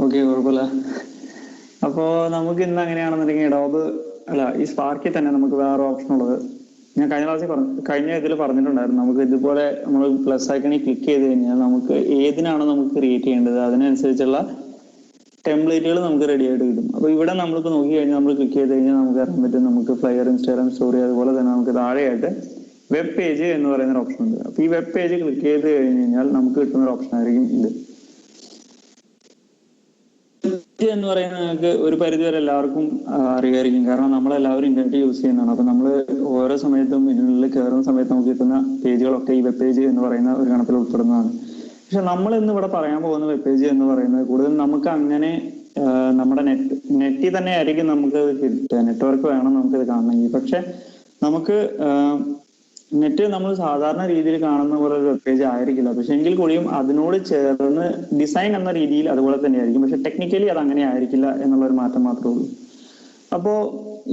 Okay, കുഴപ്പമില്ല. അപ്പോൾ നമുക്ക് ഇന്ന് എങ്ങനെയാണെന്നുണ്ടെങ്കിൽ അഡോബ് അല്ല, ഈ സ്പാർക്കിൽ തന്നെ നമുക്ക് വേറെ ഓപ്ഷൻ ഉള്ളത്. ഞാൻ കഴിഞ്ഞ ഇതിൽ പറഞ്ഞിട്ടുണ്ടായിരുന്നു, നമുക്ക് ഇതുപോലെ നമ്മൾ പ്ലസ് ഐക്കണിൽ ക്ലിക്ക് ചെയ്ത് കഴിഞ്ഞാൽ നമുക്ക് ഏതിനാണോ നമുക്ക് ക്രിയേറ്റ് ചെയ്യേണ്ടത് അതിനനുസരിച്ചുള്ള ടെംപ്ലേറ്റുകൾ നമുക്ക് റെഡി ആയിട്ട് കിട്ടും. അപ്പോൾ ഇവിടെ നമ്മൾക്ക് നോക്കി കഴിഞ്ഞാൽ നമ്മൾ ക്ലിക്ക് ചെയ്ത് കഴിഞ്ഞാൽ നമുക്ക് അറിയാൻ പറ്റും, നമുക്ക് ഫ്ലയർ, ഇൻസ്റ്റാഗ്രാം സ്റ്റോറി, അതുപോലെ തന്നെ നമുക്ക് താഴെയായിട്ട് വെബ് പേജ് എന്ന് പറയുന്ന ഒരു ഓപ്ഷൻ ഉണ്ട്. അപ്പോൾ ഈ വെബ് പേജ് ക്ലിക്ക് ചെയ്ത് കഴിഞ്ഞ് കഴിഞ്ഞാൽ നമുക്ക് കിട്ടുന്ന ഒരു ഓപ്ഷൻ ആയിരിക്കും ഇത്. എന്ന് പറയുന്നത് നിങ്ങൾക്ക് ഒരു പരിധി വരെ എല്ലാവർക്കും അറിയായിരിക്കും, കാരണം നമ്മളെല്ലാവരും ഇന്റർനെറ്റ് യൂസ് ചെയ്യുന്നതാണ്. അപ്പൊ നമ്മൾ ഓരോ സമയത്തും ഇതിനുള്ളിൽ കയറുന്ന സമയത്ത് നമുക്ക് കിട്ടുന്ന പേജുകളൊക്കെ ഈ വെബ് പേജ് എന്ന് പറയുന്ന ഒരു ഗണത്തിൽ ഉൾപ്പെടുന്നതാണ്. പക്ഷെ നമ്മൾ ഇന്ന് ഇവിടെ പറയാൻ പോകുന്ന വെബ് പേജ് എന്ന് പറയുന്നത് കൂടുതൽ നമുക്ക് അങ്ങനെ നമ്മുടെ നെറ്റിൽ തന്നെ ആയിരിക്കും നമുക്ക് കിട്ടുക. നെറ്റ്വർക്ക് വേണം നമുക്കിത് കാണണമെങ്കിൽ. പക്ഷെ നമുക്ക് നെറ്റ് നമ്മൾ സാധാരണ രീതിയിൽ കാണുന്ന പോലെ ഒരു വെബ് പേജ് ആയിരിക്കില്ല. പക്ഷെ എങ്കിൽ കൂടിയും അതിനോട് ചേർന്ന് ഡിസൈൻ എന്ന രീതിയിൽ അതുപോലെ തന്നെ ആയിരിക്കും. പക്ഷെ ടെക്നിക്കലി അത് അങ്ങനെ ആയിരിക്കില്ല എന്നുള്ളൊരു മാറ്റം മാത്രമേ ഉള്ളൂ. അപ്പോ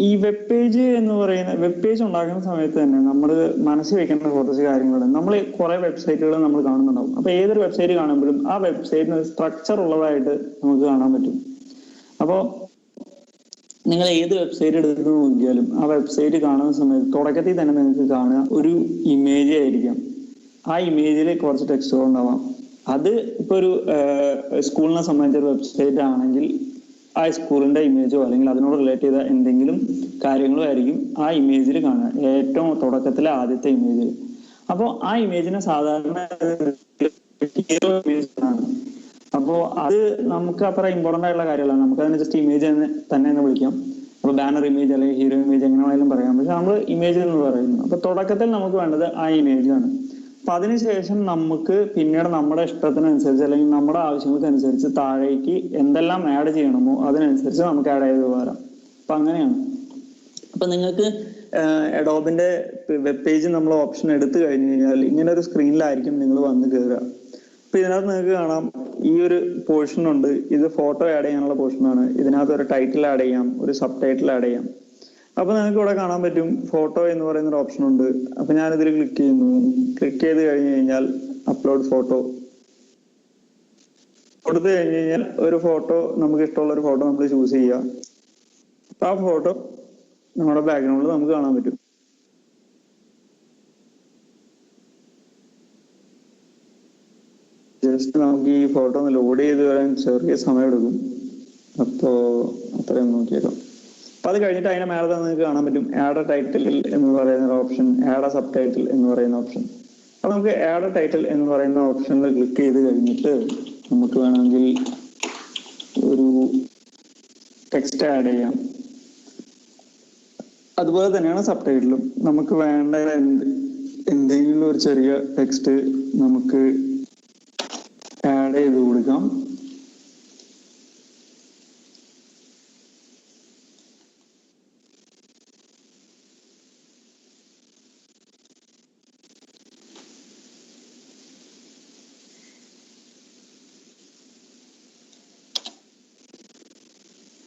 ഈ വെബ് പേജ് എന്ന് പറയുന്ന വെബ് പേജ് ഉണ്ടാക്കുന്ന സമയത്ത് തന്നെ നമ്മൾ മനസ്സിൽ വെക്കേണ്ട കുറച്ച് കാര്യങ്ങളുണ്ട്. നമ്മൾ കുറെ വെബ്സൈറ്റുകൾ നമ്മൾ കാണുന്നുണ്ടാവും. അപ്പൊ ഏതൊരു വെബ്സൈറ്റ് കാണുമ്പോഴും ആ വെബ്സൈറ്റിന് സ്ട്രക്ചർ ഉള്ളതായിട്ട് നമുക്ക് കാണാൻ പറ്റും. അപ്പോൾ നിങ്ങൾ ഏത് വെബ്സൈറ്റ് എടുത്ത് നോക്കിയാലും ആ വെബ്സൈറ്റ് കാണുന്ന സമയത്ത് തുടക്കത്തിൽ തന്നെ നിങ്ങൾക്ക് കാണുക ഒരു ഇമേജ് ആയിരിക്കാം. ആ ഇമേജിൽ കുറച്ച് ടെക്സ്റ്റുകൾ ഉണ്ടാവാം. അത് ഇപ്പൊ ഒരു സ്കൂളിനെ സംബന്ധിച്ച ഒരു വെബ്സൈറ്റ് ആണെങ്കിൽ ആ സ്കൂളിന്റെ ഇമേജോ അല്ലെങ്കിൽ അതിനോട് റിലേറ്റ് ചെയ്ത എന്തെങ്കിലും കാര്യങ്ങളോ ആയിരിക്കും ആ ഇമേജിൽ കാണുക, ഏറ്റവും തുടക്കത്തിലെ ആദ്യത്തെ ഇമേജിൽ. അപ്പോൾ ആ ഇമേജിനെ സാധാരണ ആണ്. അപ്പോൾ അത് നമുക്ക് അത്ര ഇമ്പോർട്ടന്റ് ആയിട്ടുള്ള കാര്യമല്ല. നമുക്ക് അതിനെ ജസ്റ്റ് ഇമേജ് തന്നെ എന്ന് വിളിക്കാം. അപ്പൊ ബാനർ ഇമേജ് അല്ലെങ്കിൽ ഹീറോ ഇമേജ് എങ്ങനെ വേണമെങ്കിലും പറയാം. പക്ഷെ നമ്മൾ ഇമേജ് എന്ന് പറയുന്നു. അപ്പൊ തുടക്കത്തിൽ നമുക്ക് വേണ്ടത് ആ ഇമേജ് ആണ്. അപ്പൊ അതിനുശേഷം നമുക്ക് പിന്നീട് നമ്മുടെ ഇഷ്ടത്തിനനുസരിച്ച് അല്ലെങ്കിൽ നമ്മുടെ ആവശ്യങ്ങൾക്ക് അനുസരിച്ച് താഴേക്ക് എന്തെല്ലാം ആഡ് ചെയ്യണമോ അതിനനുസരിച്ച് നമുക്ക് ആഡ് ചെയ്ത് പോരാം. അപ്പൊ അങ്ങനെയാണ്. അപ്പൊ നിങ്ങൾക്ക് അഡോബിന്റെ വെബ് പേജ് നമ്മൾ ഓപ്ഷൻ എടുത്തു കഴിഞ്ഞു കഴിഞ്ഞാൽ ഇങ്ങനെ ഒരു സ്ക്രീനിലായിരിക്കും നിങ്ങൾ വന്ന് കയറുക. അപ്പൊ ഇതിനകത്ത് നിങ്ങൾക്ക് കാണാം ഈ ഒരു പോർഷൻ ഉണ്ട്. ഇത് ഫോട്ടോ ആഡ് ചെയ്യാനുള്ള പോർഷനാണ്. ഇതിനകത്ത് ഒരു ടൈറ്റിൽ ആഡ് ചെയ്യാം, ഒരു സബ് ടൈറ്റിൽ ആഡ് ചെയ്യാം. അപ്പൊ നിങ്ങൾക്ക് ഇവിടെ കാണാൻ പറ്റും ഫോട്ടോ എന്ന് പറയുന്ന ഒരു ഓപ്ഷൻ ഉണ്ട്. അപ്പൊ ഞാനിതിൽ ക്ലിക്ക് ചെയ്യുന്നു. ക്ലിക്ക് ചെയ്ത് കഴിഞ്ഞു കഴിഞ്ഞാൽ അപ്ലോഡ് ഫോട്ടോ കൊടുത്തു കഴിഞ്ഞു കഴിഞ്ഞാൽ ഒരു ഫോട്ടോ, നമുക്ക് ഇഷ്ടമുള്ള ഒരു ഫോട്ടോ നമ്മൾ ചൂസ് ചെയ്യുക. അപ്പൊ ആ ഫോട്ടോ നമ്മുടെ ബാക്ക്ഗ്രൗണ്ടിൽ നമുക്ക് കാണാൻ പറ്റും. ജസ്റ്റ് നമുക്ക് ഈ ഫോട്ടോ ഒന്ന് ലോഡ് ചെയ്ത് വരാൻ ചെറിയ സമയം എടുക്കും. അപ്പോ അത്രയും നോക്കിയേക്കാം. അപ്പൊ അത് കഴിഞ്ഞിട്ട് അതിന്റെ മേലെ നിങ്ങൾക്ക് കാണാൻ പറ്റും ആഡ് എ ടൈറ്റിൽ എന്ന് പറയുന്ന option, add A sub title എന്ന് പറയുന്ന ഓപ്ഷൻ. അപ്പൊ നമുക്ക് ആഡ് എ ടൈറ്റിൽ എന്ന് പറയുന്ന ഓപ്ഷനിൽ ക്ലിക്ക് ചെയ്ത് കഴിഞ്ഞിട്ട് നമുക്ക് വേണമെങ്കിൽ ഒരു ടെക്സ്റ്റ് ആഡ് ചെയ്യാം. അതുപോലെ തന്നെയാണ് സബ് ടൈറ്റിലും. നമുക്ക് വേണ്ട എന്തെങ്കിലും ഒരു ചെറിയ ടെക്സ്റ്റ് നമുക്ക് ആഡ് ചെയ്ത് കൊടുക്കാം.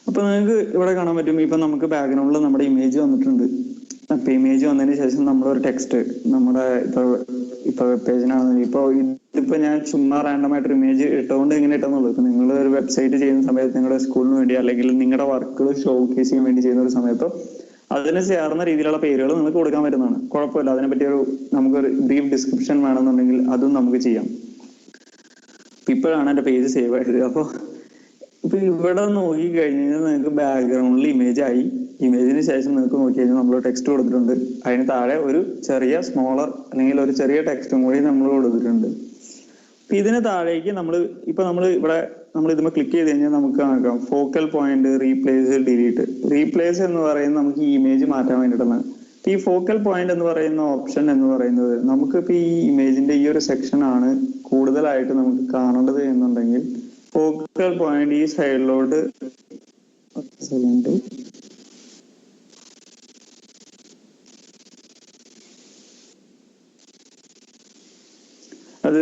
അപ്പൊ നിങ്ങൾക്ക് ഇവിടെ കാണാൻ പറ്റും, ഇപ്പൊ നമുക്ക് ബാക്ക്ഗ്രൗണ്ടിൽ നമ്മുടെ ഇമേജ് വന്നിട്ടുണ്ട്. അപ്പൊ ഇമേജ് വന്നതിന് ശേഷം നമ്മളൊരു ടെക്സ്റ്റ് നമ്മുടെ ഇപ്പൊ വെബ് പേജിനാണെന്ന് ഇതിപ്പോ ഞാൻ ചുമ്മാ റാൻഡം ആയിട്ട് ഇമേജ് ഇട്ടുകൊണ്ട് ഇങ്ങനെ ഇട്ടെന്നുള്ളൂ. ഇപ്പൊ നിങ്ങൾ ഒരു വെബ്സൈറ്റ് ചെയ്യുന്ന സമയത്ത് നിങ്ങളുടെ സ്കൂളിന് വേണ്ടി അല്ലെങ്കിൽ നിങ്ങളുടെ വർക്കുകൾ ഷോക്കേസ് ചെയ്യാൻ വേണ്ടി ചെയ്യുന്ന ഒരു സമയത്തോ അതിന് ചേർന്ന രീതിയിലുള്ള പേരുകൾ നിങ്ങൾക്ക് കൊടുക്കാൻ പറ്റുന്നതാണ്. കുഴപ്പമില്ല. അതിനെപ്പറ്റി നമുക്കൊരു ബ്രീഫ് ഡിസ്ക്രിപ്ഷൻ വേണമെന്നുണ്ടെങ്കിൽ അതും നമുക്ക് ചെയ്യാം. ഇപ്പോഴാണ് എന്റെ പേജ് സേവ് ആയത്. അപ്പൊ ഇപ്പൊ ഇവിടെ നോക്കി കഴിഞ്ഞാൽ നിങ്ങൾക്ക് ബാക്ക്ഗ്രൗണ്ടിൽ ഇമേജ് ആയി. ഇമേജിന് ശേഷം നിങ്ങൾക്ക് നോക്കി കഴിഞ്ഞാൽ നമ്മൾ ടെക്സ്റ്റ് കൊടുത്തിട്ടുണ്ട്. അതിന് താഴെ ഒരു ചെറിയ സ്മോളർ അല്ലെങ്കിൽ ഒരു ചെറിയ ടെക്സ്റ്റും കൂടി നമ്മൾ കൊടുത്തിട്ടുണ്ട്. അപ്പൊ ഇതിന് താഴേക്ക് നമ്മൾ ഇതുമ്പോൾ ക്ലിക്ക് ചെയ്ത് കഴിഞ്ഞാൽ നമുക്ക് നോക്കാം focal point, replace, delete. Replace എന്ന് പറയുന്നത് നമുക്ക് ഈ ഇമേജ് മാറ്റാൻ വേണ്ടിയിട്ടാണ്. ഈ ഫോക്കൽ പോയിന്റ് എന്ന് പറയുന്ന ഓപ്ഷൻ എന്ന് പറയുന്നത് നമുക്കിപ്പോ ഈ ഇമേജിന്റെ ഈ ഒരു സെക്ഷൻ ആണ് കൂടുതലായിട്ട് നമുക്ക് കാണേണ്ടത് എന്നുണ്ടെങ്കിൽ ഫോക്കൽ പോയിന്റ് ഈ സൈഡിലോട്ട് അത്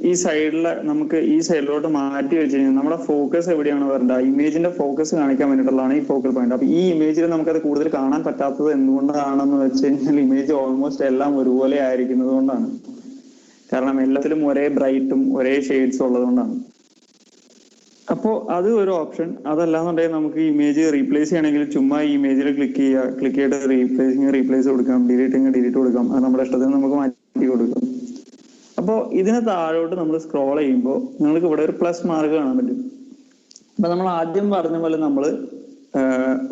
ഈ സൈഡിലെ നമുക്ക് ഈ സൈഡിലോട്ട് മാറ്റി വെച്ച് കഴിഞ്ഞാൽ നമ്മുടെ ഫോക്കസ് എവിടെയാണ് വരേണ്ടത്, ഇമേജിന്റെ ഫോക്കസ് കാണിക്കാൻ വേണ്ടിയിട്ടുള്ളതാണ് ഈ ഫോക്കൽ പോയിന്റ്. അപ്പൊ ഈ ഇമേജിൽ നമുക്കത് കൂടുതൽ കാണാൻ പറ്റാത്തത് എന്തുകൊണ്ടാണെന്ന് വെച്ച് കഴിഞ്ഞാൽ ഇമേജ് ഓൾമോസ്റ്റ് എല്ലാം ഒരുപോലെ ആയിരിക്കുന്നത് കൊണ്ടാണ്. കാരണം എല്ലാത്തിലും ഒരേ ബ്രൈറ്റും ഒരേ ഷെയ്ഡ്സും ഉള്ളത് കൊണ്ടാണ്. അപ്പോൾ അത് ഒരു ഓപ്ഷൻ. അതല്ലാന്നുണ്ടെങ്കിൽ നമുക്ക് ഇമേജ് റീപ്ലേസ് ചെയ്യണമെങ്കിൽ ചുമ്മാ ഈ ഇമേജിൽ ക്ലിക്ക് ചെയ്തിട്ട് റീപ്ലേസ് കൊടുക്കാം, ഡിലീറ്റ് കൊടുക്കാം. അത് നമ്മുടെ ഇഷ്ടത്തിന് നമുക്ക് മാറ്റി കൊടുക്കാം. അപ്പോൾ ഇതിന് താഴോട്ട് നമ്മൾ സ്ക്രോൾ ചെയ്യുമ്പോൾ നിങ്ങൾക്ക് ഇവിടെ ഒരു പ്ലസ് മാർക്ക് കാണാൻ പറ്റും. അപ്പൊ നമ്മൾ ആദ്യം പറഞ്ഞ പോലെ നമ്മൾ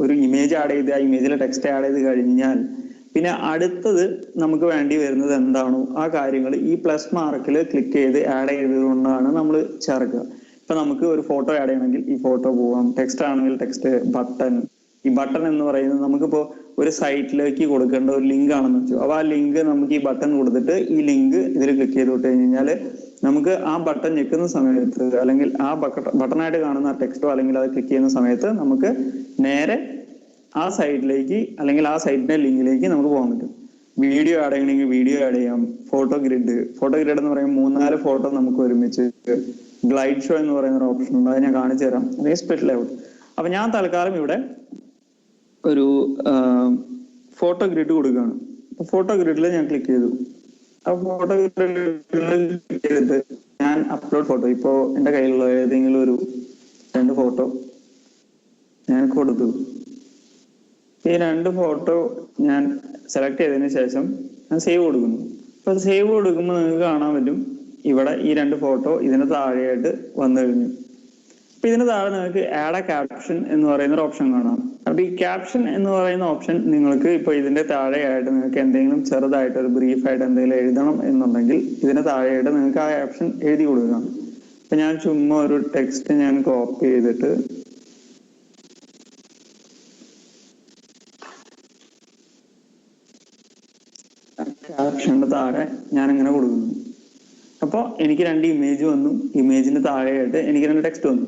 ഒരു ഇമേജ് ആഡ് ചെയ്ത് ആ ഇമേജിലെ ടെക്സ്റ്റ് ആഡ് ചെയ്ത് കഴിഞ്ഞാൽ പിന്നെ അടുത്തത് നമുക്ക് വേണ്ടി വരുന്നത് എന്താണോ ആ കാര്യങ്ങൾ ഈ പ്ലസ് മാർക്കിൽ ക്ലിക്ക് ചെയ്ത് ആഡ് ചെയ്തുകൊണ്ടാണ് നമ്മൾ ചേർക്കുക. ഇപ്പൊ നമുക്ക് ഒരു ഫോട്ടോ ആഡ് ചെയ്യണമെങ്കിൽ ഈ ഫോട്ടോ പോവാം, ടെക്സ്റ്റ് ആണെങ്കിൽ ടെക്സ്റ്റ്, ബട്ടൺ. ഈ ബട്ടൺ എന്ന് പറയുന്നത് നമുക്കിപ്പോ ഒരു സൈറ്റിലേക്ക് കൊടുക്കേണ്ട ഒരു ലിങ്ക് ആണെന്ന് വെച്ചു. അപ്പൊ ആ ലിങ്ക് നമുക്ക് ഈ ബട്ടൺ കൊടുത്തിട്ട് ഈ ലിങ്ക് ഇതിൽ ക്ലിക്ക് ചെയ്ത് വിട്ട് കഴിഞ്ഞാൽ നമുക്ക് ആ ബട്ടൺ ഞെക്കുന്ന സമയത്ത് അല്ലെങ്കിൽ ആ ബട്ടണായിട്ട് കാണുന്ന ടെക്സ്റ്റോ അല്ലെങ്കിൽ അത് ക്ലിക്ക് ചെയ്യുന്ന സമയത്ത് നമുക്ക് നേരെ ആ സൈറ്റിലേക്ക് അല്ലെങ്കിൽ ആ സൈറ്റിന്റെ ലിങ്കിലേക്ക് നമുക്ക് പോകാൻ പറ്റും. വീഡിയോ ആഡ് ചെയ്യണമെങ്കിൽ വീഡിയോ ആഡ് ചെയ്യാം. ഫോട്ടോ ഗ്രിഡ് എന്ന് പറയുമ്പോൾ 3-4 ഫോട്ടോ നമുക്ക് ഒരുമിച്ച്. ഗ്ലൈഡ് ഷോ എന്ന് പറയുന്ന ഒരു ഓപ്ഷൻ ഉണ്ട്, അത് ഞാൻ കാണിച്ചു തരാം. അല്ലെങ്കിൽ സ്പ്ലിറ്റ് ലേഔട്ട്. അപ്പൊ ഞാൻ തൽക്കാലം ഇവിടെ ഒരു ഫോട്ടോ ഗ്രിഡ് കൊടുക്കുകയാണ്. അപ്പൊ ഫോട്ടോ ഗ്രിഡിൽ ഞാൻ ക്ലിക്ക് ചെയ്തു. അപ്പൊ ഫോട്ടോ ഗ്രിഡിൽ ക്ലിക്ക് ചെയ്തിട്ട് ഞാൻ അപ്ലോഡ് ഫോട്ടോ, ഇപ്പോ എന്റെ കയ്യിലുള്ള ഏതെങ്കിലും ഒരു 2 ഫോട്ടോ ഞാൻ കൊടുത്തു. ഈ 2 ഫോട്ടോ ഞാൻ സെലക്ട് ചെയ്തതിന് ശേഷം ഞാൻ സേവ് കൊടുക്കുന്നു. അപ്പൊ സേവ് കൊടുക്കുമ്പോൾ നിങ്ങൾക്ക് കാണാൻ പറ്റും ഇവിടെ ഈ 2 ഫോട്ടോ ഇതിന് താഴെയായിട്ട് വന്നു കഴിഞ്ഞു. അപ്പൊ ഇതിന് താഴെ നിങ്ങൾക്ക് ആഡ് എ ക്യാപ്ഷൻ എന്ന് പറയുന്ന ഒരു ഓപ്ഷൻ കാണാം. അപ്പൊ ഈ ക്യാപ്ഷൻ എന്ന് പറയുന്ന ഓപ്ഷൻ നിങ്ങൾക്ക് ഇപ്പൊ ഇതിന്റെ താഴെയായിട്ട് നിങ്ങൾക്ക് എന്തെങ്കിലും ചെറുതായിട്ട് ഒരു ബ്രീഫായിട്ട് എന്തെങ്കിലും എഴുതണം എന്നുണ്ടെങ്കിൽ ഇതിന് താഴെയായിട്ട് നിങ്ങൾക്ക് ആ ക്യാപ്ഷൻ എഴുതി കൊടുക്കാം. അപ്പൊ ഞാൻ ചുമ്മാ ഒരു ടെക്സ്റ്റ് ഞാൻ കോപ്പി ചെയ്തിട്ട് ക്യാപ്ഷന്റെ താഴെ ഞാൻ ഇങ്ങനെ കൊടുക്കുന്നു. അപ്പൊ എനിക്ക് 2 ഇമേജ് വന്നു. ഇമേജിന്റെ താഴെയായിട്ട് എനിക്ക് 2 ടെക്സ്റ്റ് വന്നു.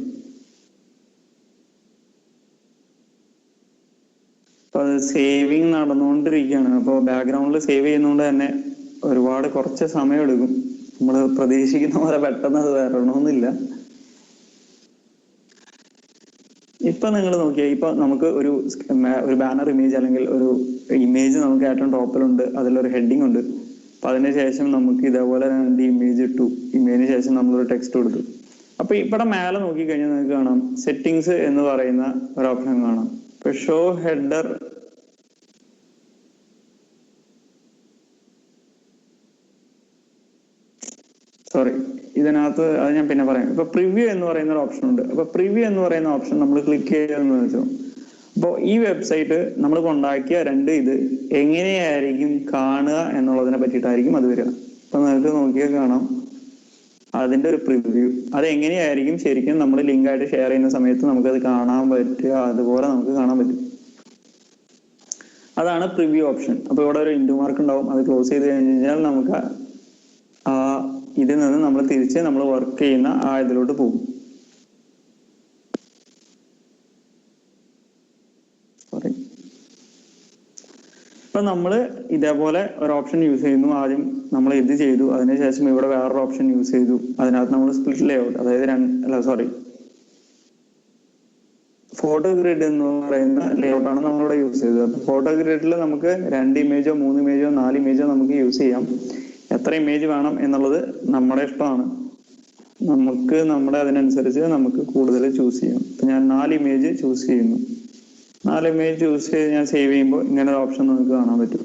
അപ്പൊ അത് സേവിങ് നടന്നുകൊണ്ടിരിക്കുകയാണ്. അപ്പൊ ബാക്ക്ഗ്രൗണ്ടിൽ സേവ് ചെയ്യുന്നതുകൊണ്ട് തന്നെ ഒരുപാട് കുറച്ച് സമയം എടുക്കും. നമ്മൾ പ്രതീക്ഷിക്കുന്ന പോലെ പെട്ടെന്ന് അത് വരണമെന്നില്ല. ഇപ്പൊ നിങ്ങൾ നോക്കിയാൽ ഇപ്പൊ നമുക്ക് ഒരു ബാനർ ഇമേജ് അല്ലെങ്കിൽ ഒരു ഇമേജ് നമുക്ക് ഏറ്റവും ടോപ്പിലുണ്ട്, അതിലൊരു ഹെഡിങ് ഉണ്ട്. അപ്പൊ അതിനുശേഷം നമുക്ക് ഇതേപോലെ 2 ഇമേജ് ഇട്ടു. ഇമേജിന് ശേഷം നമ്മളൊരു ടെക്സ്റ്റ് കൊടുത്തു. അപ്പൊ ഇവിടെ മേലെ നോക്കിക്കഴിഞ്ഞാൽ നിങ്ങൾക്ക് കാണാം സെറ്റിങ്സ് എന്ന് പറയുന്ന ഒരു ഓപ്ഷൻ കാണാം. ഇപ്പൊ ഷോ ഹെഡർ ഇതിനകത്ത് അത് ഞാൻ പിന്നെ പറയാം. ഇപ്പൊ പ്രിവ്യൂ എന്ന് പറയുന്ന ഒരു ഓപ്ഷൻ ഉണ്ട്. അപ്പൊ പ്രിവ്യൂ എന്ന് പറയുന്ന ഓപ്ഷൻ നമ്മൾ ക്ലിക്ക് ചെയ്തെന്ന് വെച്ചോ, അപ്പോൾ ഈ വെബ്സൈറ്റ് നമ്മൾ കൊണ്ടാക്കിയ 2 ഇത് എങ്ങനെയായിരിക്കും കാണുക എന്നുള്ളതിനെ പറ്റിയിട്ടായിരിക്കും അത് വരിക. അപ്പൊ നിങ്ങൾക്ക് നോക്കിയാൽ കാണാം അതിന്റെ ഒരു പ്രിവ്യൂ. അത് എങ്ങനെയായിരിക്കും ശരിക്കും നമ്മൾ ലിങ്ക് ആയിട്ട് ഷെയർ ചെയ്യുന്ന സമയത്ത് നമുക്കത് കാണാൻ പറ്റുക, അതുപോലെ നമുക്ക് കാണാൻ പറ്റും. അതാണ് പ്രിവ്യൂ ഓപ്ഷൻ. അപ്പൊ ഇവിടെ ഒരു ഇൻഡു മാർക്ക് ഉണ്ടാവും. അത് ക്ലോസ് ചെയ്ത് കഴിഞ്ഞാൽ നമുക്ക് ആ ഇതിൽ നിന്ന് നമ്മൾ തിരിച്ച് നമ്മൾ വർക്ക് ചെയ്യുന്ന ആ ഇതിലോട്ട് പോകും. ഇപ്പൊ നമ്മൾ ഇതേപോലെ ഒരു ഓപ്ഷൻ യൂസ് ചെയ്യുന്നു. ആദ്യം നമ്മൾ ഇത് ചെയ്തു, അതിനുശേഷം ഇവിടെ വേറൊരു ഓപ്ഷൻ യൂസ് ചെയ്തു. അതിനകത്ത് നമ്മൾ സ്പ്ലിറ്റ് ലേഔട്ട്, അതായത് ഫോട്ടോ ഗ്രിഡ് എന്ന് പറയുന്ന ലേഔട്ടാണ് നമ്മളിവിടെ യൂസ് ചെയ്തത്. അപ്പൊ ഫോട്ടോ ഗ്രിഡിൽ നമുക്ക് 2 ഇമേജോ 3 ഇമേജോ 4 ഇമേജോ നമുക്ക് യൂസ് ചെയ്യാം. എത്ര ഇമേജ് വേണം എന്നുള്ളത് നമ്മുടെ ഇഷ്ടമാണ്. നമുക്ക് അതിനനുസരിച്ച് നമുക്ക് കൂടുതൽ ചൂസ് ചെയ്യാം. ഇപ്പൊ ഞാൻ 4 ഇമേജ് ചൂസ് ചെയ്യുന്നു. 4 ഇമേജ് ചൂസ് ചെയ്ത് ഞാൻ സേവ് ചെയ്യുമ്പോൾ ഇങ്ങനെ ഒരു ഓപ്ഷൻ നമുക്ക് കാണാൻ പറ്റും.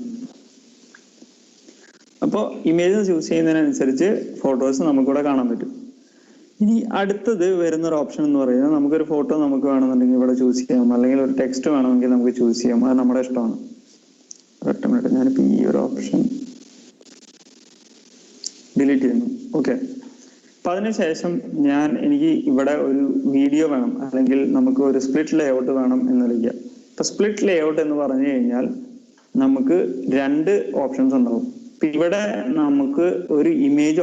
അപ്പോൾ ഇമേജ് ചൂസ് ചെയ്യുന്നതിനനുസരിച്ച് ഫോട്ടോസ് നമുക്കിവിടെ കാണാൻ പറ്റും. ഇനി അടുത്തത് വരുന്ന ഒരു ഓപ്ഷൻ എന്ന് പറയുന്നത് നമുക്കൊരു ഫോട്ടോ നമുക്ക് വേണമെന്നുണ്ടെങ്കിൽ ഇവിടെ ചൂസ് ചെയ്യാം, അല്ലെങ്കിൽ ഒരു ടെക്സ്റ്റ് വേണമെങ്കിൽ നമുക്ക് ചൂസ് ചെയ്യാം. അത് നമ്മുടെ ഇഷ്ടമാണ്. ഒറ്റ മിനിറ്റ്, ഞാനിപ്പോൾ ഈ ഒരു ഓപ്ഷൻ ഡിലീറ്റ് ചെയ്യുന്നു. ഓക്കെ. അപ്പൊ അതിനുശേഷം എനിക്ക് ഇവിടെ ഒരു വീഡിയോ വേണം, അല്ലെങ്കിൽ നമുക്ക് ഒരു സ്പ്ലിറ്റ് ലേഔട്ട് വേണം എന്ന് വിളിക്കാം. ഇപ്പൊ സ്പ്ലിറ്റ് ലേഔട്ട് എന്ന് പറഞ്ഞു കഴിഞ്ഞാൽ നമുക്ക് 2 ഓപ്ഷൻസ് ഉണ്ടാവും. ഇപ്പൊ ഇവിടെ നമുക്ക് ഒരു ഇമേജ്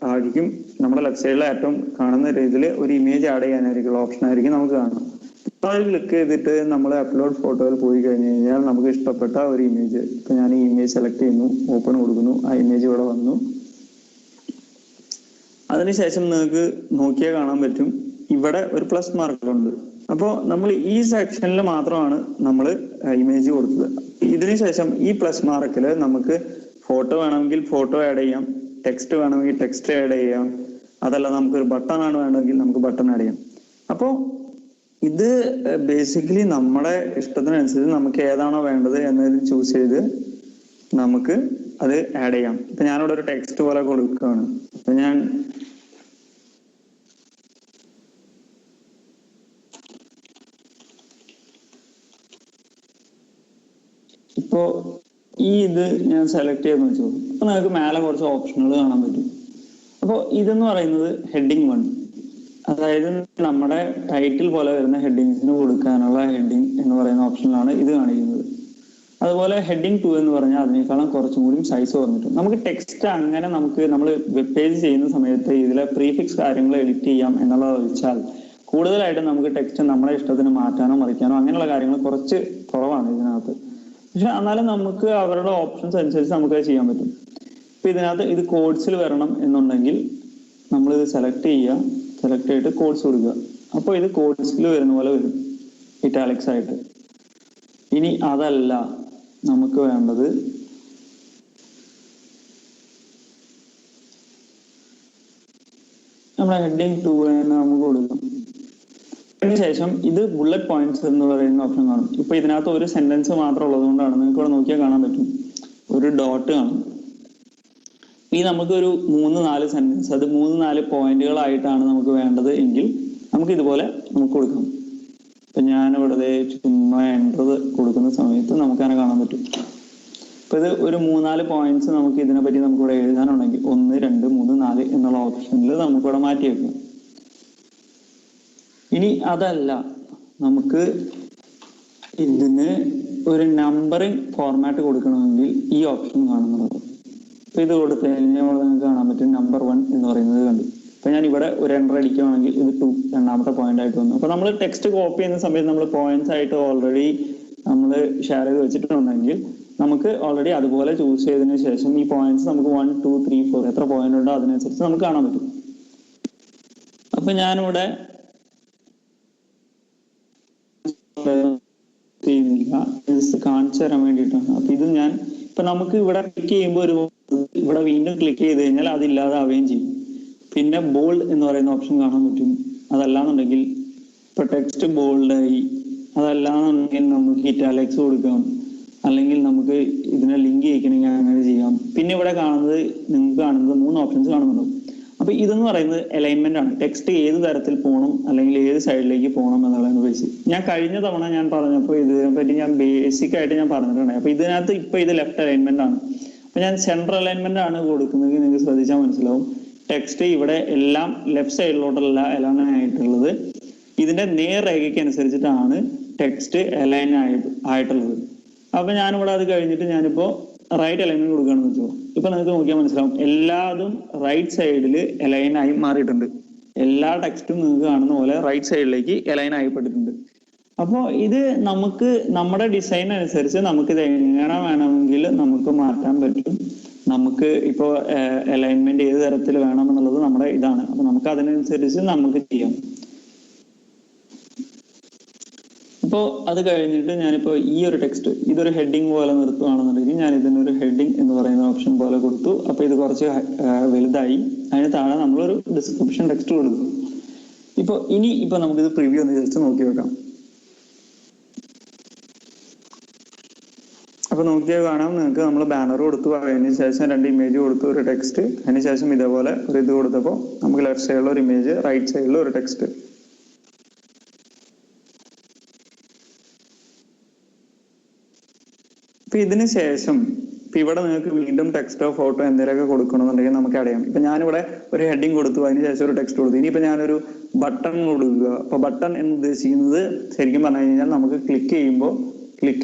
ആയിരിക്കും നമ്മുടെ ലെഫ്റ്റ് സൈഡിലെ ഏറ്റവും കാണുന്ന രീതിയിൽ ഒരു ഇമേജ് ആഡ് ചെയ്യാനായിരിക്കും ഓപ്ഷൻ ആയിരിക്കും നമുക്ക് കാണാം. അപ്പൊ അത് ക്ലിക്ക് ചെയ്തിട്ട് നമ്മൾ അപ്ലോഡ് ഫോട്ടോയിൽ പോയി കഴിഞ്ഞു കഴിഞ്ഞാൽ നമുക്ക് ഇഷ്ടപ്പെട്ട ഒരു ഇമേജ്, ഇപ്പൊ ഞാൻ ഈ ഇമേജ് സെലക്ട് ചെയ്യുന്നു, ഓപ്പൺ കൊടുക്കുന്നു, ആ ഇമേജ് ഇവിടെ വന്നു. അതിനുശേഷം നിങ്ങൾക്ക് നോക്കിയാൽ കാണാൻ പറ്റും ഇവിടെ ഒരു പ്ലസ് മാർക്ക് ഉണ്ട്. അപ്പോൾ നമ്മൾ ഈ സെക്ഷനിൽ മാത്രമാണ് നമ്മൾ ഇമേജ് കൊടുത്തത്. ഇതിനുശേഷം ഈ പ്ലസ് മാർക്കിൽ നമുക്ക് ഫോട്ടോ വേണമെങ്കിൽ ഫോട്ടോ ആഡ് ചെയ്യാം, ടെക്സ്റ്റ് വേണമെങ്കിൽ ടെക്സ്റ്റ് ആഡ് ചെയ്യാം, അതല്ല നമുക്കൊരു ബട്ടൺ ആണ് വേണമെങ്കിൽ നമുക്ക് ബട്ടൺ ആഡ് ചെയ്യാം. അപ്പോ ഇത് ബേസിക്കലി നമ്മുടെ ഇഷ്ടത്തിനനുസരിച്ച് നമുക്ക് ഏതാണോ വേണ്ടത് എന്നതിൽ ചൂസ് ചെയ്ത് നമുക്ക് അത് ആഡ് ചെയ്യാം. ഇപ്പൊ ഞാനിവിടെ ഒരു ടെക്സ്റ്റ് പോലെ കൊടുക്കുകയാണ്. അപ്പൊ ഞാൻ ഇപ്പോ ഇത് ഞാൻ സെലക്ട് ചെയ്തെന്ന് വെച്ചോ. അപ്പൊ നിങ്ങൾക്ക് മേലെ കുറച്ച് ഓപ്ഷനുകൾ കാണാൻ പറ്റും. അപ്പോൾ ഇതെന്ന് പറയുന്നത് ഹെഡിങ് 1, അതായത് നമ്മുടെ ടൈറ്റിൽ പോലെ വരുന്ന ഹെഡിങ്സിന് കൊടുക്കാനുള്ള ഹെഡിങ് എന്ന് പറയുന്ന ഓപ്ഷനിലാണ് ഇത് കാണിക്കുന്നത്. അതുപോലെ ഹെഡിങ് 2 എന്ന് പറഞ്ഞാൽ അതിനേക്കാളും കുറച്ചും കൂടി സൈസ് കുറഞ്ഞിട്ട് നമുക്ക് ടെക്സ്റ്റ് അങ്ങനെ നമ്മൾ വെബ് പേജ് ചെയ്യുന്ന സമയത്ത് ഇതിലെ പ്രീഫിക്സ് കാര്യങ്ങൾ എഡിറ്റ് ചെയ്യാം എന്നുള്ളത് വെച്ചാൽ കൂടുതലായിട്ട് നമുക്ക് ടെക്സ്റ്റ് നമ്മുടെ ഇഷ്ടത്തിന് മാറ്റാനോ മറിക്കാനോ അങ്ങനെയുള്ള കാര്യങ്ങൾ കുറച്ച് കുറവാണ് ഇതിനകത്ത്. പക്ഷെ എന്നാലും നമുക്ക് അവരുടെ ഓപ്ഷൻസ് അനുസരിച്ച് നമുക്ക് അത് ചെയ്യാൻ പറ്റും. ഇപ്പൊ ഇതിനകത്ത് ഇത് കോഡ്സിൽ വരണം എന്നുണ്ടെങ്കിൽ നമ്മൾ ഇത് സെലക്ട് ചെയ്യുക, സെലക്ട് ചെയ്തിട്ട് കോഡ്സ് കൊടുക്കുക. അപ്പോൾ ഇത് കോഡ്സിൽ വരുന്ന പോലെ വരും, ഇറ്റാലിക്സ് ആയിട്ട്. ഇനി അതല്ല നമുക്ക് വേണ്ടത്, നമ്മുടെ ഹെഡിങ് 2 തന്നെ നമുക്ക് കൊടുക്കാം. അതിനുശേഷം ഇത് ബുള്ളറ്റ് പോയിന്റ്സ് എന്ന് പറയുന്ന ഓപ്ഷൻ കാണും. ഇപ്പൊ ഇതിനകത്ത് ഒരു സെന്റൻസ് മാത്രം ഉള്ളത് കൊണ്ടാണ് നിങ്ങൾക്ക് ഇവിടെ നോക്കിയാൽ കാണാൻ പറ്റും ഒരു ഡോട്ട് കാണും. ഈ നമുക്കൊരു 3-4 സെന്റൻസ്, അത് 3-4 പോയിന്റുകളായിട്ടാണ് നമുക്ക് വേണ്ടത് എങ്കിൽ നമുക്ക് ഇതുപോലെ നമുക്ക് കൊടുക്കാം. ഇപ്പൊ ഞാനിവിടെ ചുമ്മാ എൻ്റർ കൊടുക്കുന്ന സമയത്ത് നമുക്കങ്ങനെ കാണാൻ പറ്റും. ഇപ്പൊ ഇത് ഒരു 3-4 പോയിന്റ്സ് നമുക്ക് ഇതിനെപ്പറ്റി നമുക്കിവിടെ എഴുതാനുണ്ടെങ്കിൽ 1, 2, 3, 4 എന്നുള്ള ഓപ്ഷനിൽ നമുക്കിവിടെ മാറ്റി വെക്കാം. ഇനി അതല്ല നമുക്ക് ഇതിന് ഒരു നമ്പറിങ് ഫോർമാറ്റ് കൊടുക്കണമെങ്കിൽ ഈ ഓപ്ഷൻ കാണുന്നത്. അപ്പൊ ഇത് കൊടുത്തു കഴിഞ്ഞാൽ നിങ്ങൾക്ക് കാണാൻ പറ്റും നമ്പർ 1 എന്ന് പറയുന്നത് കണ്ടു. അപ്പൊ ഞാൻ ഇവിടെ ഒരു എൻ്റർ അടിക്കുകയാണെങ്കിൽ ഇത് 2 രണ്ടാമത്തെ പോയിന്റ് ആയിട്ട് വന്നു. അപ്പൊ നമ്മൾ ടെക്സ്റ്റ് കോപ്പി ചെയ്യുന്ന സമയത്ത് നമ്മൾ പോയിന്റ്സ് ആയിട്ട് ഓൾറെഡി നമ്മൾ ഷെയർ ചെയ്ത് വെച്ചിട്ടുണ്ടെങ്കിൽ നമുക്ക് ഓൾറെഡി അതുപോലെ ചൂസ് ചെയ്തതിനു ശേഷം ഈ പോയിന്റ്സ് നമുക്ക് 1, 2, 3, 4 എത്ര പോയിന്റ് ഉണ്ടോ അതിനനുസരിച്ച് നമുക്ക് കാണാൻ പറ്റും. അപ്പൊ ഞാനിവിടെ ചെയ്യുന്നില്ല, കാണിച്ചു തരാൻ വേണ്ടിയിട്ടാണ്. അപ്പൊ ഇത് ഞാൻ ഇപ്പൊ നമുക്ക് ഇവിടെ ക്ലിക്ക് ചെയ്യുമ്പോൾ ഇവിടെ വീണ്ടും ക്ലിക്ക് ചെയ്ത് കഴിഞ്ഞാൽ അതില്ലാതാവുകയും ചെയ്യും. പിന്നെ ബോൾഡ് എന്ന് പറയുന്ന ഓപ്ഷൻ കാണാൻ പറ്റും. അതല്ലാന്നുണ്ടെങ്കിൽ ഇപ്പൊ ടെക്സ്റ്റ് ബോൾഡായി, അതല്ലാന്നുണ്ടെങ്കിൽ നമുക്ക് ഇറ്റാലിക്സ് കൊടുക്കാം, അല്ലെങ്കിൽ നമുക്ക് ഇതിനെ ലിങ്ക് ചെയ്യിക്കണമെങ്കിൽ അങ്ങനെ ചെയ്യാം. പിന്നെ ഇവിടെ കാണുന്നത് നിങ്ങൾക്ക് കാണുന്നത് 3 ഓപ്ഷൻസ് കാണുന്നുണ്ടാവും. അപ്പൊ ഇതെന്ന് പറയുന്നത് അലൈൻമെന്റ് ആണ്. ടെക്സ്റ്റ് ഏത് തരത്തിൽ പോകണം അല്ലെങ്കിൽ ഏത് സൈഡിലേക്ക് പോകണം എന്നുള്ളതിനെ ബേസ്. ഞാൻ കഴിഞ്ഞ തവണ ഞാൻ പറഞ്ഞപ്പോൾ ഇതിനെ പറ്റി ഞാൻ ബേസിക് ആയിട്ട് ഞാൻ പറഞ്ഞിട്ടുണ്ട്. അപ്പൊ ഇതിനകത്ത് ഇപ്പൊ ഇത് ലെഫ്റ്റ് അലൈൻമെന്റ് ആണ്. അപ്പൊ ഞാൻ സെൻട്രൽ അലൈൻമെന്റ് ആണ് കൊടുക്കുന്നതെങ്കിൽ നിങ്ങൾക്ക് ശ്രദ്ധിച്ചാൽ മനസ്സിലാവും ടെക്സ്റ്റ് ഇവിടെ എല്ലാം ലെഫ്റ്റ് സൈഡിലോട്ടല്ല അലൈൻ ആയിട്ടുള്ളത്. ഇതിന്റെ നേർരേഖയ്ക്ക് അനുസരിച്ചിട്ടാണ് ടെക്സ്റ്റ് അലൈൻ ആയിട്ടുള്ളത്. അപ്പൊ ഞാനിവിടെ അത് കഴിഞ്ഞിട്ട് ഞാനിപ്പോ റൈറ്റ് അലൈൻമെന്റ് കൊടുക്കുകയാണെന്ന് വെച്ചോ. ഇപ്പൊ നിങ്ങൾക്ക് നോക്കിയാൽ മനസ്സിലാവും എല്ലാതും റൈറ്റ് സൈഡിൽ അലൈൻ ആയി മാറിയിട്ടുണ്ട്. എല്ലാ ടെക്സ്റ്റും നിങ്ങൾക്ക് കാണുന്ന പോലെ റൈറ്റ് സൈഡിലേക്ക് അലൈൻ ആയിപ്പെട്ടിട്ടുണ്ട്. അപ്പോൾ ഇത് നമുക്ക് നമ്മുടെ ഡിസൈൻ അനുസരിച്ച് നമുക്കിത് എങ്ങനെ വേണമെങ്കിൽ നമുക്ക് മാറ്റാൻ പറ്റും. നമുക്ക് ഇപ്പോൾ അലൈൻമെന്റ് ഏത് തരത്തിൽ വേണം എന്നുള്ളത് നമ്മുടെ ഇതാണ്. അപ്പൊ നമുക്ക് അതിനനുസരിച്ച് നമുക്ക് ചെയ്യാം. ഇപ്പോ അത് കഴിഞ്ഞിട്ട് ഞാനിപ്പോ ഈ ഒരു ടെക്സ്റ്റ് ഇതൊരു ഹെഡിങ് പോലെ നിർത്തുകയാണെന്നുണ്ടെങ്കിൽ ഞാൻ ഇതിനൊരു ഹെഡിങ് എന്ന് പറയുന്ന ഓപ്ഷൻ പോലെ കൊടുത്തു. അപ്പൊ ഇത് കുറച്ച് വലുതായി. അതിന് താഴെ നമ്മളൊരു ഡിസ്ക്രിപ്ഷൻ ടെക്സ്റ്റ് കൊടുക്കും. ഇപ്പൊ നമുക്കിത് പ്രിവ്യൂ ഒന്ന് ജസ്റ്റ് നോക്കി വെക്കാം. അപ്പൊ നോക്കിയാൽ കാണാം നിങ്ങൾക്ക് നമ്മൾ ബാനർ കൊടുത്തു, അതിന് ശേഷം 2 ഇമേജ് കൊടുത്തു, ഒരു ടെക്സ്റ്റ്, അതിനുശേഷം ഇതേപോലെ ഒരു ഇത് കൊടുത്തപ്പോൾ നമുക്ക് ലെഫ്റ്റ് സൈഡിൽ ഒരു ഇമേജ്, റൈറ്റ് സൈഡിൽ ഒരു ടെക്സ്റ്റ്. അപ്പൊ ഇതിന് ശേഷം ഇപ്പൊ ഇവിടെ നിങ്ങൾക്ക് വീണ്ടും ടെക്സ്റ്റോ ഫോട്ടോ എന്തെങ്കിലുമൊക്കെ കൊടുക്കണമെന്നുണ്ടെങ്കിൽ നമുക്ക് അറിയാം. ഇപ്പൊ ഞാനിവിടെ ഒരു ഹെഡിങ് കൊടുത്തു, അതിനുശേഷം ഒരു ടെക്സ്റ്റ് കൊടുത്തു. ഇനിയിപ്പോ ഞാനൊരു ബട്ടൺ കൊടുക്കുക. അപ്പൊ ബട്ടൺ എന്ന് ഉദ്ദേശിക്കുന്നത് ശരിക്കും പറഞ്ഞു കഴിഞ്ഞാൽ നമുക്ക് ക്ലിക്ക്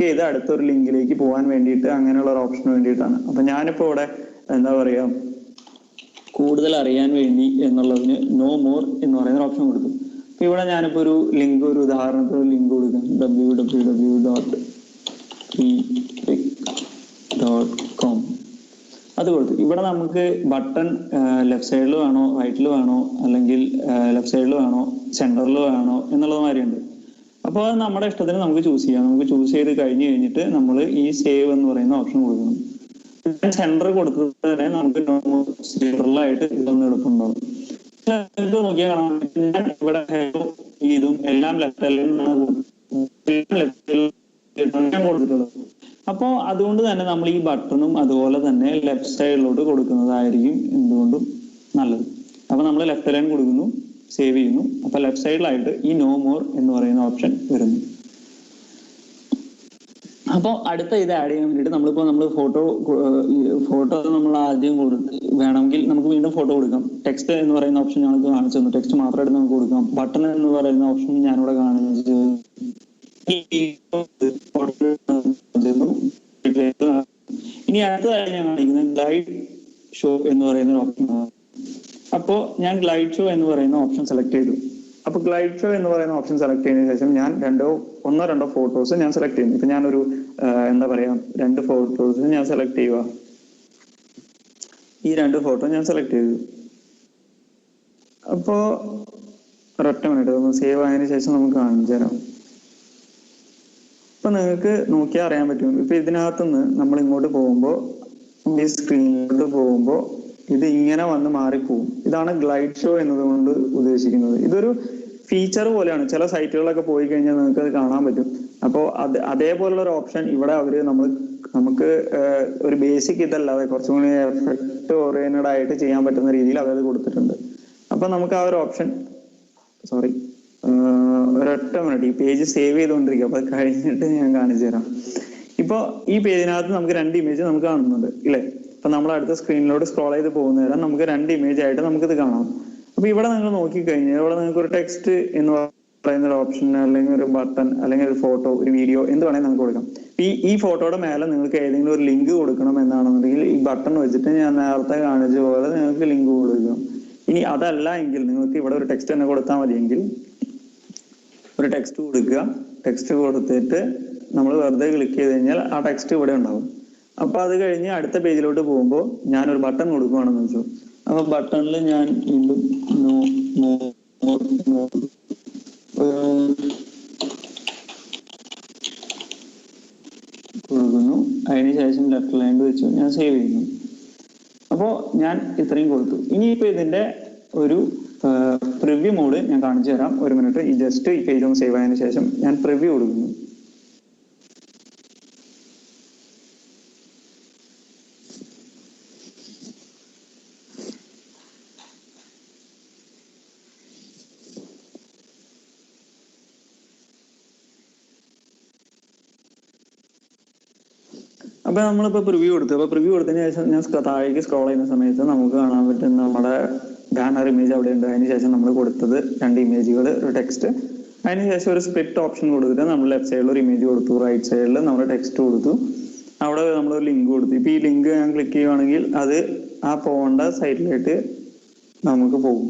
ചെയ്ത് അടുത്തൊരു ലിങ്കിലേക്ക് പോകാൻ വേണ്ടിയിട്ട് അങ്ങനെയുള്ള ഒരു ഓപ്ഷന് വേണ്ടിയിട്ടാണ്. അപ്പൊ ഞാനിപ്പോ ഇവിടെ എന്താ പറയാ കൂടുതൽ അറിയാൻ വേണ്ടി എന്നുള്ളതിന് നോ മോർ എന്ന് പറയുന്ന ഓപ്ഷൻ കൊടുത്തു. അപ്പൊ ഇവിടെ ഞാനിപ്പോ ഒരു ലിങ്ക്, ഒരു ഉദാഹരണത്തിന് ലിങ്ക് കൊടുക്കാം, www.com അത് കൊടുത്തു. ഇവിടെ നമുക്ക് ബട്ടൺ ലെഫ്റ്റ് സൈഡിൽ വേണോ റൈറ്റിൽ വേണോ അല്ലെങ്കിൽ ലെഫ്റ്റ് സൈഡിൽ വേണോ സെന്ററിൽ വേണോ എന്നുള്ളത് മാതിരിയുണ്ട്. അപ്പോൾ അത് നമ്മുടെ ഇഷ്ടത്തിന് നമുക്ക് ചൂസ് ചെയ്യാം. നമുക്ക് ചൂസ് ചെയ്ത് കഴിഞ്ഞിട്ട് നമ്മൾ ഈ സേവ് എന്ന് പറയുന്ന ഓപ്ഷൻ കൊടുക്കണം. സെന്റർ കൊടുത്തത് തന്നെ നമുക്ക് സെന്ററിലായിട്ട് ഇതൊന്നും എളുപ്പമുണ്ടാവും. നോക്കിയാൽ കാണാൻ ഞാൻ ഇവിടെ ഇതും എല്ലാം കൊടുത്തിട്ടുള്ളത്. അപ്പോ അതുകൊണ്ട് തന്നെ നമ്മൾ ഈ ബട്ടണും അതുപോലെ തന്നെ ലെഫ്റ്റ് സൈഡിലോട്ട് കൊടുക്കുന്നതായിരിക്കും എന്തുകൊണ്ടും നല്ലത്. അപ്പൊ നമ്മൾ ലെഫ്റ്റ് ലൈൻ കൊടുക്കുന്നു, സേവ് ചെയ്യുന്നു. അപ്പൊ ലെഫ്റ്റ് സൈഡിലായിട്ട് ഈ നോ മോർ എന്ന് പറയുന്ന ഓപ്ഷൻ വരുന്നു. അപ്പോൾ അടുത്ത ഇത് ആഡ് ചെയ്യാൻ വേണ്ടിയിട്ട് നമ്മൾ ഫോട്ടോ നമ്മൾ ആദ്യം കൊടുത്ത് വേണമെങ്കിൽ നമുക്ക് വീണ്ടും ഫോട്ടോ കൊടുക്കാം. ടെക്സ്റ്റ് എന്ന് പറയുന്ന ഓപ്ഷൻ ഞങ്ങൾക്ക് കാണിച്ചു തന്നു. ടെക്സ്റ്റ് മാത്രമായിട്ട് നമുക്ക് കൊടുക്കാം. ബട്ടൺ എന്ന് പറയുന്ന ഓപ്ഷൻ ഞാനിവിടെ കാണിച്ചു. ഇനി അടുത്തതായി ഞാൻ കാണിക്കുന്നത് ഗ്ലൈഡ് ഷോ എന്ന് പറയുന്ന ഓപ്ഷൻ. അപ്പോ ഞാൻ ഗ്ലൈഡ് ഷോ എന്ന് പറയുന്ന ഓപ്ഷൻ സെലക്ട് ചെയ്തു. അപ്പൊ ഗ്ലൈഡ് ഷോ എന്ന് പറയുന്ന ഓപ്ഷൻ സെലക്ട് ചെയ്തതിനു ശേഷം ഞാൻ ഒന്നോ രണ്ടോ ഫോട്ടോസ് ഞാൻ സെലക്ട് ചെയ്യുന്നു. ഇപ്പൊ ഞാനൊരു എന്താ പറയാ 2 ഫോട്ടോസ് ഞാൻ സെലക്ട് ചെയ്യുക. ഈ 2 ഫോട്ടോ ഞാൻ സെലക്ട് ചെയ്തു. അപ്പോ ഒരൊറ്റ മിനിറ്റ് ഒന്ന് സേവ് ആയതിനു ശേഷം നമുക്ക് കാണിച്ചു തരാം. ഇപ്പൊ നിങ്ങൾക്ക് നോക്കിയാൽ അറിയാൻ പറ്റും. ഇപ്പൊ ഇതിനകത്തുനിന്ന് നമ്മൾ ഇങ്ങോട്ട് പോകുമ്പോൾ ഈ സ്ക്രീനിലോട്ട് പോകുമ്പോൾ ഇത് ഇങ്ങനെ വന്ന് മാറിപ്പോവും. ഇതാണ് ഗ്ലൈഡ് ഷോ എന്നതുകൊണ്ട് ഉദ്ദേശിക്കുന്നത്. ഇതൊരു ഫീച്ചർ പോലെയാണ്. ചില സൈറ്റുകളിലൊക്കെ പോയി കഴിഞ്ഞാൽ നിങ്ങൾക്ക് അത് കാണാൻ പറ്റും. അപ്പോൾ അതേപോലുള്ള ഒരു ഓപ്ഷൻ ഇവിടെ നമുക്ക് ഒരു ബേസിക് ഇതല്ലാതെ കുറച്ചും കൂടി എഫക്ട് ഓറിയന്റഡ് ആയിട്ട് ചെയ്യാൻ പറ്റുന്ന രീതിയിൽ അവരത് കൊടുത്തിട്ടുണ്ട്. അപ്പൊ നമുക്ക് ആ ഒരു ഓപ്ഷൻ ഒരൊറ്റ മിനിറ്റ് ഈ പേജ് സേവ് ചെയ്തുകൊണ്ടിരിക്കുക. അപ്പൊ അത് കഴിഞ്ഞിട്ട് ഞാൻ കാണിച്ചു തരാം. ഇപ്പൊ ഈ പേജിനകത്ത് നമുക്ക് 2 ഇമേജ് നമുക്ക് കാണുന്നുണ്ട് ഇല്ലേ? അപ്പൊ നമ്മൾ അടുത്ത സ്ക്രീനിലോട്ട് സ്ക്രോൾ ചെയ്ത് പോകുന്ന നേരം നമുക്ക് 2 ഇമേജ് ആയിട്ട് നമുക്കിത് കാണാം. അപ്പൊ ഇവിടെ നിങ്ങൾ നോക്കിക്കഴിഞ്ഞാൽ ഇവിടെ നിങ്ങൾക്ക് ഒരു ടെക്സ്റ്റ് എന്ന് പറയുന്ന ഒരു ഓപ്ഷൻ, അല്ലെങ്കിൽ ഒരു ബട്ടൺ, അല്ലെങ്കിൽ ഒരു ഫോട്ടോ, ഒരു വീഡിയോ, എന്ത് വേണമെങ്കിൽ നമുക്ക് കൊടുക്കാം. ഈ ഫോട്ടോയുടെ മേലെ നിങ്ങൾക്ക് ഏതെങ്കിലും ഒരു ലിങ്ക് കൊടുക്കണം എന്നാണെന്നുണ്ടെങ്കിൽ ഈ ബട്ടൺ വെച്ചിട്ട് ഞാൻ നേരത്തെ കാണിച്ച പോലെ നിങ്ങൾക്ക് ലിങ്ക് കൊടുക്കാം. ഇനി അതല്ല എങ്കിൽ നിങ്ങൾക്ക് ഇവിടെ ഒരു ടെക്സ്റ്റ് തന്നെ കൊടുത്താൽ മതിയെങ്കിൽ ഒരു ടെക്സ്റ്റ് കൊടുക്കുക. ടെക്സ്റ്റ് കൊടുത്തിട്ട് നമ്മൾ വെറുതെ ക്ലിക്ക് ചെയ്ത് കഴിഞ്ഞാൽ ആ ടെക്സ്റ്റ് ഇവിടെ ഉണ്ടാവും. അപ്പൊ അത് കഴിഞ്ഞ് അടുത്ത പേജിലോട്ട് പോകുമ്പോൾ ഞാനൊരു ബട്ടൺ കൊടുക്കുകയാണെന്ന് വെച്ചു. അപ്പൊ ബട്ടണിൽ ഞാൻ വീണ്ടും കൊടുക്കുന്നു. അതിനുശേഷം ലെഫ്റ്റ് ലൈൻ വെച്ചു ഞാൻ സേവ് ചെയ്യുന്നു. അപ്പോ ഞാൻ ഇത്രയും കൊടുത്തു. ഇനിയിപ്പോ ഇതിന്റെ ഒരു പ്രിവ്യൂ മോഡ് ഞാൻ കാണിച്ചു തരാം. ഒരു മിനിറ്റ്. ഈ ജസ്റ്റ് ഈ പേജ് ഒന്ന് സേവ് ആയതിനു ശേഷം ഞാൻ പ്രിവ്യൂ കൊടുക്കുന്നു. അപ്പൊ നമ്മളിപ്പോ പ്രിവ്യൂ കൊടുത്തു. അപ്പൊ പ്രിവ്യൂ കൊടുത്തതിന് ശേഷം ഞാൻ താഴേക്ക് സ്ക്രോൾ ചെയ്യുന്ന സമയത്ത് നമുക്ക് കാണാൻ പറ്റും നമ്മുടെ ബാനർ ഇമേജ് അവിടെ ഉണ്ട്. അതിനുശേഷം നമ്മൾ കൊടുത്തത് 2 ഇമേജുകൾ, ഒരു ടെക്സ്റ്റ്. അതിനുശേഷം ഒരു സ്പ്ലിറ്റ് ഓപ്ഷൻ കൊടുത്തിട്ട് നമ്മൾ ലെഫ്റ്റ് സൈഡിൽ ഒരു ഇമേജ് കൊടുത്തു, റൈറ്റ് സൈഡിൽ നമ്മൾ ടെക്സ്റ്റ് കൊടുത്തു, അവിടെ നമ്മൾ ഒരു ലിങ്ക് കൊടുത്തു. ഇപ്പൊ ഈ ലിങ്ക് ഞാൻ ക്ലിക്ക് ചെയ്യുവാണെങ്കിൽ അത് ആ പോകേണ്ട സൈറ്റിലേക്ക് നമുക്ക് പോകും.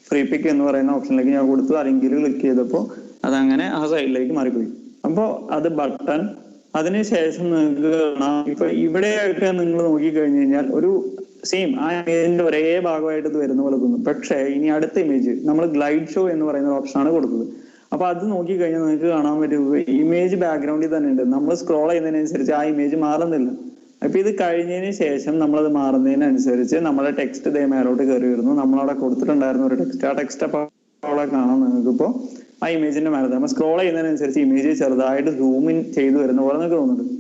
ഫ്രീ പിക്ക് എന്ന് പറയുന്ന ഓപ്ഷനിലേക്ക് ഞാൻ കൊടുത്തു. ആ ലിങ്കിൽ ക്ലിക്ക് ചെയ്തപ്പോൾ അതങ്ങനെ ആ സൈഡിലേക്ക് മാറിപ്പോയി. അപ്പോൾ അത് ബട്ടൺ. അതിനുശേഷം നിങ്ങൾക്ക് കാണാം ഇപ്പൊ ഇവിടെയായിട്ട് നിങ്ങൾ നോക്കിക്കഴിഞ്ഞു കഴിഞ്ഞാൽ ഒരു സെയിം ആ ഇമേജിന്റെ ഒരേ ഭാഗമായിട്ട് ഇത് വരുന്ന പോലെ തോന്നും. പക്ഷേ ഇനി അടുത്ത ഇമേജ് നമ്മൾ ഗ്ലൈഡ് ഷോ എന്ന് പറയുന്ന ഓപ്ഷനാണ് കൊടുത്തത്. അപ്പൊ അത് നോക്കിക്കഴിഞ്ഞാൽ നിങ്ങൾക്ക് കാണാൻ പറ്റും ഇമേജ് ബാക്ക്ഗ്രൗണ്ടിൽ തന്നെ ഉണ്ട്. നമ്മൾ സ്ക്രോൾ ചെയ്യുന്നതിനനുസരിച്ച് ആ ഇമേജ് മാറുന്നില്ല. അപ്പൊ ഇത് കഴിഞ്ഞതിന് ശേഷം നമ്മളത് മാറുന്നതിനനുസരിച്ച് നമ്മുടെ ടെക്സ്റ്റ് ഇതേ മേലോട്ട് കയറി വരുന്നു. നമ്മളവിടെ കൊടുത്തിട്ടുണ്ടായിരുന്ന ഒരു ടെക്സ്റ്റ്, ആ ടെക്സ്റ്റ് അപ്പൊ അവിടെ കാണാം നിങ്ങൾക്ക്. ഇപ്പോ ആ ഇമേജിന്റെ മേലത്തെ നമ്മൾ സ്ക്രോൾ ചെയ്യുന്നതിനനുസരിച്ച് ഇമേജ് ചെറുതായിട്ട് സൂം ഇൻ ചെയ്ത് വരുന്ന പോലെ നിങ്ങൾക്ക് തോന്നുന്നുണ്ട്.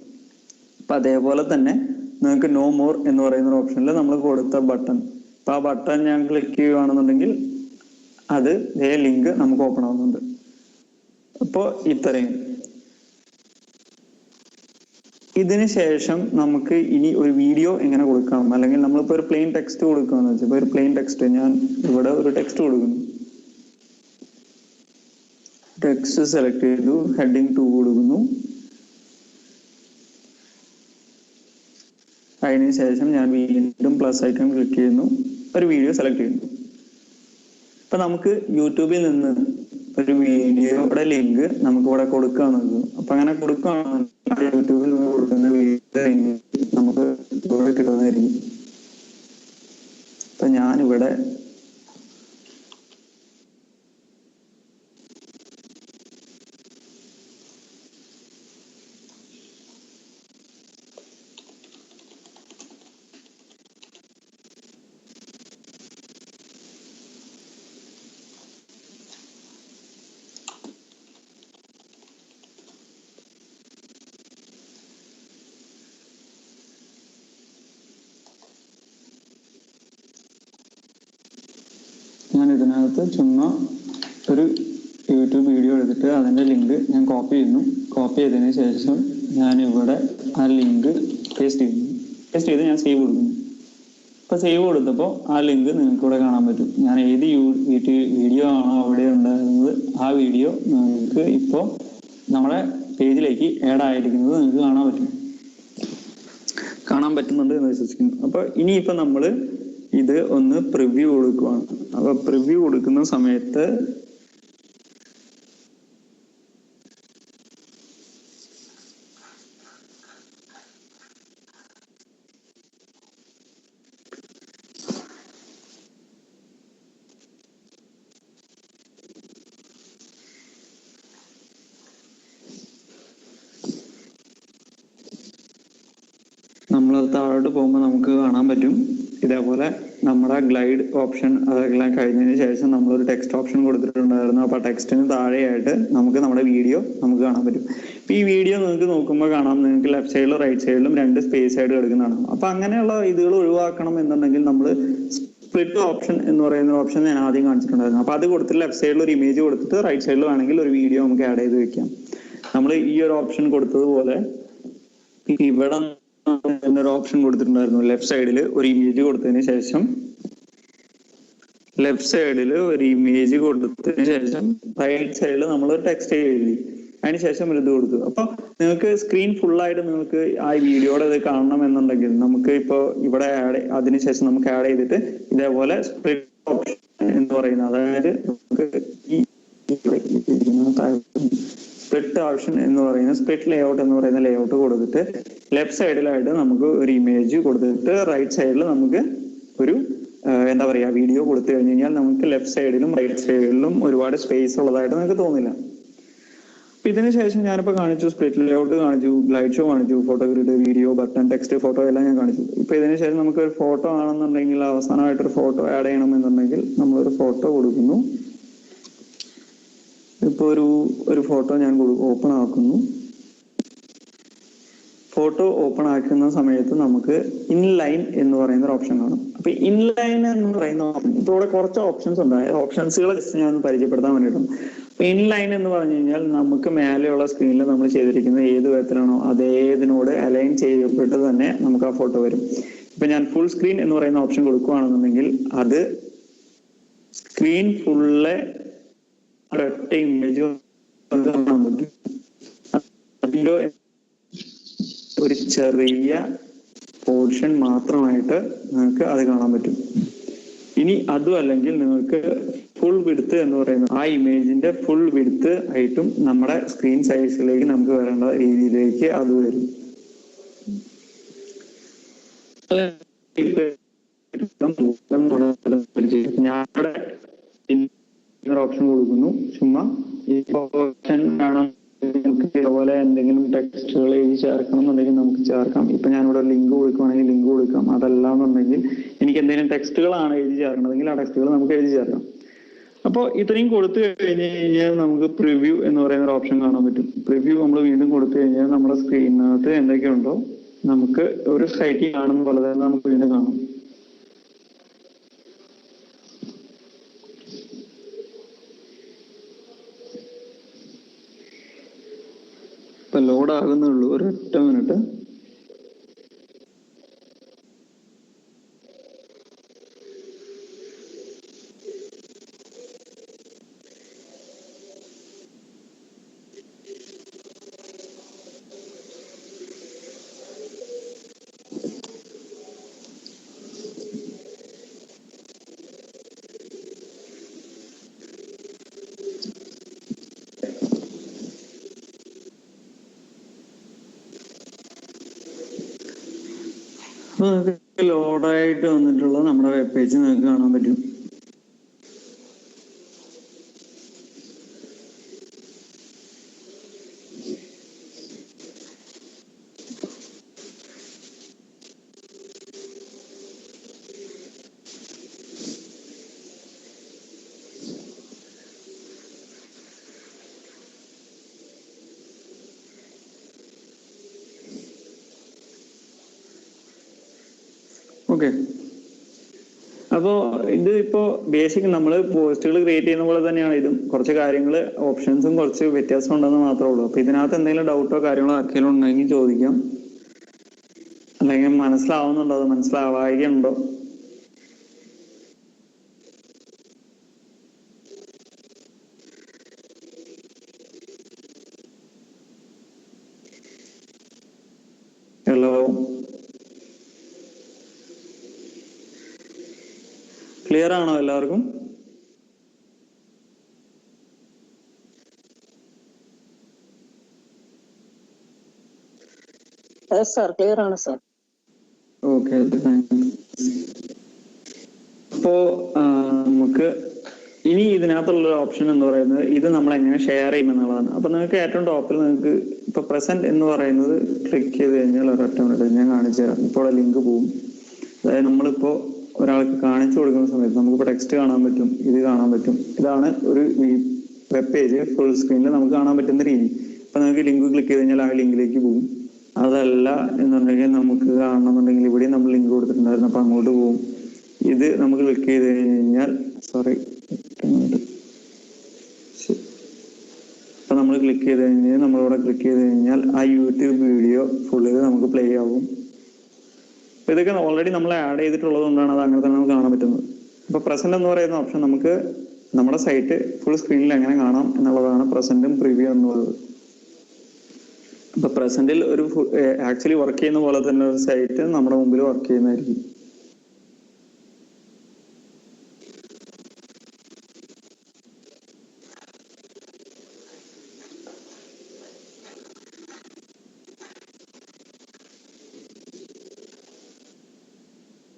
അപ്പൊ അതേപോലെ തന്നെ നിങ്ങൾക്ക് നോ മോർ എന്ന് പറയുന്ന ഒരു ഓപ്ഷനിൽ നമ്മൾ കൊടുത്ത ബട്ടൺ, അപ്പൊ ആ ബട്ടൺ ഞാൻ ക്ലിക്ക് ചെയ്യുകയാണെന്നുണ്ടെങ്കിൽ അത് ഇതേ ലിങ്ക് നമുക്ക് ഓപ്പൺ ആവുന്നുണ്ട്. അപ്പോ ഇത്രയും. ഇതിന് ശേഷം നമുക്ക് ഇനി ഒരു വീഡിയോ എങ്ങനെ കൊടുക്കാം, അല്ലെങ്കിൽ നമ്മളിപ്പോ ഒരു പ്ലെയിൻ ടെക്സ്റ്റ് കൊടുക്കുകയെന്ന് വെച്ചാൽ ഇപ്പൊ ഒരു പ്ലെയിൻ ടെക്സ്റ്റ് ഞാൻ ഇവിടെ ഒരു ടെക്സ്റ്റ് കൊടുക്കുന്നു. ടെക്സ്റ്റ് സെലക്ട് ചെയ്തു, ഹെഡിങ് 2 കൊടുക്കുന്നു. അതിനുശേഷം ഞാൻ വീണ്ടും പ്ലസ് ഐക്കൺ ക്ലിക്ക് ചെയ്യുന്നു, ഒരു വീഡിയോ സെലക്ട് ചെയ്യുന്നു. ഇപ്പൊ നമുക്ക് യൂട്യൂബിൽ നിന്ന് ഒരു വീഡിയോയുടെ ലിങ്ക് നമുക്ക് ഇവിടെ കൊടുക്കുകയാണെന്ന്. അപ്പൊ അങ്ങനെ കൊടുക്കുകയാണെന്ന് യൂട്യൂബിൽ കൊടുക്കുന്ന വീഡിയോ നമുക്ക് ഇവിടെ കിട്ടുന്നതായിരിക്കും. അപ്പൊ ഞാനിവിടെ ഞാൻ ഇതിനകത്ത് ചുമ്മാ ഒരു യൂട്യൂബ് വീഡിയോ എടുത്തിട്ട് അതിൻ്റെ ലിങ്ക് ഞാൻ കോപ്പി ചെയ്യുന്നു. കോപ്പി ചെയ്തതിന് ശേഷം ഞാൻ ഇവിടെ ആ ലിങ്ക് പേസ്റ്റ് ചെയ്ത് ഞാൻ സേവ് കൊടുക്കുന്നു. അപ്പോൾ സേവ് കൊടുത്തപ്പോൾ ആ ലിങ്ക് നിങ്ങൾക്ക് ഇവിടെ കാണാൻ പറ്റും. ഞാൻ ഏത് വീഡിയോ ആണോ അവിടെ ഉണ്ടായിരുന്നത് ആ വീഡിയോ നിങ്ങൾക്ക് ഇപ്പോൾ നമ്മുടെ പേജിലേക്ക് ആഡ് ആയിരിക്കുന്നത് നിങ്ങൾക്ക് കാണാൻ പറ്റുന്നുണ്ട് എന്ന് വിശ്വസിക്കുന്നു. അപ്പോൾ ഇനിയിപ്പോൾ നമ്മൾ ഇത് ഒന്ന് പ്രിവ്യൂ കൊടുക്കുവാണ്. അപ്പോൾ പ്രിവ്യൂ കൊടുക്കുന്ന സമയത്ത് നമ്മൾ താഴോട്ട് പോകുമ്പോൾ നമുക്ക് കാണാൻ പറ്റും ഇതേപോലെ നമ്മുടെ ഗ്ലൈഡ് ഓപ്ഷൻ അതെല്ലാം കഴിഞ്ഞതിന് ശേഷം നമ്മളൊരു ടെക്സ്റ്റ് ഓപ്ഷൻ കൊടുത്തിട്ടുണ്ടായിരുന്നു. അപ്പോൾ ടെക്സ്റ്റിന് താഴെയായിട്ട് നമുക്ക് നമ്മുടെ വീഡിയോ നമുക്ക് കാണാൻ പറ്റും. ഈ വീഡിയോ നിങ്ങൾക്ക് നോക്കുമ്പോൾ കാണാം, നിങ്ങൾക്ക് ലെഫ്റ്റ് സൈഡിലും റൈറ്റ് സൈഡിലും 2 സ്പേസ് ആയിട്ട് കിടക്കുന്നതാണ്. അപ്പോൾ അങ്ങനെയുള്ള ഇതുകൾ ഒഴിവാക്കണം എന്നുണ്ടെങ്കിൽ നമ്മൾ സ്പ്ലിറ്റ് ഓപ്ഷൻ എന്ന് പറയുന്ന ഓപ്ഷൻ ഞാൻ ആദ്യം കാണിച്ചിട്ടുണ്ടായിരുന്നു. അപ്പോൾ അത് കൊടുത്തിട്ട് ലെഫ്റ്റ് സൈഡിൽ ഒരു ഇമേജ് കൊടുത്തിട്ട് റൈറ്റ് സൈഡിൽ വേണമെങ്കിൽ ഒരു വീഡിയോ നമുക്ക് ആഡ് ചെയ്ത് വെക്കാം. നമ്മൾ ഈ ഒരു ഓപ്ഷൻ കൊടുത്തതുപോലെ ഇവിടെ എന്നൊരു ഓപ്ഷൻ കൊടുത്തിട്ടുണ്ടായിരുന്നു. ലെഫ്റ്റ് സൈഡിൽ ഒരു ഇമേജ് കൊടുത്തതിന് ശേഷം റൈറ്റ് സൈഡിൽ നമ്മൾ ടെക്സ്റ്റ് എഴുതി അതിനുശേഷം ഒരു ഇത് കൊടുത്തു. അപ്പൊ നിങ്ങൾക്ക് സ്ക്രീൻ ഫുൾ ആയിട്ട് നിങ്ങൾക്ക് ആ വീഡിയോയുടെ ഇത് കാണണം എന്നുണ്ടെങ്കിൽ നമുക്ക് ഇപ്പോൾ ഇവിടെ അതിനുശേഷം നമുക്ക് ആഡ് ചെയ്തിട്ട് ഇതേപോലെ സ്പ്ലിറ്റ് ഓപ്ഷൻ എന്ന് പറയുന്നത്, അതായത് നമുക്ക് ഈ സ്പ്ലിറ്റ് ഓപ്ഷൻ എന്ന് പറയുന്ന സ്പ്ലിറ്റ് ലേഔട്ട് എന്ന് പറയുന്ന ലേഔട്ട് കൊടുത്തിട്ട് ലെഫ്റ്റ് സൈഡിലായിട്ട് നമുക്ക് ഒരു ഇമേജ് കൊടുത്തിട്ട് റൈറ്റ് സൈഡിൽ നമുക്ക് ഒരു എന്താ പറയാ വീഡിയോ കൊടുത്തു കഴിഞ്ഞു കഴിഞ്ഞാൽ നമുക്ക് ലെഫ്റ്റ് സൈഡിലും റൈറ്റ് സൈഡിലും ഒരുപാട് സ്പേസ് ഉള്ളതായിട്ട് നിങ്ങൾക്ക് തോന്നില്ല. അപ്പൊ ഇതിന് ശേഷം ഞാനിപ്പോൾ കാണിച്ചു സ്പ്ലിറ്റ് ലേഔട്ട് കാണിച്ചു, ഗ്ലൈഡ് ഷോ കാണിച്ചു, photo grid, video, button, text, photo എല്ലാം ഞാൻ കാണിച്ചു. ഇപ്പൊ ഇതിന് ശേഷം നമുക്ക് ഒരു ഫോട്ടോ ആണെന്നുണ്ടെങ്കിൽ അവസാനമായിട്ടൊരു ഫോട്ടോ ആഡ് ചെയ്യണമെന്നുണ്ടെങ്കിൽ നമ്മളൊരു ഫോട്ടോ കൊടുക്കുന്നു. ഇപ്പൊ ഒരു ഫോട്ടോ ഞാൻ ഓപ്പൺ ആക്കുന്നു. ഫോട്ടോ ഓപ്പൺ ആക്കുന്ന സമയത്ത് നമുക്ക് ഇൻലൈൻ എന്ന് പറയുന്ന ഒരു ഓപ്ഷൻ കാണും. അപ്പൊ ഇൻലൈൻ എന്ന് പറയുന്ന ഓപ്ഷൻ ഇപ്പോൾ ഇവിടെ കുറച്ച് ഓപ്ഷൻസ് ഉണ്ട്. ഓപ്ഷൻസുകൾ ഞാൻ ഒന്ന് പരിചയപ്പെടുത്താൻ വേണ്ടിയിട്ടാണ്. അപ്പൊ ഇൻലൈൻ എന്ന് പറഞ്ഞു കഴിഞ്ഞാൽ നമുക്ക് മേലെയുള്ള സ്ക്രീനിൽ നമ്മൾ ചെയ്തിരിക്കുന്നത് ഏത് വിധത്തിലാണോ അതേതിനോട് അലൈൻ ചെയ്യപ്പെട്ട് തന്നെ നമുക്ക് ആ ഫോട്ടോ വരും. ഇപ്പൊ ഞാൻ ഫുൾ സ്ക്രീൻ എന്ന് പറയുന്ന ഓപ്ഷൻ കൊടുക്കുകയാണെന്നുണ്ടെങ്കിൽ അത് സ്ക്രീൻ ഫുള്ള് ഒരൊറ്റ ഇമേജ് കാണാൻ പറ്റും. അതിൻ്റെ ഒരു ചെറിയ പോർഷൻ മാത്രമായിട്ട് നിങ്ങൾക്ക് അത് കാണാൻ പറ്റും. ഇനി അതും അല്ലെങ്കിൽ നിങ്ങൾക്ക് ഫുൾ വിഡ്ത്ത് എന്ന് പറയുന്നത് ആ ഇമേജിന്റെ ഫുൾ വിഡ്ത്ത് ആയിട്ടും നമ്മുടെ സ്ക്രീൻ സൈസിലേക്ക് നമുക്ക് വരേണ്ട രീതിയിലേക്ക് അത് വരും. ഞാനിവിടെ ഓപ്ഷൻ കൊടുക്കുന്നു. ചുമ്മാ ഈ ഓപ്ഷൻ കാണാൻ ഇതുപോലെ എന്തെങ്കിലും ടെക്സ്റ്റുകൾ എഴുതി ചേർക്കണം എന്നുണ്ടെങ്കിൽ നമുക്ക് ചേർക്കാം. ഇപ്പൊ ഞാനിവിടെ ലിങ്ക് കൊടുക്കുകയാണെങ്കിൽ ലിങ്ക് കൊടുക്കാം. അതല്ലാന്നുണ്ടെങ്കിൽ എനിക്ക് എന്തെങ്കിലും ടെക്സ്റ്റുകളാണ് എഴുതി ചേർക്കണമെങ്കിൽ ആ ടെക്സ്റ്റുകൾ നമുക്ക് എഴുതി ചേർക്കാം. അപ്പോൾ ഇത്രയും കൊടുത്തു കഴിഞ്ഞ് കഴിഞ്ഞാൽ നമുക്ക് പ്രിവ്യൂ എന്ന് പറയുന്ന ഒരു ഓപ്ഷൻ കാണാൻ പറ്റും. പ്രിവ്യൂ നമ്മൾ വീണ്ടും കൊടുത്തു കഴിഞ്ഞാൽ നമ്മുടെ സ്ക്രീനിനകത്ത് എന്തൊക്കെയുണ്ടോ നമുക്ക് ഒരു സൈറ്റിൽ കാണുന്ന പോലെ തന്നെ നമുക്ക് വീണ്ടും കാണാം. ഇപ്പൊ ലോഡ് ആകുന്നുള്ളൂ, ഒരൊറ്റ മിനിറ്റ്. ലോഡായിട്ട് വന്നിട്ടുള്ള നമ്മുടെ വെബ് പേജ് നിങ്ങൾക്ക് കാണാൻ പറ്റും. ഓക്കെ, അപ്പോൾ ഇത് ഇപ്പോ ബേസിക് നമ്മൾ പോസ്റ്റുകൾ ക്രിയേറ്റ് ചെയ്യുന്ന പോലെ തന്നെയാണ് ഇതും. കുറച്ച് കാര്യങ്ങൾ ഓപ്ഷൻസും കുറച്ച് വ്യത്യാസം ഉണ്ടെന്ന് മാത്രമേ ഉള്ളൂ. അപ്പൊ ഇതിനകത്ത് എന്തെങ്കിലും ഡൗട്ടോ കാര്യങ്ങളോ ആർക്കെങ്കിലും ഉണ്ടെങ്കിൽ ചോദിക്കാം, അല്ലെങ്കിൽ മനസ്സിലാവുന്നുണ്ടോ, അത് മനസ്സിലാവായികയുണ്ടോ? ഹലോ, ക്ലിയർ ആണോ എല്ലാവർക്കും? ക്ലിയർ ആണ് സർ. ഓക്കെ, അപ്പോ നമുക്ക് ഇനി ഇതിനകത്തുള്ള ഓപ്ഷൻ എന്ന് പറയുന്നത് ഇത് നമ്മൾ എങ്ങനെ ഷെയർ ചെയ്യും എന്നുള്ളതാണ്. അപ്പൊ നിങ്ങൾക്ക് ഏറ്റവും ടോപ്പിൽ നിങ്ങൾക്ക് ഇപ്പൊ പ്രസന്റ് എന്ന് പറയുന്നത് ക്ലിക്ക് ചെയ്ത് കഴിഞ്ഞാൽ ഒരൊറ്റ മിനിറ്റ് ഞാൻ കാണിച്ചു തരാം. ഇപ്പോൾ ലിങ്ക് പോവും. അതായത് നമ്മളിപ്പോ ഒരാൾക്ക് കാണിച്ചു കൊടുക്കുന്ന സമയത്ത് നമുക്കിപ്പോൾ ടെക്സ്റ്റ് കാണാൻ പറ്റും, ഇത് കാണാൻ പറ്റും. ഇതാണ് ഒരു വെബ് പേജ് ഫുൾ സ്ക്രീനിൽ നമുക്ക് കാണാൻ പറ്റുന്ന രീതി. അപ്പൊ നിങ്ങൾക്ക് ലിങ്ക് ക്ലിക്ക് ചെയ്ത് കഴിഞ്ഞാൽ ആ ലിങ്കിലേക്ക് പോകും. അതല്ല എന്നുണ്ടെങ്കിൽ നമുക്ക് കാണണമെന്നുണ്ടെങ്കിൽ ഇവിടെ നമ്മൾ ലിങ്ക് കൊടുത്തിട്ടുണ്ടായിരുന്നു, അപ്പൊ അങ്ങോട്ട് പോകും. ഇത് നമുക്ക് ക്ലിക്ക് ചെയ്ത് കഴിഞ്ഞാൽ അപ്പൊ നമ്മൾ ക്ലിക്ക് ചെയ്ത് കഴിഞ്ഞാൽ നമ്മളിവിടെ ക്ലിക്ക് ചെയ്ത് കഴിഞ്ഞാൽ ആ യൂട്യൂബ് വീഡിയോ ഫുള്ള് നമുക്ക് പ്ലേ ആവും. അപ്പൊ ഇതൊക്കെ ഓൾറെഡി നമ്മൾ ആഡ് ചെയ്തിട്ടുള്ളത് കൊണ്ടാണ് അത് അങ്ങനെ തന്നെ നമുക്ക് കാണാൻ പറ്റുന്നത്. അപ്പൊ പ്രസന്റ് എന്ന് പറയുന്ന ഓപ്ഷൻ നമുക്ക് നമ്മുടെ സൈറ്റ് ഫുൾ സ്ക്രീനിൽ എങ്ങനെ കാണാം എന്നുള്ളതാണ് പ്രസന്റും പ്രിവ്യൂ എന്നുള്ളത്. അപ്പൊ പ്രസന്റിൽ ഒരു ആക്ച്വലി വർക്ക് ചെയ്യുന്ന പോലെ തന്നെ ഒരു സൈറ്റ് നമ്മുടെ മുമ്പിൽ വർക്ക് ചെയ്യുന്നതായിരിക്കും.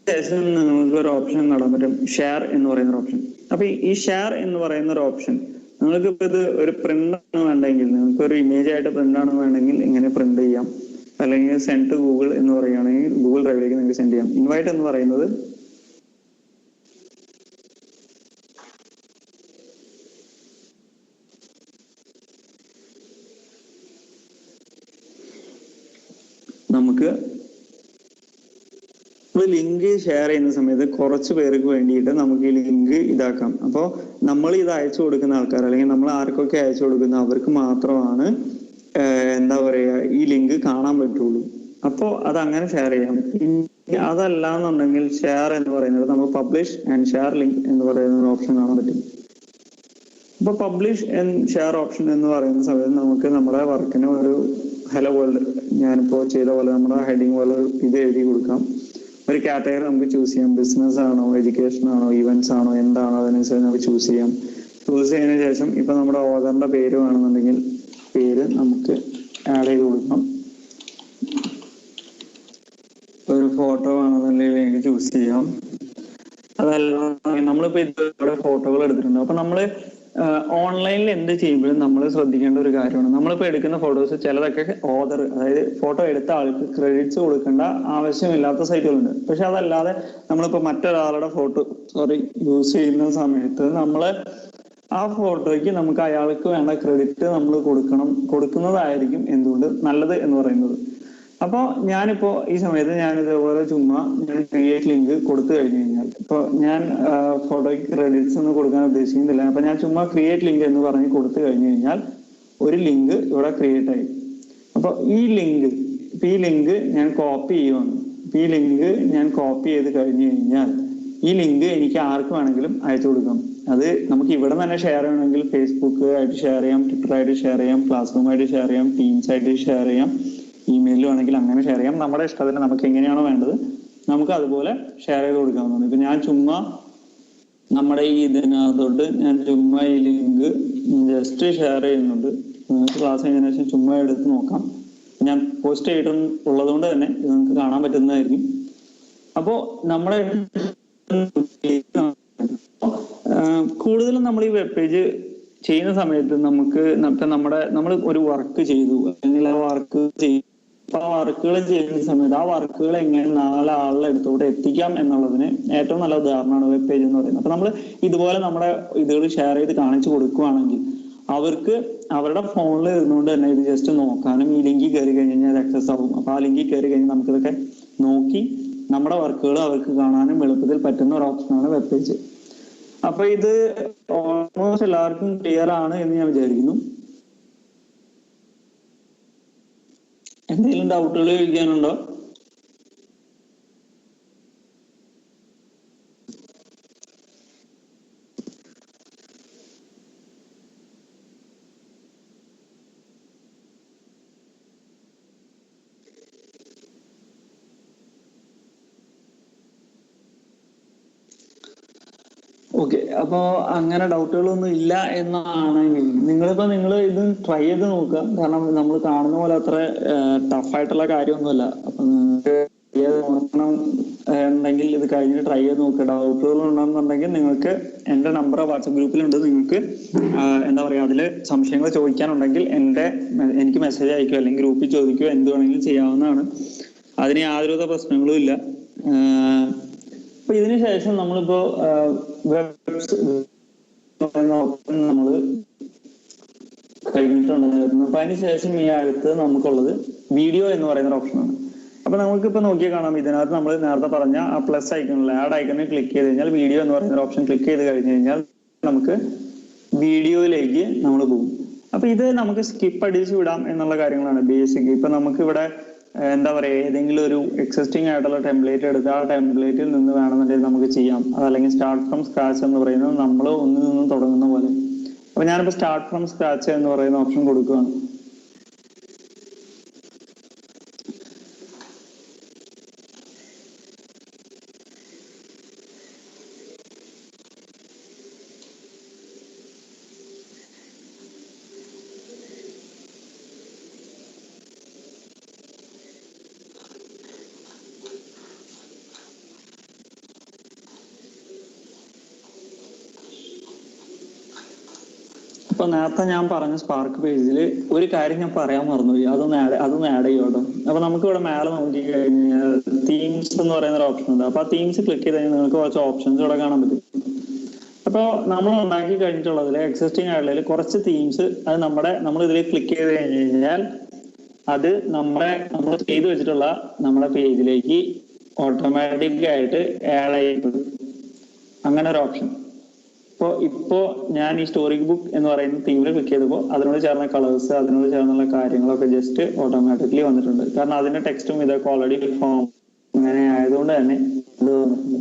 ശേഷം നിങ്ങൾക്ക് ഒരു ഓപ്ഷൻ കാണാൻ പറ്റും, ഷെയർ എന്ന് പറയുന്ന ഓപ്ഷൻ. അപ്പൊ ഈ ഷെയർ എന്ന് പറയുന്ന ഒരു ഓപ്ഷൻ നിങ്ങൾക്ക് ഇപ്പൊ ഇത് ഒരു പ്രിന്റ് ആണ് വേണ്ടെങ്കിൽ, നിങ്ങൾക്ക് ഒരു ഇമേജ് ആയിട്ട് പ്രിന്റ് ആണ് വേണമെങ്കിൽ ഇങ്ങനെ പ്രിന്റ് ചെയ്യാം. അല്ലെങ്കിൽ സെൻഡ് ടു ഗൂഗിൾ എന്ന് പറയുകയാണെങ്കിൽ ഗൂഗിൾ ഡ്രൈവിലേക്ക് നിങ്ങൾക്ക് സെൻഡ് ചെയ്യാം. ഇൻവൈറ്റ് എന്ന് പറയുന്നത് നമുക്ക് ലിങ്ക് ഷെയർ ചെയ്യുന്ന സമയത്ത് കുറച്ച് പേർക്ക് വേണ്ടിയിട്ട് നമുക്ക് ഈ ലിങ്ക് ഇതാക്കാം. അപ്പോൾ നമ്മൾ ഇത് അയച്ചു കൊടുക്കുന്ന ആൾക്കാർ, അല്ലെങ്കിൽ നമ്മൾ ആർക്കൊക്കെ അയച്ചു കൊടുക്കുന്ന അവർക്ക് മാത്രമാണ് എന്താ പറയുക ഈ ലിങ്ക് കാണാൻ പറ്റുള്ളൂ. അപ്പോൾ അത് അങ്ങനെ ഷെയർ ചെയ്യാം. അതല്ല എന്നുണ്ടെങ്കിൽ ഷെയർ എന്ന് പറയുന്നത് നമ്മൾ പബ്ലിഷ് ആൻഡ് ഷെയർ ലിങ്ക് എന്ന് പറയുന്ന ഒരു ഓപ്ഷൻ കാണാൻ പറ്റും. അപ്പൊ പബ്ലിഷ് ആൻഡ് ഷെയർ ഓപ്ഷൻ എന്ന് പറയുന്ന സമയത്ത് നമുക്ക് നമ്മുടെ വർക്കിന് ഒരു ഹലോ വേൾഡ്, ഞാനിപ്പോ ചെയ്ത പോലെ നമ്മുടെ ഹെഡിങ് പോലെ ഇത് എഴുതി കൊടുക്കാം. ഒരു കാറ്റഗറി നമുക്ക് ചൂസ് ചെയ്യാം. ബിസിനസ് ആണോ, എഡ്യൂക്കേഷൻ ആണോ, ഇവന്റ്സ് ആണോ, എന്താണോ അതിനനുസരിച്ച് നമുക്ക് ചൂസ് ചെയ്യാം. ചൂസ് ചെയ്തതിനു ശേഷം ഇപ്പൊ നമ്മുടെ ഓതറിന്റെ പേര് വേണമെന്നുണ്ടെങ്കിൽ പേര് നമുക്ക് ആഡ് ചെയ്ത് കൊടുക്കാം. ഒരു ഫോട്ടോ വേണമെന്നുണ്ടെങ്കിൽ എനിക്ക് ചൂസ് ചെയ്യാം. അതല്ല നമ്മളിപ്പോ ഇവിടെ ഫോട്ടോകൾ എടുത്തിട്ടുണ്ട്. അപ്പൊ നമ്മള് ഓൺലൈനിൽ എന്ത് ചെയ്യുമ്പോഴും നമ്മൾ ശ്രദ്ധിക്കേണ്ട ഒരു കാര്യമാണ്, നമ്മളിപ്പോ എടുക്കുന്ന ഫോട്ടോസ് ചിലതൊക്കെ ഓതർ, അതായത് ഫോട്ടോ എടുത്ത ആൾക്ക് ക്രെഡിറ്റ്സ് കൊടുക്കേണ്ട ആവശ്യമില്ലാത്ത സൈറ്റുകളുണ്ട്. പക്ഷെ അതല്ലാതെ നമ്മളിപ്പോ മറ്റൊരാളുടെ ഫോട്ടോ യൂസ് ചെയ്യുന്ന സമയത്ത് നമ്മള് ആ ഫോട്ടോയ്ക്ക് നമുക്ക് അയാൾക്ക് വേണ്ട ക്രെഡിറ്റ് നമ്മൾ കൊടുക്കുന്നതായിരിക്കും എന്തുകൊണ്ട് നല്ലത് എന്ന് പറയുന്നത്. അപ്പൊ ഞാനിപ്പോ ഈ സമയത്ത് ഞാൻ ഇതേപോലെ ചുമ്മാ ഞാൻ ക്രിയേറ്റ് ലിങ്ക് കൊടുത്തു കഴിഞ്ഞു കഴിഞ്ഞാൽ, ഇപ്പൊ ഞാൻ ഫോട്ടോയ്ക്ക് ക്രെഡിറ്റ്സ് ഒന്നും കൊടുക്കാൻ ഉദ്ദേശിക്കുന്നില്ല. അപ്പൊ ഞാൻ ചുമ്മാ ക്രിയേറ്റ് ലിങ്ക് എന്ന് പറഞ്ഞ് കൊടുത്തു കഴിഞ്ഞു കഴിഞ്ഞാൽ ഒരു ലിങ്ക് ഇവിടെ ക്രിയേറ്റ് ആയി. അപ്പൊ ഈ ലിങ്ക് ഞാൻ കോപ്പി ചെയ്യുവാണ്. ഈ ലിങ്ക് ഞാൻ കോപ്പി ചെയ്ത് കഴിഞ്ഞു കഴിഞ്ഞാൽ ഈ ലിങ്ക് എനിക്ക് ആർക്ക് വേണമെങ്കിലും അയച്ചു കൊടുക്കാം. അത് നമുക്ക് ഇവിടെ തന്നെ ഷെയർ ചെയ്യണമെങ്കിൽ ഫേസ്ബുക്ക് ആയിട്ട് ഷെയർ ചെയ്യാം, ട്വിറ്റർ ആയിട്ട് ഷെയർ ചെയ്യാം, ക്ലാസ് റൂം ആയിട്ട് ഷെയർ ചെയ്യാം, ടീംസ് ആയിട്ട് ഷെയർ ചെയ്യാം, ഇമെയിലും ആണെങ്കിൽ അങ്ങനെ ഷെയർ ചെയ്യാം. നമ്മുടെ ഇഷ്ടത്തിന് നമുക്ക് എങ്ങനെയാണോ വേണ്ടത് നമുക്ക് അതുപോലെ ഷെയർ ചെയ്ത് കൊടുക്കാവുന്നതാണ്. ഇപ്പൊ ഞാൻ ചുമ്മാ നമ്മുടെ ഈ ഇതിനകത്തോട്ട് ഞാൻ ചുമ്മാ ഈ ലിങ്ക് ജസ്റ്റ് ഷെയർ ചെയ്യുന്നുണ്ട്. നിങ്ങൾക്ക് ക്ലാസ് കഴിഞ്ഞതിന് ശേഷം ചുമ്മാ എടുത്ത് നോക്കാം. ഞാൻ പോസ്റ്റ് ചെയ്തിട്ടുള്ളത് കൊണ്ട് തന്നെ ഇത് നിങ്ങൾക്ക് കാണാൻ പറ്റുന്നതായിരിക്കും. അപ്പോ നമ്മുടെ കൂടുതലും നമ്മൾ ഈ വെബ് പേജ് ചെയ്യുന്ന സമയത്ത് നമ്മൾ ഒരു വർക്ക് ചെയ്തു, അല്ലെങ്കിൽ ആ വർക്ക് വർക്കുകൾ ചെയ്യുന്ന സമയത്ത് ആ വർക്കുകൾ എങ്ങനെ 4 ആളുടെ അടുത്തോട്ട് എത്തിക്കാം എന്നുള്ളതിന് ഏറ്റവും നല്ല ഉദാഹരണമാണ് വെബ് പേജ് എന്ന് പറയുന്നത്. അപ്പൊ നമ്മൾ ഇതുപോലെ നമ്മുടെ ഇതുകൾ ഷെയർ ചെയ്ത് കാണിച്ചു കൊടുക്കുകയാണെങ്കിൽ അവർക്ക് അവരുടെ ഫോണിൽ ഇരുന്നുകൊണ്ട് തന്നെ ഇത് ജസ്റ്റ് നോക്കാനും ഈ ലിങ്കിൽ കയറി കഴിഞ്ഞാൽ അത് ആക്സസ് ആവും. അപ്പൊ ആ ലിങ്കിൽ കയറി കഴിഞ്ഞാൽ നമുക്കിതൊക്കെ നോക്കി നമ്മുടെ വർക്കുകൾ അവർക്ക് കാണാനും എളുപ്പത്തിൽ പറ്റുന്ന ഒരു ഓപ്ഷനാണ് വെബ് പേജ്. അപ്പൊ ഇത് ഓൾമോസ്റ്റ് എല്ലാവർക്കും ക്ലിയർ ആണ് എന്ന് ഞാൻ വിചാരിക്കുന്നു. എന്തെങ്കിലും ഡൗട്ടുകൾ ചോദിക്കാനുണ്ടോ? ഓക്കെ, അപ്പോ അങ്ങനെ ഡൗട്ടുകളൊന്നും ഇല്ല എന്നാണെങ്കിൽ നിങ്ങൾ ഇത് ട്രൈ ചെയ്ത് നോക്കുക. കാരണം നമ്മൾ കാണുന്ന പോലെ അത്ര ടഫായിട്ടുള്ള കാര്യമൊന്നുമല്ല. അപ്പൊ നിങ്ങൾക്ക് നോക്കണം ഉണ്ടെങ്കിൽ ഇത് കഴിഞ്ഞ് ട്രൈ ചെയ്ത് നോക്കുക. ഡൗട്ടുകൾ ഉണ്ടെന്നുണ്ടെങ്കിൽ നിങ്ങൾക്ക് എന്റെ നമ്പർ വാട്സപ്പ് ഗ്രൂപ്പിലുണ്ട്. നിങ്ങൾക്ക് എന്താ പറയാ, അതില് സംശയങ്ങൾ ചോദിക്കാനുണ്ടെങ്കിൽ എനിക്ക് മെസ്സേജ് അയക്കുക, അല്ലെങ്കിൽ ഗ്രൂപ്പിൽ ചോദിക്കുക, എന്ത് വേണമെങ്കിലും ചെയ്യാവുന്നതാണ്. അതിന് യാതൊരുവിധ പ്രശ്നങ്ങളും ഇല്ല. അപ്പൊ ഇതിന് ശേഷം നമ്മളിപ്പോ നമ്മൾ കഴിഞ്ഞിട്ടുണ്ടായിരുന്നു. അപ്പൊ അതിനുശേഷം ഈ അടുത്ത് നമുക്കുള്ളത് വീഡിയോ എന്ന് പറയുന്ന ഒരു ഓപ്ഷനാണ്. അപ്പൊ നമുക്കിപ്പോ നോക്കിയാൽ കാണാം, ഇതിനകത്ത് നമ്മൾ നേരത്തെ പറഞ്ഞ ആ പ്ലസ് ഐക്കണിൽ ആഡ് ഐക്കണിൽ ക്ലിക്ക് ചെയ്ത് കഴിഞ്ഞാൽ വീഡിയോ എന്ന് പറയുന്ന ഓപ്ഷൻ ക്ലിക്ക് ചെയ്ത് കഴിഞ്ഞു കഴിഞ്ഞാൽ നമുക്ക് വീഡിയോയിലേക്ക് നമ്മൾ പോകും. അപ്പൊ ഇത് നമുക്ക് സ്കിപ്പ് അടിച്ചു വിടാം എന്നുള്ള കാര്യങ്ങളാണ് ബേസിക്. ഇപ്പൊ നമുക്ക് ഇവിടെ എന്താ പറയാ, ഏതെങ്കിലും ഒരു എക്സിസ്റ്റിംഗ് ആയിട്ടുള്ള ടെംപ്ലേറ്റ് എടുത്ത് ആ ടെംപ്ലേറ്റിൽ നിന്ന് വേണമെന്നുണ്ടെങ്കിൽ നമുക്ക് ചെയ്യാം. അതല്ലെങ്കിൽ സ്റ്റാർട്ട് ഫ്രം സ്ക്രാച്ച് എന്ന് പറയുന്നത് നമ്മൾ ഒന്നിൽ നിന്നും തുടങ്ങുന്ന പോലെ. അപ്പൊ ഞാനിപ്പോ സ്റ്റാർട്ട് ഫ്രം സ്ക്രാച്ച് എന്ന് പറയുന്ന ഓപ്ഷൻ കൊടുക്കുകയാണ്. അപ്പൊ നേരത്തെ ഞാൻ പറഞ്ഞ സ്പാർക്ക് പേജിൽ ഒരു കാര്യം ഞാൻ പറയാൻ മറന്നുപോയി, അതൊന്ന് ആഡ് ചെയ്യോട്ടോ. അപ്പൊ നമുക്ക് ഇവിടെ മേലെ നോക്കി കഴിഞ്ഞാൽ തീംസ് എന്ന് പറയുന്ന ഒരു ഓപ്ഷൻ ഉണ്ട്. അപ്പൊ ആ തീംസ് ക്ലിക്ക് ചെയ്ത് കഴിഞ്ഞാൽ നിങ്ങൾക്ക് കുറച്ച് ഓപ്ഷൻസ് ഇവിടെ കാണാൻ പറ്റും. അപ്പൊ നമ്മൾ ഉണ്ടാക്കി കഴിഞ്ഞിട്ടുള്ളതിൽ എക്സിസ്റ്റിംഗ് ആയിട്ടുള്ളതിൽ കുറച്ച് തീംസ് അത് നമ്മൾ ഇതിൽ ക്ലിക്ക് ചെയ്ത് കഴിഞ്ഞ് കഴിഞ്ഞാൽ അത് നമ്മൾ ചെയ്തു വെച്ചിട്ടുള്ള നമ്മുടെ പേജിലേക്ക് ഓട്ടോമാറ്റിക് ആയിട്ട് ആഡ് ചെയ്യും. അങ്ങനെ ഒരു ഓപ്ഷൻ. ഇപ്പോ ഞാൻ ഈ സ്റ്റോറി ബുക്ക് എന്ന് പറയുന്ന തീമിൽ ക്ലിക്ക് ചെയ്തപ്പോൾ അതിനോട് ചേർന്ന കളേഴ്സ്, അതിനോട് ചേർന്നുള്ള കാര്യങ്ങളൊക്കെ ജസ്റ്റ് ഓട്ടോമാറ്റിക്കലി വന്നിട്ടുണ്ട്. കാരണം അതിന്റെ ടെക്സ്റ്റും ഇതൊക്കെ ഓൾറെഡി ഫോം അങ്ങനെ ആയതുകൊണ്ട് തന്നെ ഇത് വന്നിട്ടുണ്ട്.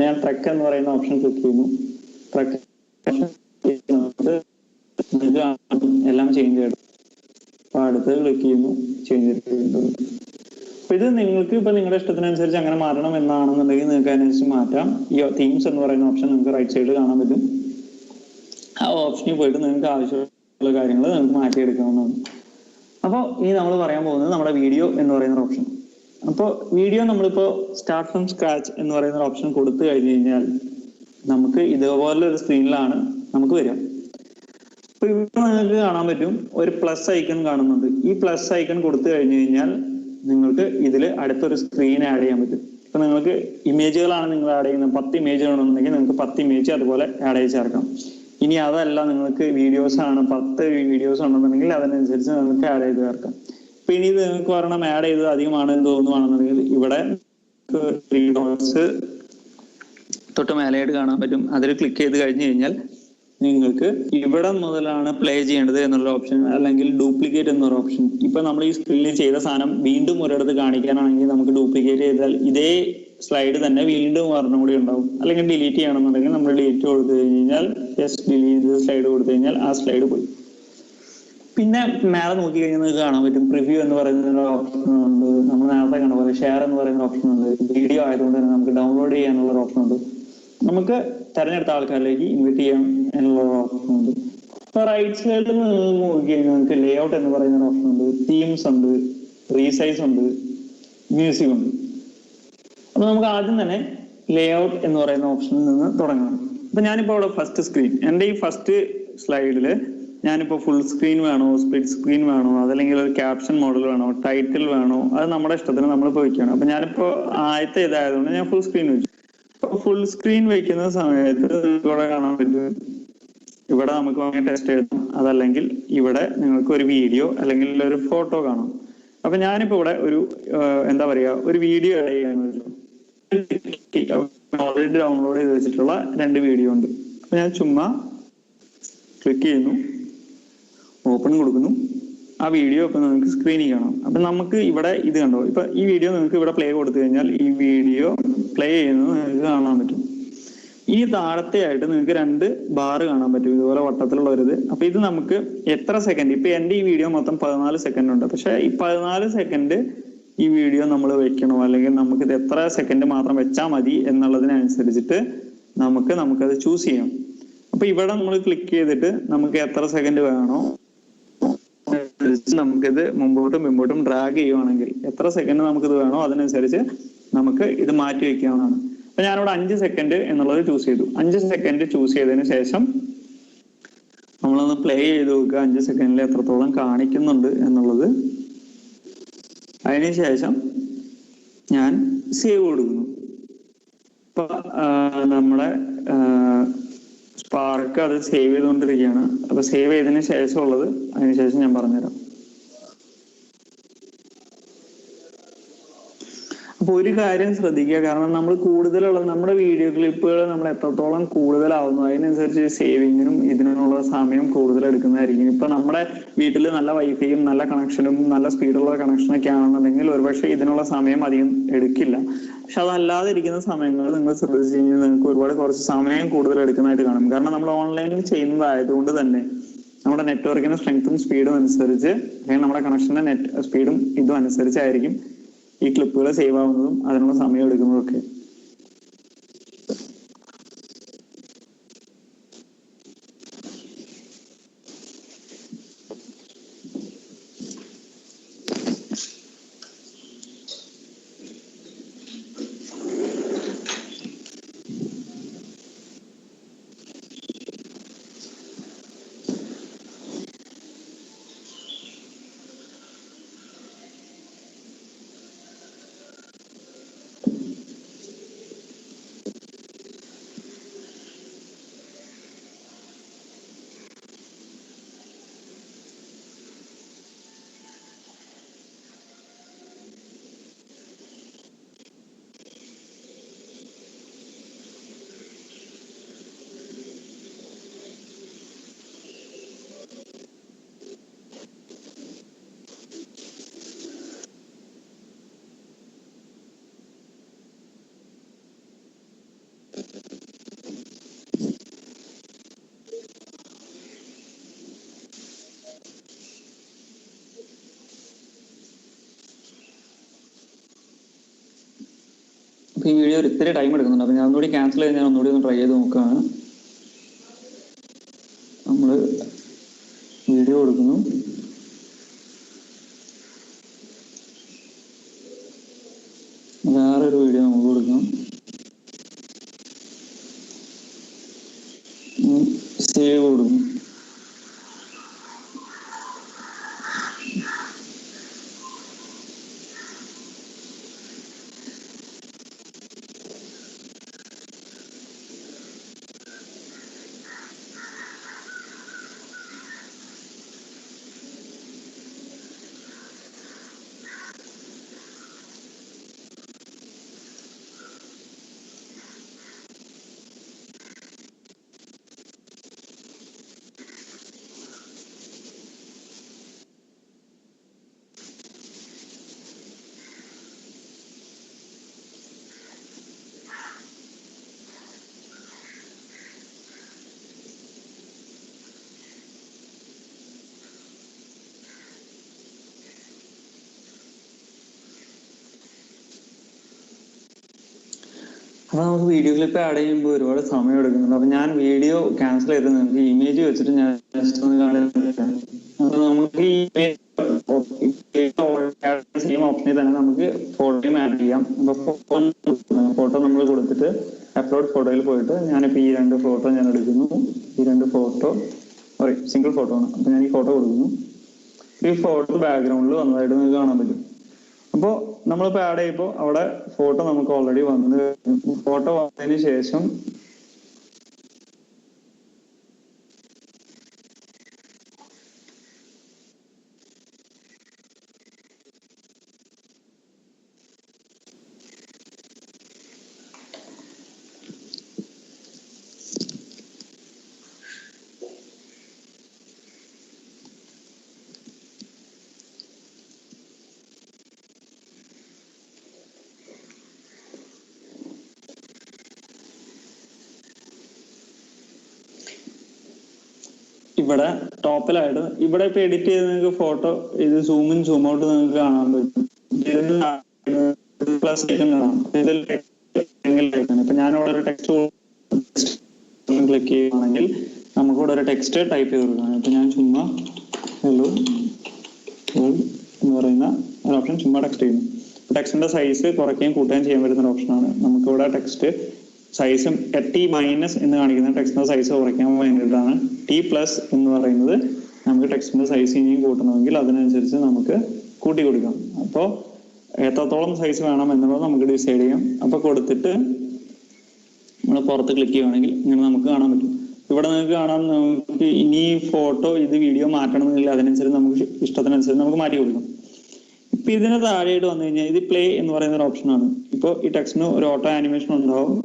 ഞാൻ ട്രക്ക് എന്ന് പറയുന്ന ഓപ്ഷൻ ക്ലിക്ക് ചെയ്യുന്നു. ട്രക്ക് എല്ലാം ചേഞ്ച് ചെയ്തു. അപ്പൊ അടുത്ത് ക്ലിക്ക് ചെയ്യുന്നു, ചേഞ്ച് ചെയ്തിട്ടുണ്ട്. അപ്പൊ ഇത് നിങ്ങൾക്ക് ഇപ്പൊ നിങ്ങളുടെ ഇഷ്ടത്തിനനുസരിച്ച് അങ്ങനെ മാറണം എന്നാണെന്നുണ്ടെങ്കിൽ നിങ്ങൾക്ക് അതിനനുസരിച്ച് മാറ്റാം. ഈ തീംസ് എന്ന് പറയുന്ന ഓപ്ഷൻ നിങ്ങൾക്ക് റൈറ്റ് സൈഡിൽ കാണാൻ പറ്റും. ആ ഓപ്ഷനിൽ പോയിട്ട് നിങ്ങൾക്ക് ആവശ്യമുള്ള കാര്യങ്ങൾ നിങ്ങൾക്ക് മാറ്റിയെടുക്കാവുന്നതാണ്. അപ്പോൾ ഇനി നമ്മൾ പറയാൻ പോകുന്നത് നമ്മുടെ വീഡിയോ എന്ന് പറയുന്ന ഓപ്ഷൻ. അപ്പോൾ വീഡിയോ നമ്മളിപ്പോ സ്റ്റാർട്ട് ഫ്രം സ്ക്രാച്ച് എന്ന് പറയുന്ന ഓപ്ഷൻ കൊടുത്തു കഴിഞ്ഞു കഴിഞ്ഞാൽ നമുക്ക് ഇതുപോലെ ഒരു സ്ക്രീനിലാണ് നമുക്ക് വരിക. അപ്പൊ ഇവിടെ നിങ്ങൾക്ക് കാണാൻ പറ്റും ഒരു പ്ലസ് ഐക്കൺ കാണുന്നുണ്ട്. ഈ പ്ലസ് ഐക്കൺ കൊടുത്തു കഴിഞ്ഞു കഴിഞ്ഞാൽ നിങ്ങൾക്ക് ഇതിൽ അടുത്തൊരു സ്ക്രീൻ ആഡ് ചെയ്യാൻ പറ്റും. ഇപ്പൊ നിങ്ങൾക്ക് ഇമേജുകളാണ് നിങ്ങൾ ആഡ് ചെയ്യുന്നത്, 10 ഇമേജുകളുണ്ടെങ്കിൽ നിങ്ങൾക്ക് 10 ഇമേജ് അതുപോലെ ആഡ് ചെയ്ത് ചേർക്കാം. ഇനി അതല്ല, നിങ്ങൾക്ക് വീഡിയോസ് ആണ് 10 വീഡിയോസ് ഉണ്ടെന്നുണ്ടെങ്കിൽ അതിനനുസരിച്ച് നിങ്ങൾക്ക് ആഡ് ചെയ്ത് ചേർക്കാം. അപ്പൊ ഇനി ഇത് നിങ്ങൾക്ക് ഒരെണ്ണം ആഡ് ചെയ്തത് അധികമാണെന്ന് തോന്നുവാണെന്നുണ്ടെങ്കിൽ ഇവിടെ തൊട്ട് മേലെയായിട്ട് കാണാൻ പറ്റും. അതിൽ ക്ലിക്ക് ചെയ്ത് കഴിഞ്ഞു കഴിഞ്ഞാൽ നിങ്ങൾക്ക് ഇവിടെ മുതലാണ് പ്ലേ ചെയ്യേണ്ടത് എന്നുള്ള ഓപ്ഷൻ, അല്ലെങ്കിൽ ഡ്യൂപ്ലിക്കേറ്റ് എന്നൊരു ഓപ്ഷൻ. ഇപ്പൊ നമ്മൾ ഈ സ്ക്രീനിൽ ചെയ്ത സാധനം വീണ്ടും ഒരിടത്ത് കാണിക്കാനാണെങ്കിൽ നമുക്ക് ഡ്യൂപ്ലിക്കേറ്റ് ചെയ്താൽ ഇതേ സ്ലൈഡ് തന്നെ വീണ്ടും ഒരെണ്ണം കൂടി ഉണ്ടാവും. അല്ലെങ്കിൽ ഡിലീറ്റ് ചെയ്യണമെന്നുണ്ടെങ്കിൽ നമ്മൾ ഡിലീറ്റ് കൊടുത്തു കഴിഞ്ഞാൽ ജസ്റ്റ് ഡിലീറ്റ് സ്ലൈഡ് കൊടുത്തു കഴിഞ്ഞാൽ ആ സ്ലൈഡ് പോയി. പിന്നെ മേലെ നോക്കി കഴിഞ്ഞാൽ നിങ്ങൾക്ക് കാണാൻ പറ്റും പ്രിവ്യൂ എന്ന് പറയുന്ന ഓപ്ഷൻ ഉണ്ട്. നമ്മൾ നേരത്തെ കണ്ട പോലെ ഷെയർ എന്ന് പറയുന്ന ഓപ്ഷൻ ഉണ്ട്. വീഡിയോ ആയതുകൊണ്ട് തന്നെ നമുക്ക് ഡൗൺലോഡ് ചെയ്യാനുള്ള ഓപ്ഷൻ ഉണ്ട്. നമുക്ക് തെരഞ്ഞെടുത്ത ആൾക്കാരിലേക്ക് ഇൻവൈറ്റ് ചെയ്യാം എന്നുള്ള ഓപ്ഷൻ ഉണ്ട്. അപ്പൊ റൈറ്റ് സൈഡിൽ നോക്കി കഴിഞ്ഞാൽ നമുക്ക് ലേ ഔട്ട് എന്ന് പറയുന്ന ഓപ്ഷൻ ഉണ്ട്, തീംസ് ഉണ്ട്, റീസൈസ് ഉണ്ട്, മ്യൂസിക് ഉണ്ട്. അപ്പൊ നമുക്ക് ആദ്യം തന്നെ ലേ ഔട്ട് എന്ന് പറയുന്ന ഓപ്ഷനിൽ നിന്ന് തുടങ്ങണം. അപ്പൊ ഞാനിപ്പോ ഇവിടെ ഫസ്റ്റ് സ്ക്രീൻ, എന്റെ ഈ ഫസ്റ്റ് സ്ലൈഡില് ഞാനിപ്പോ ഫുൾ സ്ക്രീൻ വേണോ, സ്പ്ലിറ്റ് സ്ക്രീൻ വേണോ, അതല്ലെങ്കിൽ ഒരു ക്യാപ്ഷൻ മോഡൽ വേണോ, ടൈറ്റിൽ വേണോ, അത് നമ്മുടെ ഇഷ്ടത്തിന് നമ്മളിപ്പോ വെക്കുകയാണ്. അപ്പൊ ഞാനിപ്പോ ആദ്യത്തെ ഇതായതുകൊണ്ട് ഞാൻ ഫുൾ സ്ക്രീൻ വെച്ചു. ഫുൾ സ്ക്രീൻ വെക്കുന്ന സമയത്ത് ഇവിടെ കാണാൻ പറ്റും, ഇവിടെ നമുക്ക് വേണമെങ്കിൽ ടെക്സ്റ്റ് എഴുതാം, അതല്ലെങ്കിൽ ഇവിടെ നിങ്ങൾക്ക് ഒരു വീഡിയോ അല്ലെങ്കിൽ ഒരു ഫോട്ടോ കാണാം. അപ്പൊ ഞാനിപ്പോ ഇവിടെ ഒരു എന്താ പറയാ ഒരു വീഡിയോ ആഡ് ചെയ്യാൻ പറ്റും. ഓൾറെഡി ഡൗൺലോഡ് ചെയ്ത് വെച്ചിട്ടുള്ള 2 വീഡിയോ ഉണ്ട്. അപ്പൊ ഞാൻ ചുമ്മാ ക്ലിക്ക് ചെയ്യുന്നു, ഓപ്പൺ കൊടുക്കുന്നു. ആ വീഡിയോ ഇപ്പൊ നിങ്ങൾക്ക് സ്ക്രീനിൽ കാണാം. അപ്പൊ നമുക്ക് ഇവിടെ ഇത് കണ്ടോ, ഇപ്പൊ ഈ വീഡിയോ നിങ്ങൾക്ക് ഇവിടെ പ്ലേ കൊടുത്തു കഴിഞ്ഞാൽ ഈ വീഡിയോ പ്ലേ ചെയ്യുന്നത് നിങ്ങൾക്ക് കാണാൻ പറ്റും. ഈ താഴത്തെ ആയിട്ട് നിങ്ങൾക്ക് 2 ബാർ കാണാൻ പറ്റും, ഇതുപോലെ വട്ടത്തിലുള്ള ഒരു ഇത്. അപ്പൊ ഇത് നമുക്ക് എത്ര സെക്കൻഡ്, ഇപ്പൊ എന്റെ ഈ വീഡിയോ മൊത്തം 14 സെക്കൻഡ് ഉണ്ട്. പക്ഷെ ഈ 14 സെക്കൻഡ് ഈ വീഡിയോ നമ്മൾ വെക്കണോ, അല്ലെങ്കിൽ നമുക്ക് ഇത് എത്ര സെക്കൻഡ് മാത്രം വെച്ചാൽ മതി എന്നുള്ളതിനനുസരിച്ചിട്ട് നമുക്കത് ചൂസ് ചെയ്യാം. അപ്പൊ ഇവിടെ നമ്മൾ ക്ലിക്ക് ചെയ്തിട്ട് നമുക്ക് എത്ര സെക്കൻഡ് വേണോ നമുക്കിത് മുമ്പോട്ടും ഡ്രാഗ് ചെയ്യുവാണെങ്കിൽ എത്ര സെക്കൻഡ് നമുക്കിത് വേണോ അതിനനുസരിച്ച് നമുക്ക് ഇത് മാറ്റി വെക്കാവുന്നതാണ്. അപ്പൊ ഞാനിവിടെ 5 സെക്കൻഡ് എന്നുള്ളത് ചൂസ് ചെയ്തു. 5 സെക്കൻഡ് ചൂസ് ചെയ്തതിന് ശേഷം നമ്മളൊന്ന് പ്ലേ ചെയ്ത് നോക്കുക 5 സെക്കൻഡിൽ എത്രത്തോളം കാണിക്കുന്നുണ്ട് എന്നുള്ളത്. അതിനുശേഷം ഞാൻ സേവ് കൊടുക്കുന്നു. ഇപ്പൊ നമ്മുടെ സ്പാർക്ക് അത് സേവ് ചെയ്തുകൊണ്ടിരിക്കുകയാണ്. അപ്പൊ സേവ് ചെയ്തതിന് ശേഷമുള്ളത് അതിനുശേഷം ഞാൻ പറഞ്ഞുതരാം. അപ്പൊ ഒരു കാര്യം ശ്രദ്ധിക്കുക, കാരണം നമ്മൾ കൂടുതലുള്ള നമ്മുടെ വീഡിയോ ക്ലിപ്പുകൾ നമ്മൾ എത്രത്തോളം കൂടുതലാവുന്നു അതിനനുസരിച്ച് സേവിങ്ങിനും ഇതിനുള്ള സമയം കൂടുതൽ എടുക്കുന്നതായിരിക്കും. ഇപ്പൊ നമ്മുടെ വീട്ടിൽ നല്ല വൈഫൈയും നല്ല കണക്ഷനും നല്ല സ്പീഡുള്ള കണക്ഷനൊക്കെ ആണെന്നുണ്ടെങ്കിൽ ഒരുപക്ഷെ ഇതിനുള്ള സമയം അധികം എടുക്കില്ല. പക്ഷെ അതല്ലാതെ ഇരിക്കുന്ന സമയങ്ങൾ നിങ്ങൾ ശ്രദ്ധിച്ചു കഴിഞ്ഞാൽ നിങ്ങൾക്ക് കുറച്ച് സമയം കൂടുതൽ എടുക്കുന്നതായിട്ട് കാണും. കാരണം നമ്മൾ ഓൺലൈനിൽ ചെയ്യുന്നതായതുകൊണ്ട് തന്നെ നമ്മുടെ നെറ്റ്വർക്കിന്റെ സ്ട്രെങ്ത്തും സ്പീഡും അനുസരിച്ച്, അല്ലെങ്കിൽ നമ്മുടെ കണക്ഷന്റെ നെറ്റ് സ്പീഡും ഇതും അനുസരിച്ചായിരിക്കും ഈ ക്ലിപ്പുകൾ സേവ് ആവുന്നതും അതിനുള്ള സമയം എടുക്കുന്നതും ഒക്കെ. അപ്പൊ ഈ വീഡിയോ ഇത്തിരി ടൈം എടുക്കുന്നുണ്ട്. അപ്പൊ ഞാൻ ഒന്നുകൂടി ക്യാൻസൽ ചെയ്ത് ഞാൻ ഒന്നുകൂടി ഒന്ന് ട്രൈ ചെയ്ത് നോക്കുകയാണ്. നമ്മൾ വീഡിയോ കൊടുക്കുന്നു, വേറൊരു വീഡിയോ നമുക്ക് കൊടുക്കാം, സേവ് കൊടുക്കും. അപ്പൊ നമുക്ക് വീഡിയോ ക്ലിപ്പ് ആഡ് ചെയ്യുമ്പോൾ ഒരുപാട് സമയം എടുക്കുന്നുണ്ട്. അപ്പൊ ഞാൻ വീഡിയോ ക്യാൻസൽ ചെയ്ത് നിങ്ങൾക്ക് ഇമേജ് വെച്ചിട്ട് ഞാൻ ജസ്റ്റ് ഒന്ന് കാണിക്കാം. അപ്പൊ നമുക്ക് ഈ സെയിം ഓപ്ഷനിൽ തന്നെ നമുക്ക് ഫോട്ടോയും ആഡ് ചെയ്യാം. അപ്പൊ ഫോട്ടോ നമ്മൾ കൊടുത്തിട്ട് അപ്ലോഡ് ഫോട്ടോയിൽ പോയിട്ട് ഞാനിപ്പോ ഈ 2 ഫോട്ടോ ഞാൻ എടുക്കുന്നു. ഈ 2 ഫോട്ടോ സിംഗിൾ ഫോട്ടോ ആണ്. അപ്പൊ ഞാൻ ഈ ഫോട്ടോ കൊടുക്കുന്നു. ഈ ഫോട്ടോ ബാക്ക്ഗ്രൗണ്ടിൽ വന്നതായിട്ട് നിങ്ങൾക്ക് കാണാൻ പറ്റും. അപ്പോൾ നമ്മളിപ്പോൾ ആഡ് ചെയ്യുമ്പോൾ അവിടെ ഫോട്ടോ നമുക്ക് ഓൾറെഡി വന്ന്, ഫോട്ടോ വന്നതിന് ശേഷം ഇവിടെ ടോപ്പിലായിട്ട് ഇവിടെ ഇപ്പൊ എഡിറ്റ് ചെയ്ത് നിങ്ങൾക്ക് ഫോട്ടോ ഇത് സൂം ഇൻ സൂം ഔട്ട് നിങ്ങൾക്ക് കാണാൻ പറ്റും. പ്ലസ് ഐക്കൺ കാണാം. ഇതിൽ ഇപ്പൊ ഞാനിവിടെ ഒരു ടെക്സ്റ്റ് ക്ലിക്ക് ചെയ്യുകയാണെങ്കിൽ നമുക്കിവിടെ ഒരു ടെക്സ്റ്റ് ടൈപ്പ് ചെയ്ത് കൊടുക്കണം. ഇപ്പൊ ഞാൻ ചുമ്മാ ഹലോ എന്ന് പറയുന്ന ഒരു ഓപ്ഷൻ ചുമ്മാ ടെക്സ്റ്റ് ചെയ്യുന്നു. ടെക്സ്റ്റിന്റെ സൈസ് കുറയ്ക്കുകയും കൂട്ടുകയും ചെയ്യാൻ പറ്റുന്ന ഒരു ഓപ്ഷനാണ്. നമുക്കിവിടെ ടെക്സ്റ്റ് സൈസും ടി മൈനസ് എന്ന് കാണിക്കുന്ന ടെക്സ്റ്റിന്റെ സൈസ് കുറയ്ക്കാൻ വേണ്ടിയിട്ടാണ്. ടി പ്ലസ് എന്ന് പറയുന്നത് നമുക്ക് ടെക്സ്റ്റിന്റെ സൈസ് ഇനിയും കൂട്ടണമെങ്കിൽ അതിനനുസരിച്ച് നമുക്ക് കൂട്ടി കൊടുക്കാം. അപ്പോൾ എത്രത്തോളം സൈസ് വേണം എന്നുള്ളത് നമുക്ക് ഡിസൈഡ് ചെയ്യാം. അപ്പൊ കൊടുത്തിട്ട് നമ്മൾ പുറത്ത് ക്ലിക്ക് ചെയ്യുകയാണെങ്കിൽ ഇങ്ങനെ നമുക്ക് കാണാൻ പറ്റും. ഇവിടെ നിങ്ങൾക്ക് കാണാം, നമുക്ക് ഇനി ഫോട്ടോ ഇത് വീഡിയോ മാറ്റണമെന്നില്ല, അതിനനുസരിച്ച് നമുക്ക് ഇഷ്ടത്തിനനുസരിച്ച് നമുക്ക് മാറ്റി കൊടുക്കാം. ഇപ്പൊ ഇതിന് താഴെയായിട്ട് വന്നു കഴിഞ്ഞാൽ ഇത് പ്ലേ എന്ന് പറയുന്ന ഒരു ഓപ്ഷനാണ്. ഇപ്പോൾ ഈ ടെക്സ്റ്റിന് ഒരു ഓട്ടോ ആനിമേഷൻ ഉണ്ടാവും,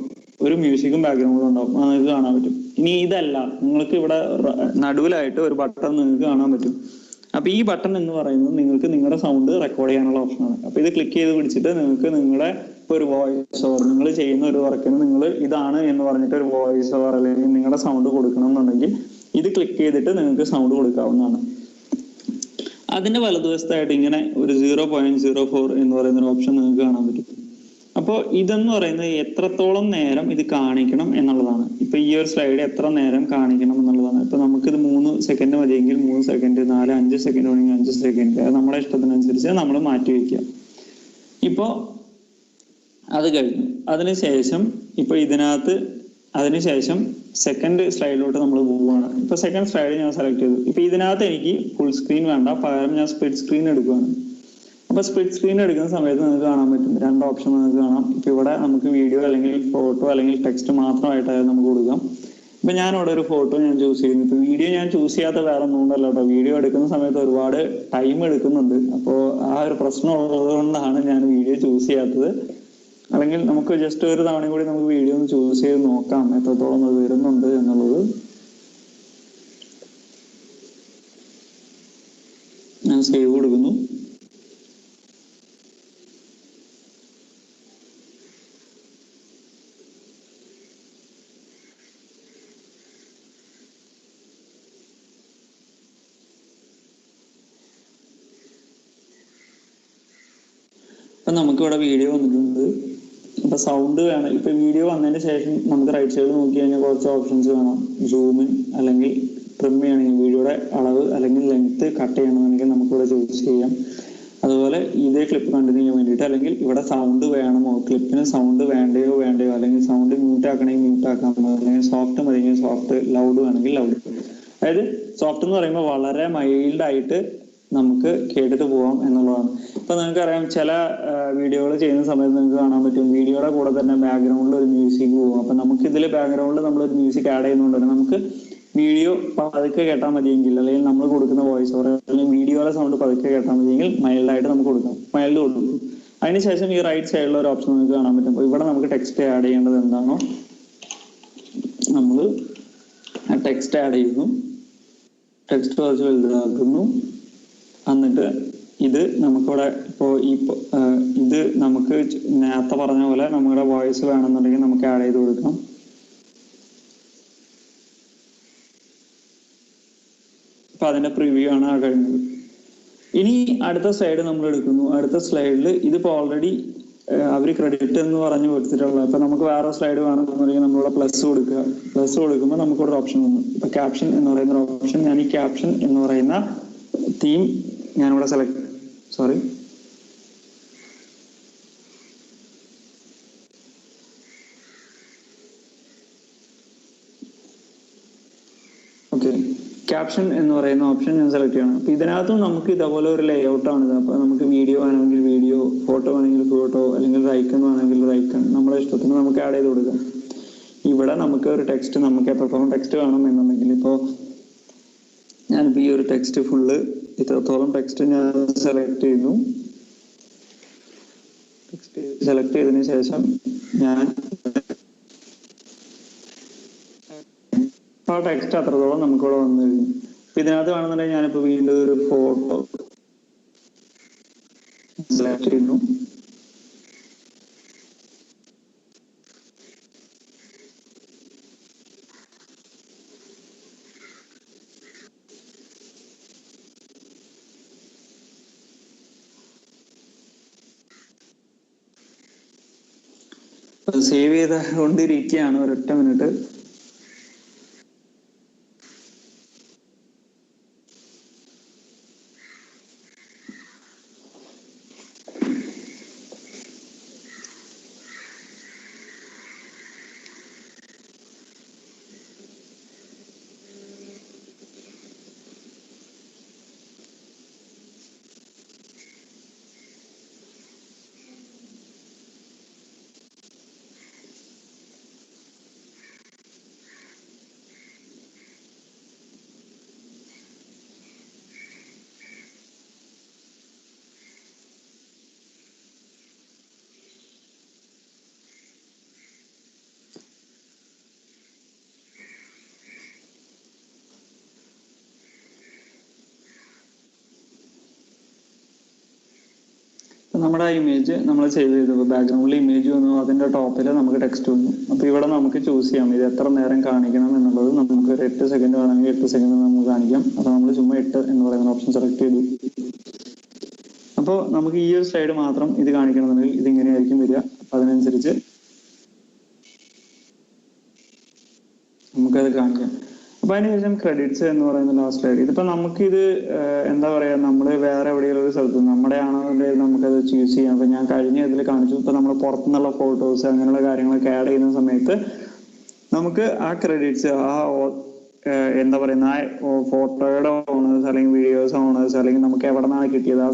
ഒരു മ്യൂസിക്കും ബാക്ക്ഗ്രൗണ്ടും ഉണ്ടാവും, അത് നിങ്ങൾക്ക് കാണാൻ പറ്റും. ഇനി ഇതല്ല, നിങ്ങൾക്ക് ഇവിടെ നടുവിലായിട്ട് ഒരു ബട്ടൺ നിങ്ങൾക്ക് കാണാൻ പറ്റും. അപ്പൊ ഈ ബട്ടൺ എന്ന് പറയുന്നത് നിങ്ങൾക്ക് നിങ്ങളുടെ സൗണ്ട് റെക്കോർഡ് ചെയ്യാനുള്ള ഓപ്ഷനാണ്. അപ്പൊ ഇത് ക്ലിക്ക് ചെയ്ത് പിടിച്ചിട്ട് നിങ്ങൾക്ക് നിങ്ങളുടെ ഒരു വോയിസ് ഓവർ, നിങ്ങൾ ചെയ്യുന്ന ഒരു വർക്കിന് നിങ്ങൾ ഇതാണ് എന്ന് പറഞ്ഞിട്ട് ഒരു വോയിസ് ഓവർ അല്ലെങ്കിൽ നിങ്ങളുടെ സൗണ്ട് കൊടുക്കണം എന്നുണ്ടെങ്കിൽ ഇത് ക്ലിക്ക് ചെയ്തിട്ട് നിങ്ങൾക്ക് സൗണ്ട് കൊടുക്കാവുന്നതാണ്. അതിന്റെ വലതുവശത്തായിട്ട് ഇങ്ങനെ ഒരു 0.04 എന്ന് പറയുന്ന ഒരു ഓപ്ഷൻ നിങ്ങൾക്ക് കാണാൻ പറ്റും. അപ്പോൾ ഇതെന്ന് പറയുന്നത് എത്രത്തോളം നേരം ഇത് കാണിക്കണം എന്നുള്ളതാണ്. ഇപ്പൊ ഈ ഒരു സ്ലൈഡ് എത്ര നേരം കാണിക്കണം എന്നുള്ളതാണ്. ഇപ്പൊ നമുക്കിത് 3 സെക്കൻഡ് മതിയെങ്കിൽ 3 സെക്കൻഡ്, 4, 5 സെക്കൻഡ് വേണമെങ്കിൽ 5 സെക്കൻഡ്, അത് നമ്മുടെ ഇഷ്ടത്തിനനുസരിച്ച് നമ്മൾ മാറ്റി വയ്ക്കുക. ഇപ്പോ അത് കഴിഞ്ഞു. അതിനുശേഷം ഇപ്പൊ ഇതിനകത്ത് അതിനുശേഷം സെക്കൻഡ് സ്ലൈഡിലോട്ട് നമ്മൾ പോവുകയാണ്. ഇപ്പൊ സെക്കൻഡ് സ്ലൈഡ് ഞാൻ സെലക്ട് ചെയ്തു. ഇപ്പൊ ഇതിനകത്ത് എനിക്ക് ഫുൾ സ്ക്രീൻ വേണ്ട, പകരം ഞാൻ സ്പ്ലിറ്റ് സ്ക്രീൻ എടുക്കുകയാണ്. അപ്പൊ സ്പ്ലിറ്റ് സ്ക്രീൻ എടുക്കുന്ന സമയത്ത് നിങ്ങൾക്ക് കാണാൻ പറ്റും 2 ഓപ്ഷൻ നിങ്ങൾക്ക് കാണാം. ഇപ്പൊ ഇവിടെ നമുക്ക് വീഡിയോ അല്ലെങ്കിൽ ഫോട്ടോ അല്ലെങ്കിൽ ടെക്സ്റ്റ് മാത്രമായിട്ടായാലും നമുക്ക് കൊടുക്കാം. ഇപ്പൊ ഞാനിവിടെ ഒരു ഫോട്ടോ ഞാൻ ചൂസ് ചെയ്യുന്നു. ഇപ്പൊ വീഡിയോ ഞാൻ ചൂസ് ചെയ്യാത്ത വേറെ ഒന്നും കൊണ്ടല്ല കേട്ടോ. വീഡിയോ എടുക്കുന്ന സമയത്ത് ഒരുപാട് ടൈം എടുക്കുന്നുണ്ട്. അപ്പോൾ ആ ഒരു പ്രശ്നം ഉള്ളത് കൊണ്ടാണ് ഞാൻ വീഡിയോ ചൂസ് ചെയ്യാത്തത്. അല്ലെങ്കിൽ നമുക്ക് ജസ്റ്റ് ഒരു തവണ കൂടി നമുക്ക് വീഡിയോ ഒന്ന് ചൂസ് ചെയ്ത് നോക്കാം എത്രത്തോളം അത് വരുന്നുണ്ട് എന്നുള്ളത്. ഞാൻ സേവ് കൊടുക്കുന്നു. ഇപ്പൊ നമുക്കിവിടെ വീഡിയോ വന്നിട്ടുണ്ട്. ഇപ്പൊ സൗണ്ട് വേണം. ഇപ്പൊ വീഡിയോ വന്നതിന് ശേഷം നമുക്ക് റൈറ്റ് സൈഡ് നോക്കി കഴിഞ്ഞാൽ കുറച്ച് ഓപ്ഷൻസ് കാണാം. സൂമിൻ അല്ലെങ്കിൽ ട്രിം ചെയ്യണമെങ്കിൽ വീഡിയോയുടെ അളവ് അല്ലെങ്കിൽ ലെങ്ത് കട്ട് ചെയ്യണമെങ്കിൽ നമുക്കിവിടെ ചൂസ് ചെയ്യാം. അതുപോലെ ഇതേ ക്ലിപ്പ് കണ്ടിന്യൂ ചെയ്യാൻ വേണ്ടിയിട്ട് അല്ലെങ്കിൽ ഇവിടെ സൗണ്ട് വേണമോ, ക്ലിപ്പിന് സൗണ്ട് വേണ്ടയോ അല്ലെങ്കിൽ സൗണ്ട് മ്യൂട്ട് ആക്കണമെങ്കിൽ മ്യൂട്ട് ആക്കാം, അല്ലെങ്കിൽ സോഫ്റ്റ് മതിയെങ്കിൽ സോഫ്റ്റ്, ലൗഡ് വേണമെങ്കിൽ ലൗഡ്. അതായത് സോഫ്റ്റ് എന്ന് പറയുമ്പോൾ വളരെ മൈൽഡ് ആയിട്ട് നമുക്ക് കേട്ടിട്ട് പോവാം എന്നുള്ളതാണ്. ഇപ്പൊ നിങ്ങൾക്കറിയാം, ചില വീഡിയോകൾ ചെയ്യുന്ന സമയത്ത് നിങ്ങൾക്ക് കാണാൻ പറ്റും വീഡിയോയുടെ കൂടെ തന്നെ ബാക്ക്ഗ്രൗണ്ടിൽ ഒരു മ്യൂസിക് പോകും. അപ്പൊ നമുക്ക് ഇതിൽ ബാക്ക്ഗ്രൗണ്ടിൽ നമ്മൾ ഒരു മ്യൂസിക് ആഡ് ചെയ്യുന്നതുകൊണ്ട് നമുക്ക് വീഡിയോ പതുക്കെ കേട്ടാൽ മതിയെങ്കിൽ, അല്ലെങ്കിൽ നമ്മൾ കൊടുക്കുന്ന വോയിസ് ഓവർ അല്ലെങ്കിൽ വീഡിയോയുടെ സൗണ്ട് പതുക്കെ കേട്ടാൽ മതിയെങ്കിൽ മൈൽഡായിട്ട് നമുക്ക് കൊടുക്കാം, മൈൽഡ് കൊടുക്കും. അതിനുശേഷം ഈ റൈറ്റ് സൈഡിലുള്ള ഒരു ഓപ്ഷൻ നിങ്ങൾക്ക് കാണാൻ പറ്റും. ഇവിടെ നമുക്ക് ടെക്സ്റ്റ് ആഡ് ചെയ്യേണ്ടത് എന്താണോ നമ്മൾ ആ ടെക്സ്റ്റ് ആഡ് ചെയ്യുന്നു. ടെക്സ്റ്റ് കുറച്ച് വലുതാക്കുന്നു. എന്നിട്ട് ഇത് നമുക്കിവിടെ ഇത് നമുക്ക് നേരത്തെ പറഞ്ഞ പോലെ നമ്മുടെ വോയിസ് വേണമെന്നുണ്ടെങ്കിൽ നമുക്ക് ആഡ് ചെയ്ത് കൊടുക്കാം. അപ്പൊ അതിന്റെ പ്രിവ്യൂ ആണ് ആ കഴിഞ്ഞത്. ഇനി അടുത്ത സ്ലൈഡ് നമ്മൾ എടുക്കുന്നു. അടുത്ത സ്ലൈഡിൽ ഇതിപ്പോ ഓൾറെഡി അവർ ക്രെഡിറ്റ് എന്ന് പറഞ്ഞു കൊടുത്തിട്ടുള്ള. ഇപ്പൊ നമുക്ക് വേറെ സ്ലൈഡ് വേണമെന്നുണ്ടെങ്കിൽ നമ്മളിവിടെ പ്ലസ് കൊടുക്കുക. പ്ലസ് കൊടുക്കുമ്പോൾ നമുക്കൊരു ഓപ്ഷൻ വന്നു. ഇപ്പൊ ക്യാപ്ഷൻ എന്ന് പറയുന്ന ഓപ്ഷൻ, ഞാൻ ഈ ക്യാപ്ഷൻ എന്ന് പറയുന്ന തീം ഞാനിവിടെ സെലക്ട് ക്യാപ്ഷൻ എന്ന് പറയുന്ന ഓപ്ഷൻ ഞാൻ സെലക്ട് ചെയ്യണം. അപ്പൊ ഇതിനകത്തും നമുക്ക് ഇതേപോലെ ഒരു ലേ ഔട്ടാണ്. അപ്പൊ നമുക്ക് വീഡിയോ വേണമെങ്കിൽ വീഡിയോ, ഫോട്ടോ വേണമെങ്കിൽ ഫോട്ടോ, അല്ലെങ്കിൽ ഒരു ഐക്കൺ വേണമെങ്കിൽ ഒരു ഐക്കൺ, നമ്മുടെ ഇഷ്ടത്തിന് നമുക്ക് ആഡ് ചെയ്ത് കൊടുക്കാം. ഇവിടെ നമുക്ക് ഒരു ടെക്സ്റ്റ്, നമുക്ക് എത്രത്തോളം ടെക്സ്റ്റ് വേണം എന്നുണ്ടെങ്കിൽ, ഇപ്പോൾ ഞാനിപ്പോ ഈ ഒരു ടെക്സ്റ്റ് ഫുള്ള് ഇത്രത്തോളം ടെക്സ്റ്റ് ഞാൻ സെലക്ട് ചെയ്യുന്നു. ടെക്സ്റ്റ് സെലക്ട് ചെയ്തതിനു ശേഷം ഞാൻ ആ ടെക്സ്റ്റ് അത്രത്തോളം നമുക്കിവിടെ വന്നു കഴിഞ്ഞു. അപ്പൊ ഇതിനകത്ത് വേണമെന്നുണ്ടെങ്കിൽ ഞാനിപ്പോ വീണ്ടും ഒരു ഫോട്ടോ സെലക്ട് ചെയ്യുന്നു. സേവ് ചെയ്ത കൊണ്ടിരിക്കുകയാണ്. ഒരൊറ്റ മിനിറ്റ്. നമ്മുടെ ആ ഇമേജ് നമ്മൾ സേവ് ചെയ്തു. ബാക്ക്ഗ്രൗണ്ടിൽ ഇമേജ് വന്നു, അതിന്റെ ടോപ്പിൽ നമുക്ക് ടെക്സ്റ്റ് വന്നു. അപ്പൊ ഇവിടെ നമുക്ക് ചൂസ് ചെയ്യാം ഇത് എത്ര നേരം കാണിക്കണം എന്നുള്ളത്. നമുക്ക് ഒരു 8 സെക്കൻഡ് വേണമെങ്കിൽ 8 സെക്കൻഡ് നമുക്ക് കാണിക്കാം. അപ്പൊ നമ്മൾ ചുമ്മാ 8 എന്ന് പറയുന്ന ഓപ്ഷൻ സെലക്ട് ചെയ്തു. അപ്പോൾ നമുക്ക് ഈ ഒരു സ്ലൈഡ് മാത്രം ഇത് കാണിക്കണമെന്നുണ്ടെങ്കിൽ ഇതിങ്ങനെയായിരിക്കും വരിക. അപ്പൊ അതിനനുസരിച്ച് നമുക്കത് കാണിക്കാം. അപ്പൊ അതിനുശേഷം ക്രെഡിറ്റ്സ് എന്ന് പറയുന്ന ലാസ്റ്റ് സ്ലൈഡ്. ഇതിപ്പോ നമുക്കിത് എന്താ പറയാ, നമ്മൾ വേറെ എവിടെയെങ്കിലും ഒരു സ്ഥലത്ത് നമ്മുടെ ആണെന്നുണ്ടെങ്കിൽ നമുക്കത് ചൂസ് ചെയ്യാം. അപ്പൊ ഞാൻ കഴിഞ്ഞ ഇതിൽ കാണിച്ചു. ഇപ്പൊ നമ്മൾ പുറത്തുനിന്നുള്ള ഫോട്ടോസ് അങ്ങനെയുള്ള കാര്യങ്ങളൊക്കെ ആഡ് ചെയ്യുന്ന സമയത്ത് നമുക്ക് ആ ക്രെഡിറ്റ്സ് എന്താ പറയുന്ന ആ ഫോട്ടോയുടെ ഓണേഴ്സ് അല്ലെങ്കിൽ വീഡിയോസ് ഓണേഴ്സ് അല്ലെങ്കിൽ നമുക്ക് എവിടെ നിന്നാണ് കിട്ടിയത് ആ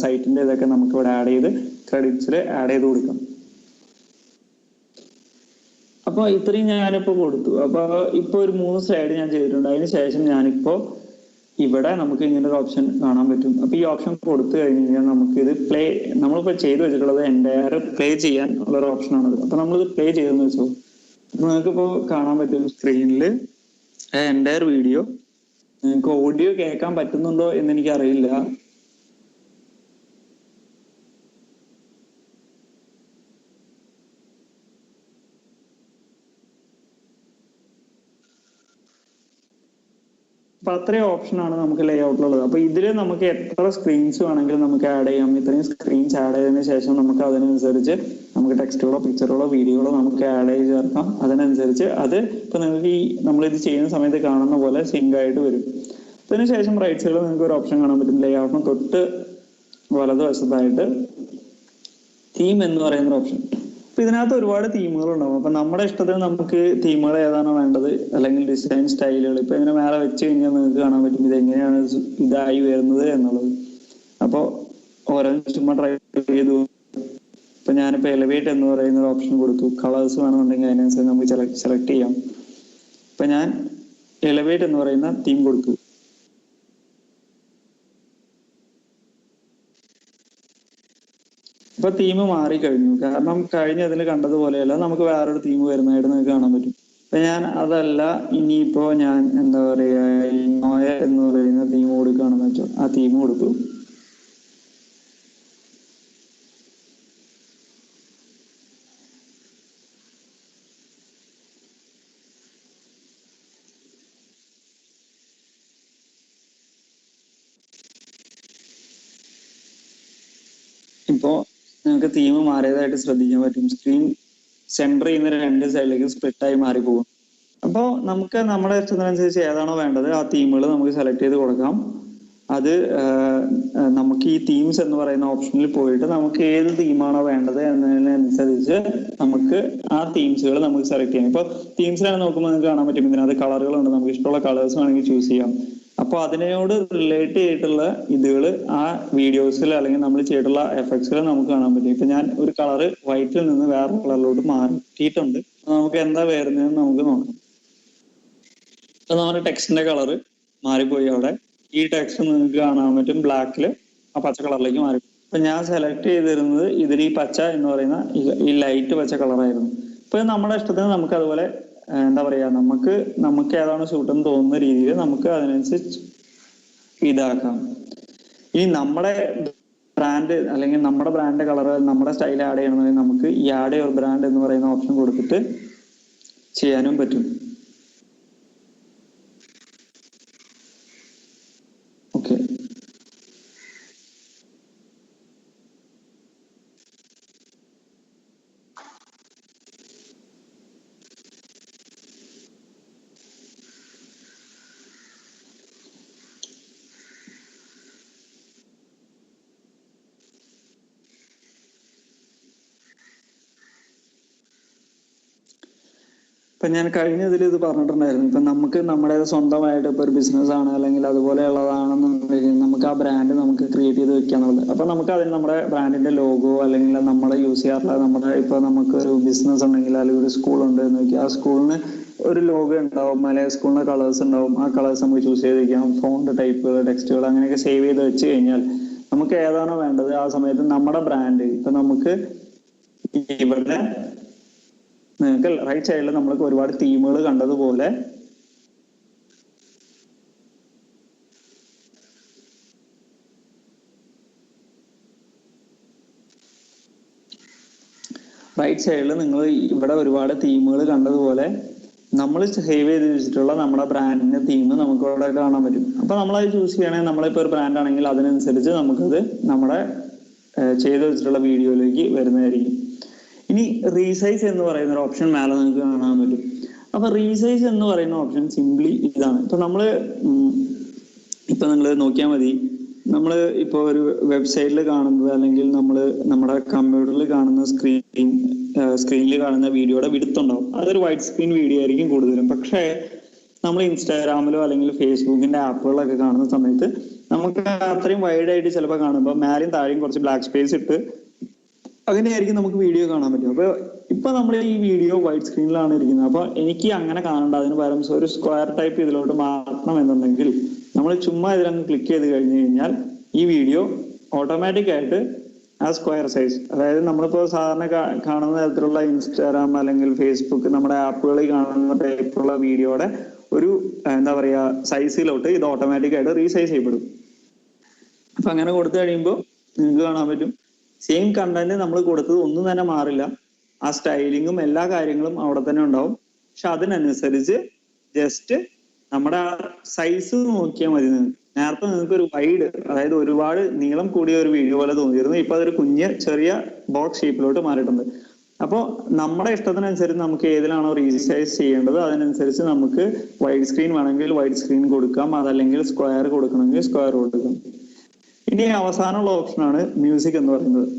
സൈറ്റിന്റെ ഇതൊക്കെ നമുക്ക് ഇവിടെ ആഡ് ചെയ്ത് ക്രെഡിറ്റ്സിൽ ആഡ് ചെയ്ത് കൊടുക്കാം. അപ്പൊ ഇത്രയും ഞാനിപ്പോ കൊടുത്തു. അപ്പൊ ഇപ്പൊ ഒരു 3 സ്ലൈഡ് ഞാൻ ചെയ്തിട്ടുണ്ട്. അതിന് ശേഷം ഞാനിപ്പോ ഇവിടെ നമുക്ക് ഇങ്ങനെ ഒരു ഓപ്ഷൻ കാണാൻ പറ്റും. അപ്പൊ ഈ ഓപ്ഷൻ കൊടുത്തു കഴിഞ്ഞ് കഴിഞ്ഞാൽ നമുക്ക് ഇത് പ്ലേ, നമ്മളിപ്പോ ചെയ്തു വെച്ചിട്ടുള്ളത് എൻ്റയർ പ്ലേ ചെയ്യാൻ ഉള്ള ഒരു ഓപ്ഷൻ ആണത്. അപ്പൊ നമ്മളിത് പ്ലേ ചെയ്തെന്ന് വെച്ചോ, നിങ്ങൾക്കിപ്പോ കാണാൻ പറ്റും സ്ക്രീനിൽ എൻ്റയർ വീഡിയോ. നിങ്ങൾക്ക് ഓഡിയോ കേൾക്കാൻ പറ്റുന്നുണ്ടോ എന്ന് എനിക്ക് അറിയില്ല. അപ്പൊ അത്രയും ഓപ്ഷനാണ് നമുക്ക് ലേ ഔട്ടിലുള്ളത്. അപ്പൊ ഇതിൽ നമുക്ക് എത്ര സ്ക്രീൻസ് വേണമെങ്കിലും നമുക്ക് ആഡ് ചെയ്യാം. ഇത്രയും സ്ക്രീൻസ് ആഡ് ചെയ്തതിനു ശേഷം നമുക്ക് അതിനനുസരിച്ച് നമുക്ക് ടെക്സ്റ്റുകളോ പിക്ചറുകളോ വീഡിയോകളോ നമുക്ക് ആഡ് ചെയ്ത് ചേർക്കാം. അതിനനുസരിച്ച് അത് ഇപ്പൊ നിങ്ങൾക്ക് ഈ നമ്മളിത് ചെയ്യുന്ന സമയത്ത് കാണുന്ന പോലെ സിങ്ക് ആയിട്ട് വരും. അതിനുശേഷം റൈറ്റ് സൈഡിൽ നിങ്ങൾക്ക് ഒരു ഓപ്ഷൻ കാണാൻ പറ്റും. ലേ ഔട്ടിന് തൊട്ട് വലതുവശത്തായിട്ട് തീം എന്ന് പറയുന്ന ഓപ്ഷൻ. അപ്പൊ ഇതിനകത്ത് ഒരുപാട് തീമുകൾ ഉണ്ടാവും. അപ്പൊ നമ്മുടെ ഇഷ്ടത്തിന് നമുക്ക് തീമുകൾ ഏതാണോ വേണ്ടത് അല്ലെങ്കിൽ ഡിസൈൻ സ്റ്റൈലുകൾ ഇപ്പൊ ഇങ്ങനെ മേലെ വെച്ച് കഴിഞ്ഞാൽ നിങ്ങൾക്ക് കാണാൻ പറ്റും ഇത് എങ്ങനെയാണ് ഇതായി വരുന്നത് എന്നുള്ളത്. അപ്പൊ ഓരോ ചുമ്മാ ട്രൈ ചെയ്തു. ഇപ്പൊ ഞാനിപ്പോ എലിവേറ്റ് എന്ന് പറയുന്ന ഓപ്ഷൻ കൊടുത്തു. കളേഴ്സ് വേണമെന്നുണ്ടെങ്കിൽ അതിനനുസരിച്ച് നമുക്ക് സെലക്ട് ചെയ്യാം. ഇപ്പൊ ഞാൻ എലിവേറ്റ് എന്ന് പറയുന്ന തീം കൊടുത്തു. ഇപ്പൊ തീം മാറിക്കഴിഞ്ഞു. കാരണം കഴിഞ്ഞ ഇതിൽ കണ്ടതുപോലെയല്ല, നമുക്ക് വേറൊരു തീം വരുന്നതായിട്ട് നിങ്ങൾക്ക് കാണാൻ പറ്റും. അപ്പൊ ഞാൻ അതല്ല, ഇനിയിപ്പോ ഞാൻ എന്താ പറയാ നോയ എന്ന് പറയുന്ന തീം കൊടുക്കുകയാണെന്ന് വെച്ചോ, ആ തീം കൊടുത്തു. ഇപ്പോ നിങ്ങൾക്ക് തീം മാറിയതായിട്ട് ശ്രദ്ധിക്കാൻ പറ്റും. സ്ക്രീൻ സെന്റർ ചെയ്യുന്ന 2 സൈഡിലേക്ക് സ്പ്ലിറ്റ് ആയി മാറിപ്പോകും. അപ്പോൾ നമുക്ക് നമ്മുടെ ഇഷ്ടത്തിനനുസരിച്ച് ഏതാണോ വേണ്ടത് ആ തീമുകൾ നമുക്ക് സെലക്ട് ചെയ്ത് കൊടുക്കാം. അത് നമുക്ക് ഈ തീംസ് എന്ന് പറയുന്ന ഓപ്ഷനിൽ പോയിട്ട് നമുക്ക് ഏത് തീമാണോ വേണ്ടത് എന്നതിനനുസരിച്ച് നമുക്ക് ആ തീംസുകൾ നമുക്ക് സെലക്ട് ചെയ്യാം. ഇപ്പൊ തീംസിലാണ് നോക്കുമ്പോൾ നിങ്ങൾക്ക് കാണാൻ പറ്റും ഇതിനകത്ത് കളറുകളുണ്ട്. നമുക്ക് ഇഷ്ടമുള്ള കളേഴ്സ് വേണമെങ്കിൽ ചൂസ് ചെയ്യാം. അപ്പൊ അതിനോട് റിലേറ്റ് ചെയ്തിട്ടുള്ള ഇതുകൾ ആ വീഡിയോസിൽ അല്ലെങ്കിൽ നമ്മൾ ചെയ്തിട്ടുള്ള എഫക്ട്സിൽ നമുക്ക് കാണാൻ പറ്റും. ഇപ്പൊ ഞാൻ ഒരു കളറ് വൈറ്റിൽ നിന്ന് വേറെ കളറിലോട്ട് മാറ്റിയിട്ടുണ്ട്. നമുക്ക് എന്താ വരുന്നതെന്ന് നമുക്ക് നോക്കാം. അപ്പൊ നമ്മുടെ ടെക്സ്റ്റിന്റെ കളറ് മാറിപ്പോയി. അവിടെ ഈ ടെക്സ്റ്റ് നിങ്ങൾക്ക് കാണാൻ പറ്റും ബ്ലാക്കിൽ ആ പച്ച കളറിലേക്ക് മാറി. അപ്പൊ ഞാൻ സെലക്ട് ചെയ്തിരുന്നത് ഇതിൽ ഈ പച്ച എന്ന് പറയുന്ന ഈ ലൈറ്റ് പച്ച കളറായിരുന്നു. ഇപ്പൊ നമ്മുടെ ഇഷ്ടത്തിന് നമുക്ക് അതുപോലെ എന്താ പറയാ, നമുക്ക് ഏതാണ് സൂട്ടെന്ന് തോന്നുന്ന രീതിയിൽ നമുക്ക് അതിനനുസരിച്ച് ഇതാക്കാം. ഇനി നമ്മുടെ ബ്രാൻഡ് അല്ലെങ്കിൽ നമ്മുടെ ബ്രാൻഡ് കളർ നമ്മുടെ സ്റ്റൈൽ ആഡ് ചെയ്യണമെങ്കിൽ നമുക്ക് ഈ ആഡ് യുവർ ബ്രാൻഡ് എന്ന് പറയുന്ന ഓപ്ഷൻ കൊടുത്തിട്ട് ചെയ്യാനും പറ്റും. ഓക്കെ, ഇപ്പൊ ഞാൻ കഴിഞ്ഞ ഇതിൽ ഇത് പറഞ്ഞിട്ടുണ്ടായിരുന്നു. ഇപ്പൊ നമുക്ക് നമ്മുടെ സ്വന്തമായിട്ട് ഇപ്പൊ ഒരു ബിസിനസ് ആണ് അല്ലെങ്കിൽ അതുപോലെയുള്ളതാണെന്നുണ്ടെങ്കിൽ നമുക്ക് ആ ബ്രാൻഡ് നമുക്ക് ക്രിയേറ്റ് ചെയ്ത് വെക്കാന്നുള്ളത്. അപ്പൊ നമുക്ക് അതിന് നമ്മുടെ ബ്രാൻഡിന്റെ ലോഗോ അല്ലെങ്കിൽ നമ്മൾ യൂസ് ചെയ്യാറുള്ള നമ്മുടെ ഇപ്പൊ നമുക്ക് ഒരു ബിസിനസ് ഉണ്ടെങ്കിൽ അല്ലെങ്കിൽ ഒരു സ്കൂൾ ഉണ്ട് എന്ന് വെച്ചാൽ ആ സ്കൂളിന് ഒരു ലോഗോ ഉണ്ടാവും, അല്ലെങ്കിൽ സ്കൂളിന്റെ കളേഴ്സ് ഉണ്ടാവും. ആ കളേഴ്സ് നമുക്ക് ചൂസ് ചെയ്ത് വെക്കാം. ഫോണ്ട് ടൈപ്പുകൾ, ടെക്സ്റ്റുകൾ അങ്ങനെയൊക്കെ സേവ് ചെയ്ത് വെച്ച് കഴിഞ്ഞാൽ നമുക്ക് ഏതാണോ വേണ്ടത് ആ സമയത്ത് നമ്മുടെ ബ്രാൻഡ് ഇപ്പൊ നമുക്ക് ഇവിടെ നിങ്ങൾക്ക് റൈറ്റ് സൈഡിൽ നമ്മൾക്ക് ഒരുപാട് തീമുകൾ കണ്ടതുപോലെ റൈറ്റ് സൈഡിൽ നിങ്ങൾ ഇവിടെ ഒരുപാട് തീമുകൾ കണ്ടതുപോലെ നമ്മൾ സേവ് ചെയ്ത് വെച്ചിട്ടുള്ള നമ്മുടെ ബ്രാൻഡിന്റെ തീം നമുക്ക് ഇവിടെ കാണാൻ പറ്റും. അപ്പൊ നമ്മളത് ചൂസ് ചെയ്യണമെങ്കിൽ നമ്മളിപ്പോ ഒരു ബ്രാൻഡ് ആണെങ്കിൽ അതിനനുസരിച്ച് നമുക്കത് നമ്മുടെ ചെയ്ത് വെച്ചിട്ടുള്ള വീഡിയോയിലേക്ക് വരുന്നതായിരിക്കും. ഇനി റീസൈസ് എന്ന് പറയുന്ന ഒരു ഓപ്ഷൻ മേലെ നിങ്ങൾക്ക് കാണാൻ പറ്റും. അപ്പൊ റീസൈസ് എന്ന് പറയുന്ന ഓപ്ഷൻ സിംപ്ലി ഇതാണ്. ഇപ്പൊ നമ്മള് ഇപ്പൊ നിങ്ങൾ നോക്കിയാൽ മതി, നമ്മൾ ഇപ്പോൾ ഒരു വെബ്സൈറ്റിൽ കാണുന്നത് അല്ലെങ്കിൽ നമ്മൾ നമ്മുടെ കമ്പ്യൂട്ടറിൽ കാണുന്ന സ്ക്രീനിൽ കാണുന്ന വീഡിയോയുടെ വിടുത്തുണ്ടാവും. അതൊരു വൈഡ് സ്ക്രീൻ വീഡിയോ ആയിരിക്കും കൂടുതലും. പക്ഷേ നമ്മൾ ഇൻസ്റ്റാഗ്രാമിലോ അല്ലെങ്കിൽ ഫേസ്ബുക്കിന്റെ ആപ്പുകളൊക്കെ കാണുന്ന സമയത്ത് നമുക്ക് അത്രയും വൈഡായിട്ട് ചിലപ്പോൾ കാണുമ്പോൾ മേലെയും താഴെയും കുറച്ച് ബ്ലാക്ക് സ്പേസ് ഇട്ട് അങ്ങനെയായിരിക്കും നമുക്ക് വീഡിയോ കാണാൻ പറ്റും. അപ്പൊ ഇപ്പൊ നമ്മൾ ഈ വീഡിയോ വൈഡ് സ്ക്രീനിലാണ് ഇരിക്കുന്നത്. അപ്പൊ എനിക്ക് അങ്ങനെ കാണണ്ട, അതിന് പകരം ഒരു സ്ക്വയർ ടൈപ്പ് ഇതിലോട്ട് മാറ്റണം എന്നുണ്ടെങ്കിൽ നമ്മൾ ചുമ്മാ ഇതിലങ്ങ് ക്ലിക്ക് ചെയ്ത് കഴിഞ്ഞു കഴിഞ്ഞാൽ ഈ വീഡിയോ ഓട്ടോമാറ്റിക് ആയിട്ട് ആ സ്ക്വയർ സൈസ്, അതായത് നമ്മളിപ്പോ സാധാരണ കാണുന്ന തരത്തിലുള്ള ഇൻസ്റ്റാഗ്രാം അല്ലെങ്കിൽ ഫേസ്ബുക്ക് നമ്മുടെ ആപ്പുകളിൽ കാണുന്ന ടൈപ്പുള്ള വീഡിയോയുടെ ഒരു എന്താ പറയാ സൈസിലോട്ട് ഇത് ഓട്ടോമാറ്റിക് ആയിട്ട് റീസൈസ് ചെയ്യപ്പെടും. അപ്പൊ അങ്ങനെ കൊടുത്തു കഴിയുമ്പോൾ നിങ്ങൾക്ക് കാണാൻ പറ്റും സെയിം കണ്ടന്റ് നമ്മൾ കൊടുത്തത് ഒന്നും തന്നെ മാറില്ല. ആ സ്റ്റൈലിങ്ങും എല്ലാ കാര്യങ്ങളും അവിടെ തന്നെ ഉണ്ടാവും. പക്ഷെ അതിനനുസരിച്ച് ജസ്റ്റ് നമ്മുടെ ആ സൈസ് നോക്കിയാൽ മതി. നേരത്തെ നിങ്ങൾക്ക് ഒരു വൈഡ്, അതായത് ഒരുപാട് നീളം കൂടിയ ഒരു വീഡിയോ പോലെ തോന്നിയിരുന്നു. ഇപ്പൊ അതൊരു കുഞ്ഞ് ചെറിയ ബോക്സ് ഷേപ്പിലോട്ട് മാറിയിട്ടുണ്ട്. അപ്പോൾ നമ്മുടെ ഇഷ്ടത്തിനനുസരിച്ച് നമുക്ക് ഏതിലാണോ റീസൈസ് ചെയ്യേണ്ടത് അതിനനുസരിച്ച് നമുക്ക് വൈഡ് സ്ക്രീൻ വേണമെങ്കിൽ വൈഡ് സ്ക്രീൻ കൊടുക്കാം, അതല്ലെങ്കിൽ സ്ക്വയർ കൊടുക്കണമെങ്കിൽ സ്ക്വയർ കൊടുക്കാം. ഇനി അവസാനമുള്ള ഓപ്ഷനാണ് മ്യൂസിക് എന്ന് പറയുന്നത്.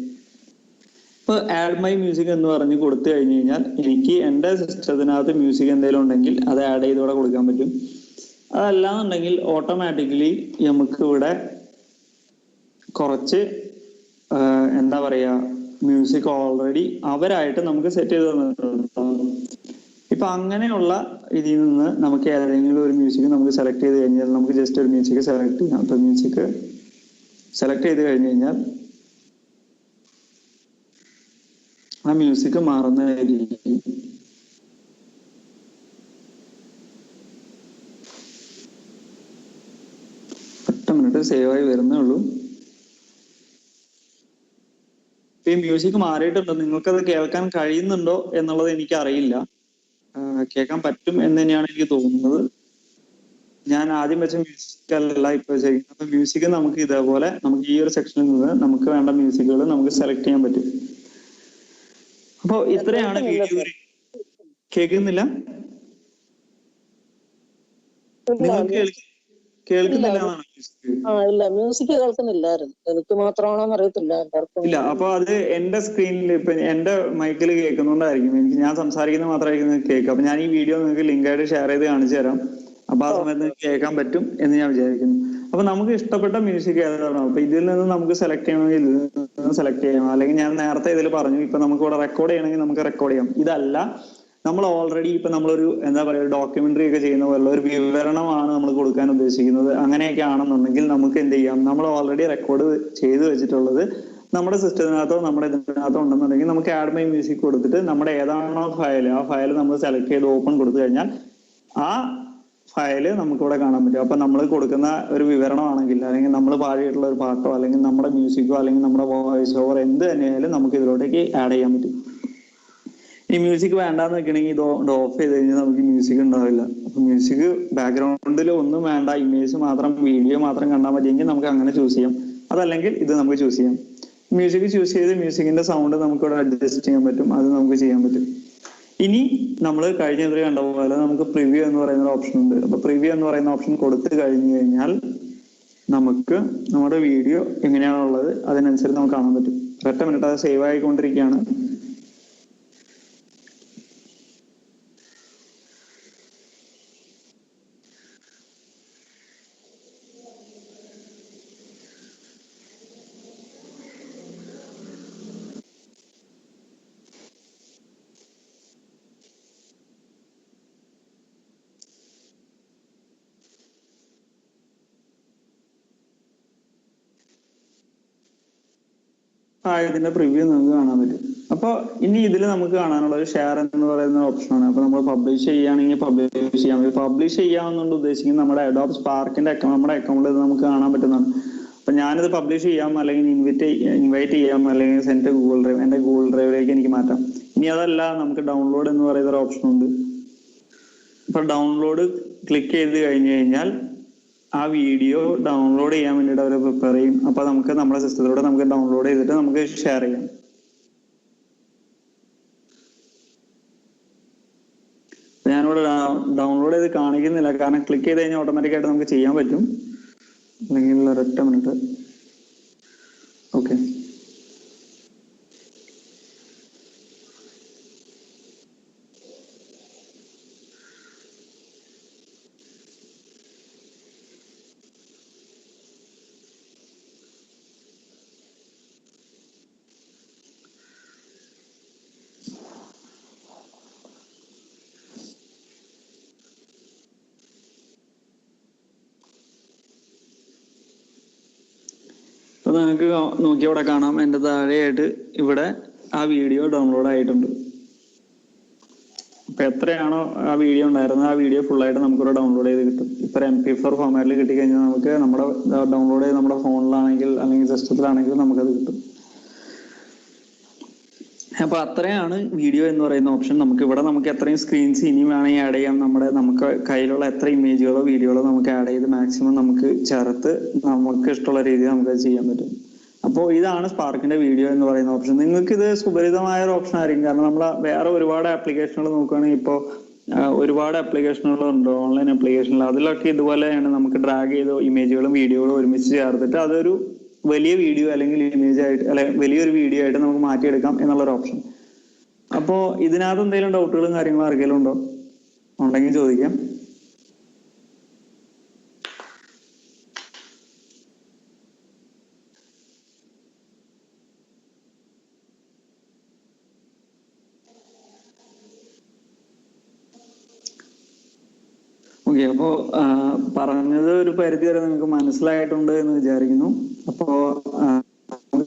ഇപ്പൊ ആഡ് മൈ മ്യൂസിക് എന്ന് പറഞ്ഞ് കൊടുത്തു കഴിഞ്ഞു കഴിഞ്ഞാൽ എനിക്ക് എൻ്റെ സിസ്റ്റത്തിനകത്ത് മ്യൂസിക് എന്തെങ്കിലും ഉണ്ടെങ്കിൽ അത് ആഡ് ചെയ്തോടെ കൊടുക്കാൻ പറ്റും. അതല്ലാന്നുണ്ടെങ്കിൽ ഓട്ടോമാറ്റിക്കലി നമുക്ക് ഇവിടെ കുറച്ച് എന്താ പറയാ മ്യൂസിക് ഓൾറെഡി അവരായിട്ട് നമുക്ക് സെറ്റ് ചെയ്ത് തന്നിട്ടുണ്ട്. ഇപ്പൊ അങ്ങനെയുള്ള ഇതിൽ നിന്ന് നമുക്ക് ഏതെങ്കിലും ഒരു മ്യൂസിക് നമുക്ക് സെലക്ട് ചെയ്ത് കഴിഞ്ഞാൽ നമുക്ക് ജസ്റ്റ് ഒരു മ്യൂസിക് സെലക്ട് ചെയ്യാം. അപ്പൊ മ്യൂസിക് സെലക്ട് ചെയ്ത് കഴിഞ്ഞു കഴിഞ്ഞാൽ ആ മ്യൂസിക് മാറുന്ന രീതി സേവ് ആയി വരുന്നേ ഉള്ളൂ. ഈ മ്യൂസിക് മാറിയിട്ടുണ്ടോ, നിങ്ങൾക്കത് കേൾക്കാൻ കഴിയുന്നുണ്ടോ എന്നുള്ളത് എനിക്ക് അറിയില്ല. കേൾക്കാൻ പറ്റും എന്ന് തന്നെയാണ് എനിക്ക് തോന്നുന്നത്. ഞാൻ ആദ്യം വെച്ച മ്യൂസിക് അല്ല ഇപ്പൊ ചെയ്യുന്നത്. അപ്പൊ മ്യൂസിക് നമുക്ക് ഇതേപോലെ നമുക്ക് ഈ ഒരു സെക്ഷനിൽ നിന്ന് നമുക്ക് വേണ്ട മ്യൂസിക്കുകൾ നമുക്ക് സെലക്ട് ചെയ്യാൻ പറ്റും. അപ്പൊ ഇത്രയാണ് വീഡിയോ. കേൾക്കുന്നില്ല? നിങ്ങൾക്ക് കേൾക്കുന്നില്ല? ഇല്ല, മ്യൂസിക് കേൾക്കുന്നില്ലായിരുന്നു. എനിക്ക് മാത്രമാണോന്ന് അറിയത്തില്ല. ഇല്ല, അപ്പൊ അത് എന്റെ സ്ക്രീനിൽ ഇപ്പൊ എന്റെ മൈക്കിൽ കേൾക്കുന്നുണ്ടായിരിക്കും. എനിക്ക് ഞാൻ സംസാരിക്കുന്നത് മാത്രമായിരിക്കും കേൾക്കുക. അപ്പൊ ഞാൻ ഈ വീഡിയോ നിങ്ങൾക്ക് ലിങ്കായിട്ട് ഷെയർ ചെയ്ത് കാണിച്ചു തരാം. അപ്പൊ ആ സമയത്ത് കേൾക്കാൻ പറ്റും എന്ന് ഞാൻ വിചാരിക്കുന്നു. അപ്പൊ നമുക്ക് ഇഷ്ടപ്പെട്ട മ്യൂസിക് ഏതാണോ അപ്പൊ ഇതിൽ നിന്ന് നമുക്ക് സെലക്ട് ചെയ്യണമെങ്കിൽ ഇതിൽ നിന്ന് സെലക്ട് ചെയ്യാം. അല്ലെങ്കിൽ ഞാൻ നേരത്തെ ഇതിൽ പറഞ്ഞു ഇപ്പൊ നമുക്ക് ഇവിടെ റെക്കോർഡ് ചെയ്യണമെങ്കിൽ നമുക്ക് റെക്കോർഡ് ചെയ്യാം. ഇതല്ല, നമ്മൾ ഓൾറെഡി ഇപ്പൊ നമ്മളൊരു എന്താ പറയുക ഡോക്യുമെന്ററി ഒക്കെ ചെയ്യുന്ന പോലെ ഒരു വിവരണമാണ് നമ്മൾ കൊടുക്കാൻ ഉദ്ദേശിക്കുന്നത്. അങ്ങനെയൊക്കെ ആണെന്നുണ്ടെങ്കിൽ നമുക്ക് എന്ത് ചെയ്യാം, നമ്മൾ ഓൾറെഡി റെക്കോർഡ് ചെയ്ത് വെച്ചിട്ടുള്ളത് നമ്മുടെ സിസ്റ്റത്തിനകത്തോ നമ്മുടെ ഇതിനകത്തോ ഉണ്ടെന്നുണ്ടെങ്കിൽ നമുക്ക് ആഡ് മൈ മ്യൂസിക് കൊടുത്തിട്ട് നമ്മുടെ ഏതാണോ ഫയൽ ആ ഫയൽ നമ്മൾ സെലക്ട് ചെയ്ത് ഓപ്പൺ കൊടുത്തു കഴിഞ്ഞാൽ ആ ഫയല് നമുക്കിവിടെ കാണാൻ പറ്റും. അപ്പൊ നമ്മൾ കൊടുക്കുന്ന ഒരു വിവരണമാണെങ്കിൽ അല്ലെങ്കിൽ നമ്മൾ പാടിയിട്ടുള്ള ഒരു പാട്ടോ അല്ലെങ്കിൽ നമ്മുടെ മ്യൂസിക്കോ അല്ലെങ്കിൽ നമ്മുടെ വോയിസ് ഓവർ എന്ത് തന്നെയായാലും നമുക്ക് ഇതിലോട്ടേക്ക് ആഡ് ചെയ്യാൻ പറ്റും. ഈ മ്യൂസിക് വേണ്ടാന്ന് വെക്കണമെങ്കിൽ ഇത് ഓഫ് ചെയ്ത് കഴിഞ്ഞാൽ നമുക്ക് മ്യൂസിക് ഉണ്ടാവില്ല. അപ്പൊ മ്യൂസിക് ബാക്ക്ഗ്രൗണ്ടിൽ ഒന്നും വേണ്ട, ഇമേജ് മാത്രം വീഡിയോ മാത്രം കണ്ടാൽ മതിയെങ്കിൽ നമുക്ക് അങ്ങനെ ചൂസ് ചെയ്യാം. അതല്ലെങ്കിൽ ഇത് നമുക്ക് ചൂസ് ചെയ്യാം. മ്യൂസിക് ചൂസ് ചെയ്ത് മ്യൂസിക്കിന്റെ സൗണ്ട് നമുക്ക് ഇവിടെ അഡ്ജസ്റ്റ് ചെയ്യാൻ പറ്റും. അത് നമുക്ക് ചെയ്യാൻ പറ്റും. ഇനി നമ്മൾ കഴിഞ്ഞ ഇതിൽ കണ്ട പോലെ നമുക്ക് പ്രിവ്യൂ എന്ന് പറയുന്ന ഓപ്ഷൻ ഉണ്ട്. അപ്പൊ പ്രിവ്യൂ എന്ന് പറയുന്ന ഓപ്ഷൻ കൊടുത്തു കഴിഞ്ഞു കഴിഞ്ഞാൽ നമുക്ക് നമ്മുടെ വീഡിയോ എങ്ങനെയാണുള്ളത് അതിനനുസരിച്ച് നമുക്ക് കാണാൻ പറ്റും. ഒറ്റ മിനിറ്റ്, അത് സേവ് ആയിക്കൊണ്ടിരിക്കുകയാണ്. ഇതിന്റെ പ്രിവ്യൂ നമുക്ക് കാണാൻ പറ്റും. അപ്പൊ ഇനി ഇതിൽ നമുക്ക് കാണാനുള്ളത് ഷെയർ എന്ന് പറയുന്ന ഓപ്ഷനാണ്. അപ്പൊ നമ്മൾ പബ്ലിഷ് ചെയ്യുകയാണെങ്കിൽ പബ്ലിഷ് ചെയ്യാൻ പറ്റും. പബ്ലിഷ് ചെയ്യാമെന്നുകൊണ്ട് ഉദ്ദേശിക്കുന്നത് നമ്മുടെ അഡോബ് സ്പാർക്കിന്റെ നമ്മുടെ അക്കൗണ്ടിൽ ഇത് നമുക്ക് കാണാൻ പറ്റുന്നതാണ്. അപ്പൊ ഞാനിത് പബ്ലിഷ് ചെയ്യാം, അല്ലെങ്കിൽ ഇൻവൈറ്റ് ചെയ്യാം, അല്ലെങ്കിൽ സെൻഡ് ഗൂഗിൾ ഡ്രൈവ്, എന്റെ ഗൂഗിൾ ഡ്രൈവിലേക്ക് എനിക്ക് മാറ്റാം. ഇനി അതല്ല, നമുക്ക് ഡൗൺലോഡ് എന്ന് പറയുന്ന ഒരു ഓപ്ഷൻ ഉണ്ട്. ഇപ്പൊ ഡൗൺലോഡ് ക്ലിക്ക് ചെയ്ത് കഴിഞ്ഞു കഴിഞ്ഞാൽ ആ വീഡിയോ ഡൗൺലോഡ് ചെയ്യാൻ വേണ്ടിയിട്ട് അവർ പ്രിപ്പയർ ചെയ്യും. അപ്പൊ നമുക്ക് നമ്മുടെ സിസ്റ്റത്തിലൂടെ നമുക്ക് ഡൗൺലോഡ് ചെയ്തിട്ട് നമുക്ക് ഷെയർ ചെയ്യാം. ഞാനിവിടെ ഡൗൺലോഡ് ചെയ്ത് കാണിക്കുന്നില്ല, കാരണം ക്ലിക്ക് ചെയ്ത് കഴിഞ്ഞാൽ ഓട്ടോമാറ്റിക് ആയിട്ട് നമുക്ക് ചെയ്യാൻ പറ്റും. അല്ലെങ്കിൽ ഒരൊറ്റ മിനിറ്റ്. ഓക്കെ, അപ്പൊ നിങ്ങൾക്ക് നോക്കി ഇവിടെ കാണാം, എന്റെ താഴെയായിട്ട് ഇവിടെ ആ വീഡിയോ ഡൗൺലോഡ് ആയിട്ടുണ്ട്. അപ്പൊ എത്രയാണോ ആ വീഡിയോ ഉണ്ടായിരുന്നത്, ആ വീഡിയോ ഫുൾ ആയിട്ട് നമുക്കിവിടെ ഡൗൺലോഡ് ചെയ്ത് കിട്ടും. ഇപ്പൊ MP4 ഫോർമാറ്റിൽ കിട്ടിക്കഴിഞ്ഞാൽ നമുക്ക് നമ്മുടെ ഡൗൺലോഡ് ചെയ്ത് നമ്മുടെ ഫോണിലാണെങ്കിൽ അല്ലെങ്കിൽ സിസ്റ്റത്തിലാണെങ്കിൽ നമുക്കത് കിട്ടും. അപ്പൊ അത്രയാണ് വീഡിയോ എന്ന് പറയുന്ന ഓപ്ഷൻ. നമുക്ക് എത്രയും സ്ക്രീൻസ് ഇനി വേണമെങ്കിൽ ആഡ് ചെയ്യാം. നമുക്ക് കയ്യിലുള്ള എത്ര ഇമേജുകളോ വീഡിയോകളോ നമുക്ക് ആഡ് ചെയ്ത് മാക്സിമം നമുക്ക് ചേർത്ത് നമുക്ക് ഇഷ്ടമുള്ള രീതിയിൽ നമുക്കത് ചെയ്യാൻ പറ്റും. അപ്പോൾ ഇതാണ് സ്പാർക്കിന്റെ വീഡിയോ എന്ന് പറയുന്ന ഓപ്ഷൻ. നിങ്ങൾക്ക് ഇത് സുപരിതമായ ഒരു ഓപ്ഷൻ ആയിരിക്കും, കാരണം നമ്മൾ വേറെ ഒരുപാട് ആപ്ലിക്കേഷനുകൾ നോക്കുകയാണെങ്കിൽ ഇപ്പോൾ ഒരുപാട് ആപ്ലിക്കേഷനുകളുണ്ട്, ഓൺലൈൻ ആപ്ലിക്കേഷനുകൾ. അതിലൊക്കെ ഇതുപോലെയാണ്, നമുക്ക് ഡ്രാഗ് ചെയ്ത് ഇമേജുകളും വീഡിയോകളും ഒരുമിച്ച് ചേർത്തിട്ട് അതൊരു വലിയ വീഡിയോ അല്ലെങ്കിൽ ഇമേജ് ആയിട്ട് അല്ലെങ്കിൽ വലിയൊരു വീഡിയോ ആയിട്ട് നമുക്ക് മാറ്റിയെടുക്കാം എന്നുള്ളൊരു ഓപ്ഷൻ. അപ്പോ ഇതിനകത്ത് എന്തെങ്കിലും ഡൗട്ടുകളും കാര്യങ്ങളും ആർക്കെങ്കിലും ഉണ്ടോ? ഉണ്ടെങ്കിൽ ചോദിക്കാം. ഓക്കെ, അപ്പോ പറഞ്ഞത് ഒരു പരിധി വരെ നിങ്ങൾക്ക് മനസ്സിലായിട്ടുണ്ട് എന്ന് വിചാരിക്കുന്നു. അപ്പോ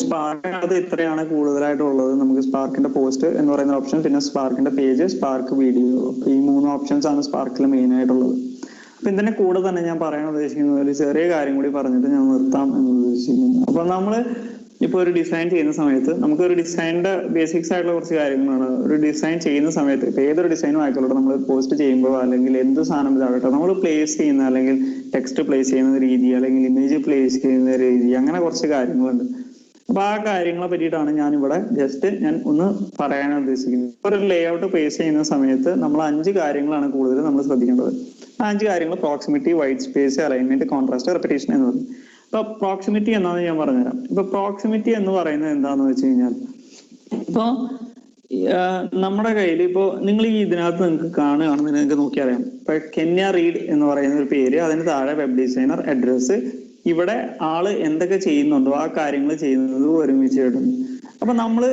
സ്പാർക്കിനകത്ത് ഇത്രയാണ് കൂടുതലായിട്ടുള്ളത്. നമുക്ക് സ്പാർക്കിന്റെ പോസ്റ്റ് എന്ന് പറയുന്ന ഓപ്ഷൻ, പിന്നെ സ്പാർക്കിന്റെ പേജ്, സ്പാർക്ക് വീഡിയോ, ഈ 3 ഓപ്ഷൻസ് ആണ് സ്പാർക്കിൽ മെയിൻ ആയിട്ടുള്ളത്. അപ്പൊ ഇതിന്റെ കൂടെ തന്നെ ഞാൻ പറയാൻ ഉദ്ദേശിക്കുന്ന ഒരു ചെറിയ കാര്യം കൂടി പറഞ്ഞിട്ട് ഞാൻ നിർത്താം എന്ന് ഉദ്ദേശിക്കുന്നു. അപ്പൊ നമ്മള് ഇപ്പൊ ഒരു ഡിസൈൻ ചെയ്യുന്ന സമയത്ത് നമുക്ക് ഒരു ഡിസൈനിന്റെ ബേസിക്സ് ആയിട്ടുള്ള കുറച്ച് കാര്യങ്ങളാണ്. ഒരു ഡിസൈൻ ചെയ്യുന്ന സമയത്ത് ഇപ്പൊ ഏതൊരു ഡിസൈനും ആയിക്കോട്ടെ, നമ്മൾ പോസ്റ്റ് ചെയ്യുമ്പോൾ അല്ലെങ്കിൽ എന്ത് സാധനം ഇതാകട്ടെ, നമ്മൾ പ്ലേസ് ചെയ്യുന്ന അല്ലെങ്കിൽ ടെക്സ്റ്റ് പ്ലേസ് ചെയ്യുന്ന രീതി അല്ലെങ്കിൽ ഇമേജ് പ്ലേസ് ചെയ്യുന്ന രീതി, അങ്ങനെ കുറച്ച് കാര്യങ്ങളുണ്ട്. അപ്പൊ ആ കാര്യങ്ങളെ പറ്റിയിട്ടാണ് ഞാൻ ഒന്ന് പറയാൻ ഉദ്ദേശിക്കുന്നത്. ഇപ്പൊ ഒരു ലേഔട്ട് പ്ലേസ് ചെയ്യുന്ന സമയത്ത് നമ്മൾ 5 കാര്യങ്ങളാണ് കൂടുതൽ നമ്മൾ ശ്രദ്ധിക്കേണ്ടത്. ആ 5 കാര്യങ്ങൾ proximity, white space, alignment, contrast, repetition എന്ന് പറയും. ഇപ്പൊ പ്രോക്സിമിറ്റി എന്താണെന്ന് ഞാൻ പറഞ്ഞുതരാം. ഇപ്പൊ പ്രോക്സിമിറ്റി എന്ന് പറയുന്നത് എന്താന്ന് വെച്ച് കഴിഞ്ഞാൽ, ഇപ്പൊ നമ്മുടെ കയ്യിൽ ഇപ്പോ നിങ്ങൾ ഈ ഇതിനകത്ത് നിങ്ങൾക്ക് കാണുകയാണെന്ന് നിങ്ങൾക്ക് നോക്കിയറിയാം. ഇപ്പൊ കെന്യ റീഡ് എന്ന് പറയുന്ന ഒരു പേര്, അതിന് താഴെ വെബ് ഡിസൈനർ, അഡ്രസ്, ഇവിടെ ആള് എന്തൊക്കെ ചെയ്യുന്നുണ്ടോ ആ കാര്യങ്ങൾ ചെയ്യുന്നത് ഒരുമിച്ച് കിട്ടുന്നു. അപ്പൊ നമ്മൾ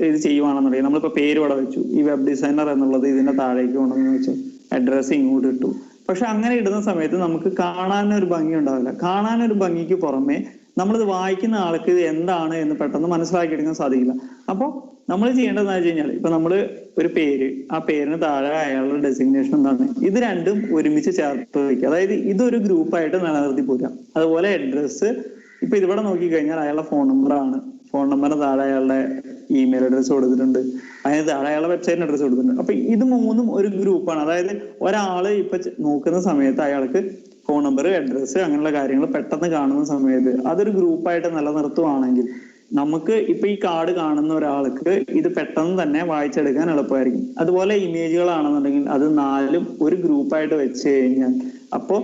ഇത് ചെയ്യുവാണെന്നുണ്ടെങ്കിൽ നമ്മളിപ്പോ പേര് ഇവിടെ വെച്ചു, ഈ വെബ് ഡിസൈനർ എന്നുള്ളത് ഇതിന്റെ താഴേക്ക് കൊണ്ടുവന്ന് വെച്ചു, അഡ്രസ് ഇങ്ങോട്ട് ഇട്ടു. പക്ഷെ അങ്ങനെ ഇടുന്ന സമയത്ത് നമുക്ക് കാണാനൊരു ഭംഗി ഉണ്ടാവില്ല. കാണാനൊരു ഭംഗിക്ക് പുറമെ നമ്മളിത് വായിക്കുന്ന ആൾക്ക് ഇത് എന്താണ് എന്ന് പെട്ടെന്ന് മനസ്സിലാക്കിയെടുക്കാൻ സാധിക്കില്ല. അപ്പൊ നമ്മൾ ചെയ്യേണ്ടതെന്ന് വെച്ച് കഴിഞ്ഞാൽ, ഇപ്പൊ നമ്മൾ ഒരു പേര്, ആ പേരിന് താഴെ അയാളുടെ ഡെസിഗ്നേഷൻ എന്താണ്, ഇത് രണ്ടും ഒരുമിച്ച് ചേർത്ത് വയ്ക്കുക. അതായത് ഇതൊരു ഗ്രൂപ്പായിട്ട് നിലനിർത്തി പോരാ. അതുപോലെ അഡ്രസ്സ്, ഇപ്പൊ ഇതിവിടെ നോക്കിക്കഴിഞ്ഞാൽ അയാളുടെ ഫോൺ നമ്പറാണ്, ഫോൺ നമ്പറിന് താഴെ അയാളുടെ ഇമെയിൽ അഡ്രസ് കൊടുത്തിട്ടുണ്ട്, അതിന് താഴെ അയാളുടെ വെബ്സൈറ്റിന് അഡ്രസ് കൊടുത്തിട്ടുണ്ട്. അപ്പൊ ഇത് 3ഉം ഒരു ഗ്രൂപ്പാണ്. അതായത് ഒരാള് ഇപ്പൊ നോക്കുന്ന സമയത്ത് അയാൾക്ക് ഫോൺ നമ്പർ, അഡ്രസ്സ്, അങ്ങനെയുള്ള കാര്യങ്ങൾ പെട്ടെന്ന് കാണുന്ന സമയത്ത് അതൊരു ഗ്രൂപ്പായിട്ട് നിലനിർത്തുവാണെങ്കിൽ നമുക്ക് ഇപ്പൊ ഈ കാർഡ് കാണുന്ന ഒരാൾക്ക് ഇത് പെട്ടെന്ന് തന്നെ വായിച്ചെടുക്കാൻ എളുപ്പമായിരിക്കും. അതുപോലെ ഇമേജുകളാണെന്നുണ്ടെങ്കിൽ അത് 4ഉം ഒരു ഗ്രൂപ്പായിട്ട് വെച്ച് കഴിഞ്ഞാൽ അപ്പോ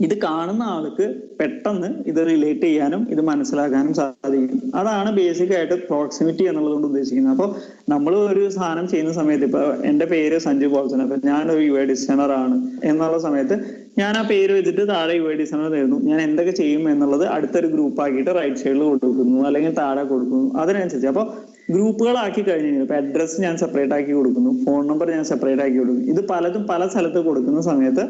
ഇത് കാണുന്ന ആൾക്ക് പെട്ടെന്ന് ഇത് റിലേറ്റ് ചെയ്യാനും ഇത് മനസ്സിലാക്കാനും സാധിക്കും. അതാണ് ബേസിക് ആയിട്ട് പ്രോക്സിമിറ്റി എന്നുള്ളത് കൊണ്ട് ഉദ്ദേശിക്കുന്നത്. അപ്പോൾ നമ്മൾ ഒരു സാധനം ചെയ്യുന്ന സമയത്ത്, ഇപ്പൊ എന്റെ പേര് സഞ്ജു പോൾസൺ, അപ്പൊ ഞാനൊരു UI ഡിസൈനർ ആണ് എന്നുള്ള സമയത്ത് ഞാൻ ആ പേര് വെച്ചിട്ട് താഴെ UI ഡിസൈനർ തരുന്നു. ഞാൻ എന്തൊക്കെ ചെയ്യും എന്നുള്ളത് അടുത്തൊരു ഗ്രൂപ്പ് ആക്കിയിട്ട് റൈറ്റ് സൈഡിൽ കൊടുക്കുന്നു, അല്ലെങ്കിൽ താഴെ കൊടുക്കുന്നു, അതിനനുസരിച്ച്. അപ്പൊ ഗ്രൂപ്പുകളാക്കി കഴിഞ്ഞ് കഴിഞ്ഞാൽ ഇപ്പൊ അഡ്രസ്സ് ഞാൻ സെപ്പറേറ്റ് ആക്കി കൊടുക്കുന്നു, ഫോൺ നമ്പർ ഞാൻ സെപ്പറേറ്റ് ആക്കി കൊടുക്കുന്നു. ഇത് പലതും പല സ്ഥലത്ത് കൊടുക്കുന്ന സമയത്ത്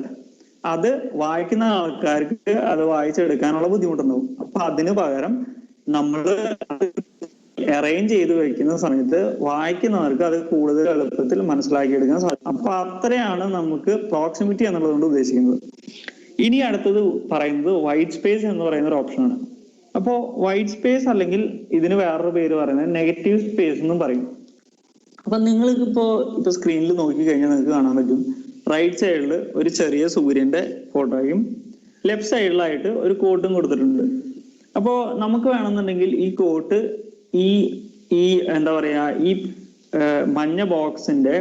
അത് വായിക്കുന്ന ആൾക്കാർക്ക് അത് വായിച്ചെടുക്കാനുള്ള ബുദ്ധിമുട്ടുണ്ടാവും. അപ്പൊ അതിന് പകരം നമ്മൾ അറേഞ്ച് ചെയ്ത് വെക്കുന്ന സമയത്ത് വായിക്കുന്നവർക്ക് അത് കൂടുതൽ എളുപ്പത്തിൽ മനസ്സിലാക്കിയെടുക്കാൻ സാധിക്കും. അപ്പൊ അത്രയാണ് നമുക്ക് പ്രോക്സിമിറ്റി എന്നുള്ളത് കൊണ്ട് ഉദ്ദേശിക്കുന്നത്. ഇനി അടുത്തത് പറയുന്നത് വൈറ്റ് സ്പേസ് എന്ന് പറയുന്ന ഒരു ഓപ്ഷനാണ്. അപ്പോ വൈറ്റ് സ്പേസ് അല്ലെങ്കിൽ ഇതിന് വേറൊരു പേര് പറയുന്നത് നെഗറ്റീവ് സ്പേസ് എന്നും പറയും. അപ്പൊ നിങ്ങൾക്ക് ഇപ്പോ സ്ക്രീനിൽ നോക്കി കഴിഞ്ഞാൽ നിങ്ങൾക്ക് കാണാൻ പറ്റും, റൈറ്റ് സൈഡിൽ ഒരു ചെറിയ സൂര്യന്റെ ഫോട്ടോയും ലെഫ്റ്റ് സൈഡിലായിട്ട് ഒരു കോട്ടും കൊടുത്തിട്ടുണ്ട്. അപ്പോ നമുക്ക് വേണമെന്നുണ്ടെങ്കിൽ ഈ കോട്ട് ഈ എന്താ പറയാ ഈ മഞ്ഞ ബോക്സിന്റെ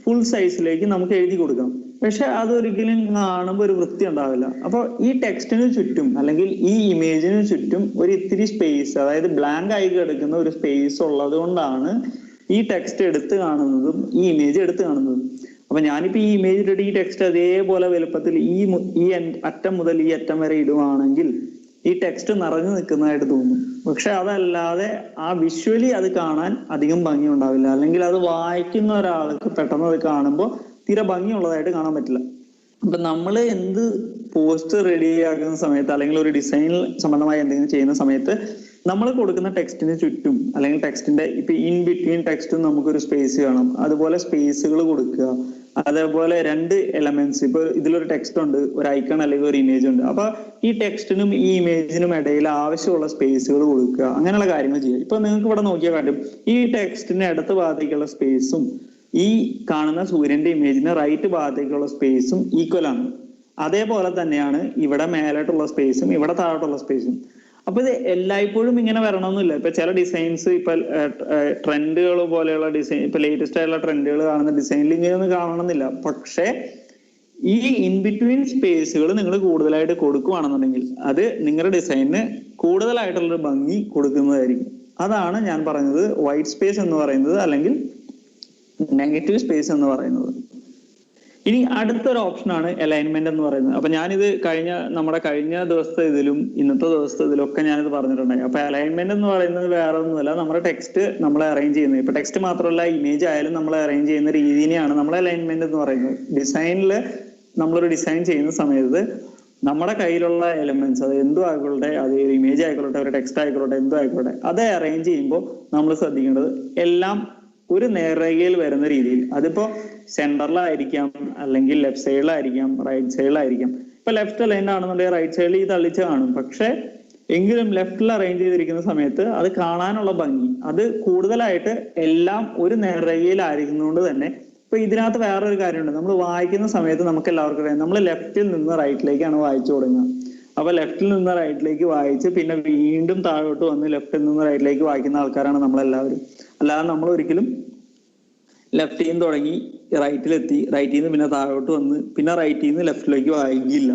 ഫുൾ സൈസിലേക്ക് നമുക്ക് എഴുതി കൊടുക്കാം. പക്ഷെ അതൊരിക്കലും കാണുമ്പോൾ ഒരു വൃത്തി ഉണ്ടാവില്ല. അപ്പൊ ഈ ടെക്സ്റ്റിന് ചുറ്റും അല്ലെങ്കിൽ ഈ ഇമേജിന് ചുറ്റും ഒരു ഇത്തിരി സ്പേസ്, അതായത് ബ്ലാങ്ക് ആയി കിടക്കുന്ന ഒരു സ്പേസ് ഉള്ളത് കൊണ്ടാണ് ഈ ടെക്സ്റ്റ് എടുത്ത് കാണുന്നതും ഈ ഇമേജ് എടുത്ത് കാണുന്നതും. അപ്പൊ ഞാനിപ്പോ ഈ ഇമേജ് ഇട്ടിട്ട് ഈ ടെക്സ്റ്റ് അതേപോലെ വലുപ്പത്തിൽ ഈ അറ്റം മുതൽ ഈ അറ്റം വരെ ഇടുവാണെങ്കിൽ ഈ ടെക്സ്റ്റ് നിറഞ്ഞു നിൽക്കുന്നതായിട്ട് തോന്നും. പക്ഷെ അതല്ലാതെ ആ വിഷ്വലി അത് കാണാൻ അധികം ഭംഗി ഉണ്ടാവില്ല, അല്ലെങ്കിൽ അത് വായിക്കുന്ന ഒരാൾക്ക് പെട്ടെന്ന് അത് കാണുമ്പോൾ തീരെ ഭംഗിയുള്ളതായിട്ട് കാണാൻ പറ്റില്ല. അപ്പൊ നമ്മൾ എന്ത് പോസ്റ്റ് റെഡിയാക്കുന്ന സമയത്ത് അല്ലെങ്കിൽ ഒരു ഡിസൈൻ സംബന്ധമായി എന്തെങ്കിലും ചെയ്യുന്ന സമയത്ത് നമ്മൾ കൊടുക്കുന്ന ടെക്സ്റ്റിന് ചുറ്റും അല്ലെങ്കിൽ ടെക്സ്റ്റിന്റെ ഇപ്പൊ ഇൻ ബിറ്റ്വീൻ ടെക്സ്റ്റും നമുക്കൊരു സ്പേസ് കാണും. അതുപോലെ സ്പേസുകൾ കൊടുക്കുക. അതേപോലെ രണ്ട് എലമെന്റ്സ്, ഇപ്പൊ ഇതിലൊരു ടെക്സ്റ്റ് ഉണ്ട്, ഒരു ഐക്കൺ അല്ലെങ്കിൽ ഒരു ഇമേജ് ഉണ്ട്. അപ്പൊ ഈ ടെക്സ്റ്റിനും ഈ ഇമേജിനും ഇടയിൽ ആവശ്യമുള്ള സ്പേസുകൾ കൊടുക്കുക, അങ്ങനെയുള്ള കാര്യങ്ങൾ ചെയ്യുക. ഇപ്പൊ നിങ്ങൾക്ക് ഇവിടെ നോക്കിയാൽ കാര്യം ഈ ടെക്സ്റ്റിന് ഇടത്ത് ഭാഗത്തേക്കുള്ള സ്പേസും ഈ കാണുന്ന സൂര്യന്റെ ഇമേജിന് റൈറ്റ് ഭാഗത്തേക്കുള്ള സ്പേസും ഈക്വൽ ആണ്. അതേപോലെ തന്നെയാണ് ഇവിടെ മേലോട്ടുള്ള സ്പേസും ഇവിടെ താഴോട്ടുള്ള സ്പേസും. അപ്പൊ ഇത് എല്ലായ്പ്പോഴും ഇങ്ങനെ വരണമെന്നില്ല. ഇപ്പൊ ചില ഡിസൈൻസ് ഇപ്പൊ ട്രെൻഡുകൾ പോലെയുള്ള ഡിസൈൻ, ഇപ്പൊ ലേറ്റസ്റ്റ് ആയിട്ടുള്ള ട്രെൻഡുകൾ കാണുന്ന ഡിസൈനിൽ ഇങ്ങനെയൊന്നും കാണണമെന്നില്ല. പക്ഷെ ഈ ഇൻ ബിറ്റ്വീൻ സ്പേസുകൾ നിങ്ങൾ കൂടുതലായിട്ട് കൊടുക്കുകയാണെന്നുണ്ടെങ്കിൽ അത് നിങ്ങളുടെ ഡിസൈനിന് കൂടുതലായിട്ടുള്ളൊരു ഭംഗി കൊടുക്കുന്നതായിരിക്കും. അതാണ് ഞാൻ പറഞ്ഞത് വൈറ്റ് സ്പേസ് എന്ന് പറയുന്നത് അല്ലെങ്കിൽ നെഗറ്റീവ് സ്പേസ് എന്ന് പറയുന്നത്. ഇനി അടുത്തൊരു ഓപ്ഷനാണ് അലൈൻമെന്റ് എന്ന് പറയുന്നത്. അപ്പൊ ഞാനിത് നമ്മുടെ കഴിഞ്ഞ ദിവസത്തെ ഇതിലും ഇന്നത്തെ ദിവസത്തെ ഇതിലും ഒക്കെ ഞാനിത് പറഞ്ഞിട്ടുണ്ടായി. അപ്പൊ അലൈൻമെന്റ് എന്ന് പറയുന്നത് വേറെ ഒന്നുമല്ല, നമ്മുടെ ടെക്സ്റ്റ് നമ്മൾ അറേഞ്ച് ചെയ്യുന്നത്. ഇപ്പൊ ടെക്സ്റ്റ് മാത്രമല്ല, ഇമേജ് ആയാലും നമ്മൾ അറേഞ്ച് ചെയ്യുന്ന രീതിനെയാണ് നമ്മൾ അലൈൻമെന്റ് എന്ന് പറയുന്നത്. ഡിസൈനിൽ നമ്മളൊരു ഡിസൈൻ ചെയ്യുന്ന സമയത്ത് നമ്മുടെ കയ്യിലുള്ള എലമെന്റ്സ്, അത് എന്തും ആയിക്കോട്ടെ, അത് ഇമേജ് ആയിക്കോട്ടെ, ഒരു ടെക്സ്റ്റ് ആയിക്കോട്ടെ, എന്തും ആയിക്കോട്ടെ, അത് അറേഞ്ച് ചെയ്യുമ്പോൾ നമ്മൾ ശ്രദ്ധിക്കേണ്ടത് എല്ലാം ഒരു നേർരേഖയിൽ വരുന്ന രീതിയിൽ. അതിപ്പോ സെന്ററിലായിരിക്കാം, അല്ലെങ്കിൽ ലെഫ്റ്റ് സൈഡിലായിരിക്കാം, റൈറ്റ് സൈഡിലായിരിക്കാം. ഇപ്പൊ ലെഫ്റ്റ് അലൈൻഡ് ആണെന്നുണ്ടെങ്കിൽ റൈറ്റ് സൈഡിൽ ഈ തള്ളിച്ച് കാണും. പക്ഷെ എങ്കിലും ലെഫ്റ്റിൽ അറേഞ്ച് ചെയ്തിരിക്കുന്ന സമയത്ത് അത് കാണാനുള്ള ഭംഗി അത് കൂടുതലായിട്ട് എല്ലാം ഒരു നേർരേഖയിലായിരിക്കുന്നതുകൊണ്ട് തന്നെ. ഇപ്പൊ ഇതിനകത്ത് വേറൊരു കാര്യമുണ്ട്, നമ്മൾ വായിക്കുന്ന സമയത്ത് നമുക്ക് എല്ലാവർക്കും അറിയാം, നമ്മൾ ലെഫ്റ്റിൽ നിന്ന് റൈറ്റിലേക്കാണ് വായിച്ചു തുടങ്ങുക. അപ്പൊ ലെഫ്റ്റിൽ നിന്ന് റൈറ്റിലേക്ക് വായിച്ച് പിന്നെ വീണ്ടും താഴോട്ട് വന്ന് ലെഫ്റ്റിൽ നിന്ന് റൈറ്റിലേക്ക് വായിക്കുന്ന ആൾക്കാരാണ് നമ്മളെല്ലാവരും. അല്ലാതെ നമ്മൾ ഒരിക്കലും ലെഫ്റ്റിൽ നിന്ന് തുടങ്ങി റൈറ്റിലെത്തി, റൈറ്റിൽ നിന്ന് പിന്നെ താഴോട്ട് വന്ന് പിന്നെ റൈറ്റിൽ നിന്ന് ലെഫ്റ്റിലേക്ക് വായിക്കില്ല.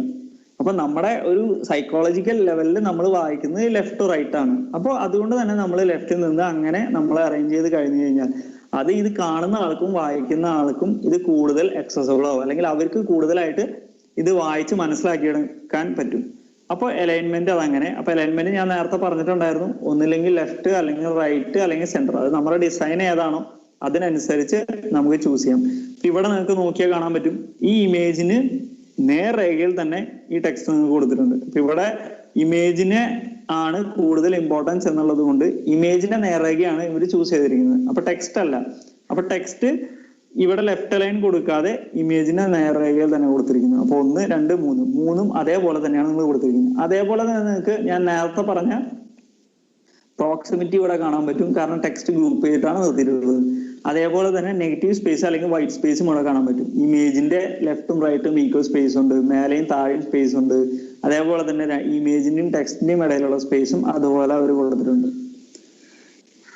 അപ്പൊ നമ്മുടെ ഒരു സൈക്കോളജിക്കൽ ലെവലിൽ നമ്മൾ വായിക്കുന്നത് ലെഫ്റ്റ് ടു റൈറ്റ് ആണ്. അപ്പോൾ അതുകൊണ്ട് തന്നെ നമ്മൾ ലെഫ്റ്റിൽ നിന്ന് അങ്ങനെ നമ്മൾ അറേഞ്ച് ചെയ്ത് കഴിഞ്ഞു കഴിഞ്ഞാൽ അത് ഇത് കാണുന്ന ആൾക്കും വായിക്കുന്ന ആൾക്കും ഇത് കൂടുതൽ അക്സസബിൾ ആവും, അല്ലെങ്കിൽ അവർക്ക് കൂടുതലായിട്ട് ഇത് വായിച്ച് മനസ്സിലാക്കിയെടുക്കാൻ പറ്റും. അപ്പോൾ അലൈൻമെന്റ് അതങ്ങനെ. അപ്പൊ അലൈൻമെന്റ് ഞാൻ നേരത്തെ പറഞ്ഞിട്ടുണ്ടായിരുന്നു, ഒന്നില്ലെങ്കിൽ ലെഫ്റ്റ് അല്ലെങ്കിൽ റൈറ്റ് അല്ലെങ്കിൽ സെന്റർ. അത് നമ്മുടെ ഡിസൈൻ ഏതാണോ അതിനനുസരിച്ച് നമുക്ക് ചൂസ് ചെയ്യാം. ഇവിടെ നിങ്ങൾക്ക് നോക്കിയാൽ കാണാൻ പറ്റും, ഈ ഇമേജിന് നേർരേഖയിൽ തന്നെ ഈ ടെക്സ്റ്റ് നിങ്ങൾക്ക് കൊടുത്തിട്ടുണ്ട്. ഇപ്പൊ ഇവിടെ ഇമേജിനെ ആണ് കൂടുതൽ ഇമ്പോർട്ടൻസ് എന്നുള്ളത് കൊണ്ട് ഇമേജിന്റെ നേർരേഖയാണ് ഇവർ ചൂസ് ചെയ്തിരിക്കുന്നത്. അപ്പൊ ടെക്സ്റ്റ് അല്ല. അപ്പൊ ടെക്സ്റ്റ് ഇവിടെ ലെഫ്റ്റ് അലൈൻ കൊടുക്കാതെ ഇമേജിന്റെ നേർരേഖയിൽ തന്നെ കൊടുത്തിരിക്കുന്നത്. അപ്പൊ 1, 2, 3 മൂന്നും അതേപോലെ തന്നെയാണ് നിങ്ങൾ കൊടുത്തിരിക്കുന്നത്. അതേപോലെ തന്നെ നിങ്ങൾക്ക് ഞാൻ നേരത്തെ പറഞ്ഞ പ്രോക്സിമിറ്റി ഇവിടെ കാണാൻ പറ്റും, കാരണം ടെക്സ്റ്റ് ഗ്രൂപ്പ് ചെയ്തിട്ടാണ് നിർത്തിയിട്ടുള്ളത്. അതേപോലെ തന്നെ നെഗറ്റീവ് സ്പേസ് അല്ലെങ്കിൽ വൈറ്റ് സ്പേസും ഇവിടെ കാണാൻ പറ്റും. ഇമേജിന്റെ ലെഫ്റ്റും റൈറ്റും ഈക്വൽ സ്പേസ് ഉണ്ട്, മേലെയും താഴെയും സ്പേസ് ഉണ്ട്. അതേപോലെ തന്നെ ഇമേജിന്റെയും ടെക്സ്റ്റിന്റെയും ഇടയിലുള്ള സ്പേസും അതുപോലെ അവർ കൊടുത്തിട്ടുണ്ട്.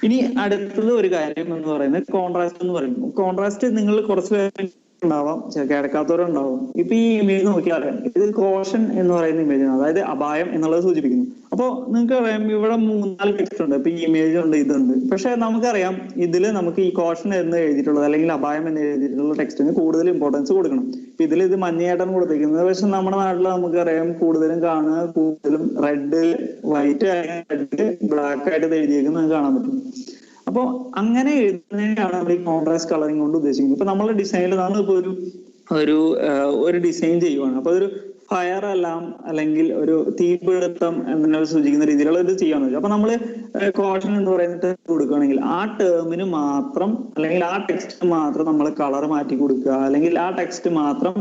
ഇനി അടുത്തത് ഒരു കാര്യം എന്ന് പറയുന്നത് കോൺട്രാസ്റ്റ് എന്ന് പറയുന്നത്. കോൺട്രാസ്റ്റ് നിങ്ങൾ കുറച്ച് പേര് ഉണ്ടാവാം, കേൾക്കാത്തവരുണ്ടാവും. ഇപ്പൊ ഈ ഇമേജ് നോക്കിയാൽ ഇത് കോഷൻ എന്ന് പറയുന്ന ഇമേജാണ്, അതായത് അപായം എന്നുള്ളത് സൂചിപ്പിക്കുന്നു. അപ്പൊ നിങ്ങൾക്ക് അറിയാം ഇവിടെ 3-4 ടെക്സ്റ്റ് ഉണ്ട്, ഇപ്പൊ ഈ ഇമേജ് ഉണ്ട്, ഇതുണ്ട്. പക്ഷെ നമുക്കറിയാം ഇതിൽ നമുക്ക് ഈ കോഷൻ എന്ന് എഴുതിയിട്ടുള്ളത് അല്ലെങ്കിൽ അപായം എന്ന് എഴുതിയിട്ടുള്ള ടെക്സ്റ്റിന് കൂടുതൽ ഇമ്പോർട്ടൻസ് കൊടുക്കണം. ഇപ്പൊ ഇതിൽ ഇത് മഞ്ഞയായിട്ടാണ് കൊടുത്തിരിക്കുന്നത്. പക്ഷെ നമ്മുടെ നാട്ടിൽ നമുക്കറിയാം കൂടുതലും കാണുക കൂടുതലും റെഡ്, വൈറ്റ്, റെഡ്, ബ്ലാക്ക് ആയിട്ട് എഴുതിയേക്കുന്നത് നമുക്ക് കാണാൻ പറ്റും. അപ്പൊ അങ്ങനെ എഴുതുന്നതിനാണ് നമ്മൾ ഈ കോൺട്രാസ്റ്റ് കളറിംഗ് കൊണ്ട് ഉദ്ദേശിക്കുന്നത്. ഇപ്പൊ നമ്മളെ ഡിസൈനിൽ നമ്മളിപ്പോ ഒരു ഡിസൈൻ ചെയ്യുവാണ്. അപ്പൊ ഒരു ഫയർ അലാം അല്ലെങ്കിൽ ഒരു തീപിടുത്തം എന്നതിനെ സൂചിക്കുന്ന രീതിയിലുള്ള ഇത് ചെയ്യാന്ന് വെച്ചു. അപ്പൊ നമ്മള് കോഷൻ എന്ന് പറയുന്ന കൊടുക്കുകയാണെങ്കിൽ ആ ടേമിന് മാത്രം അല്ലെങ്കിൽ ആ ടെക്സ്റ്റ് മാത്രം നമ്മൾ കളർ മാറ്റി കൊടുക്കുക, അല്ലെങ്കിൽ ആ ടെക്സ്റ്റ് മാത്രം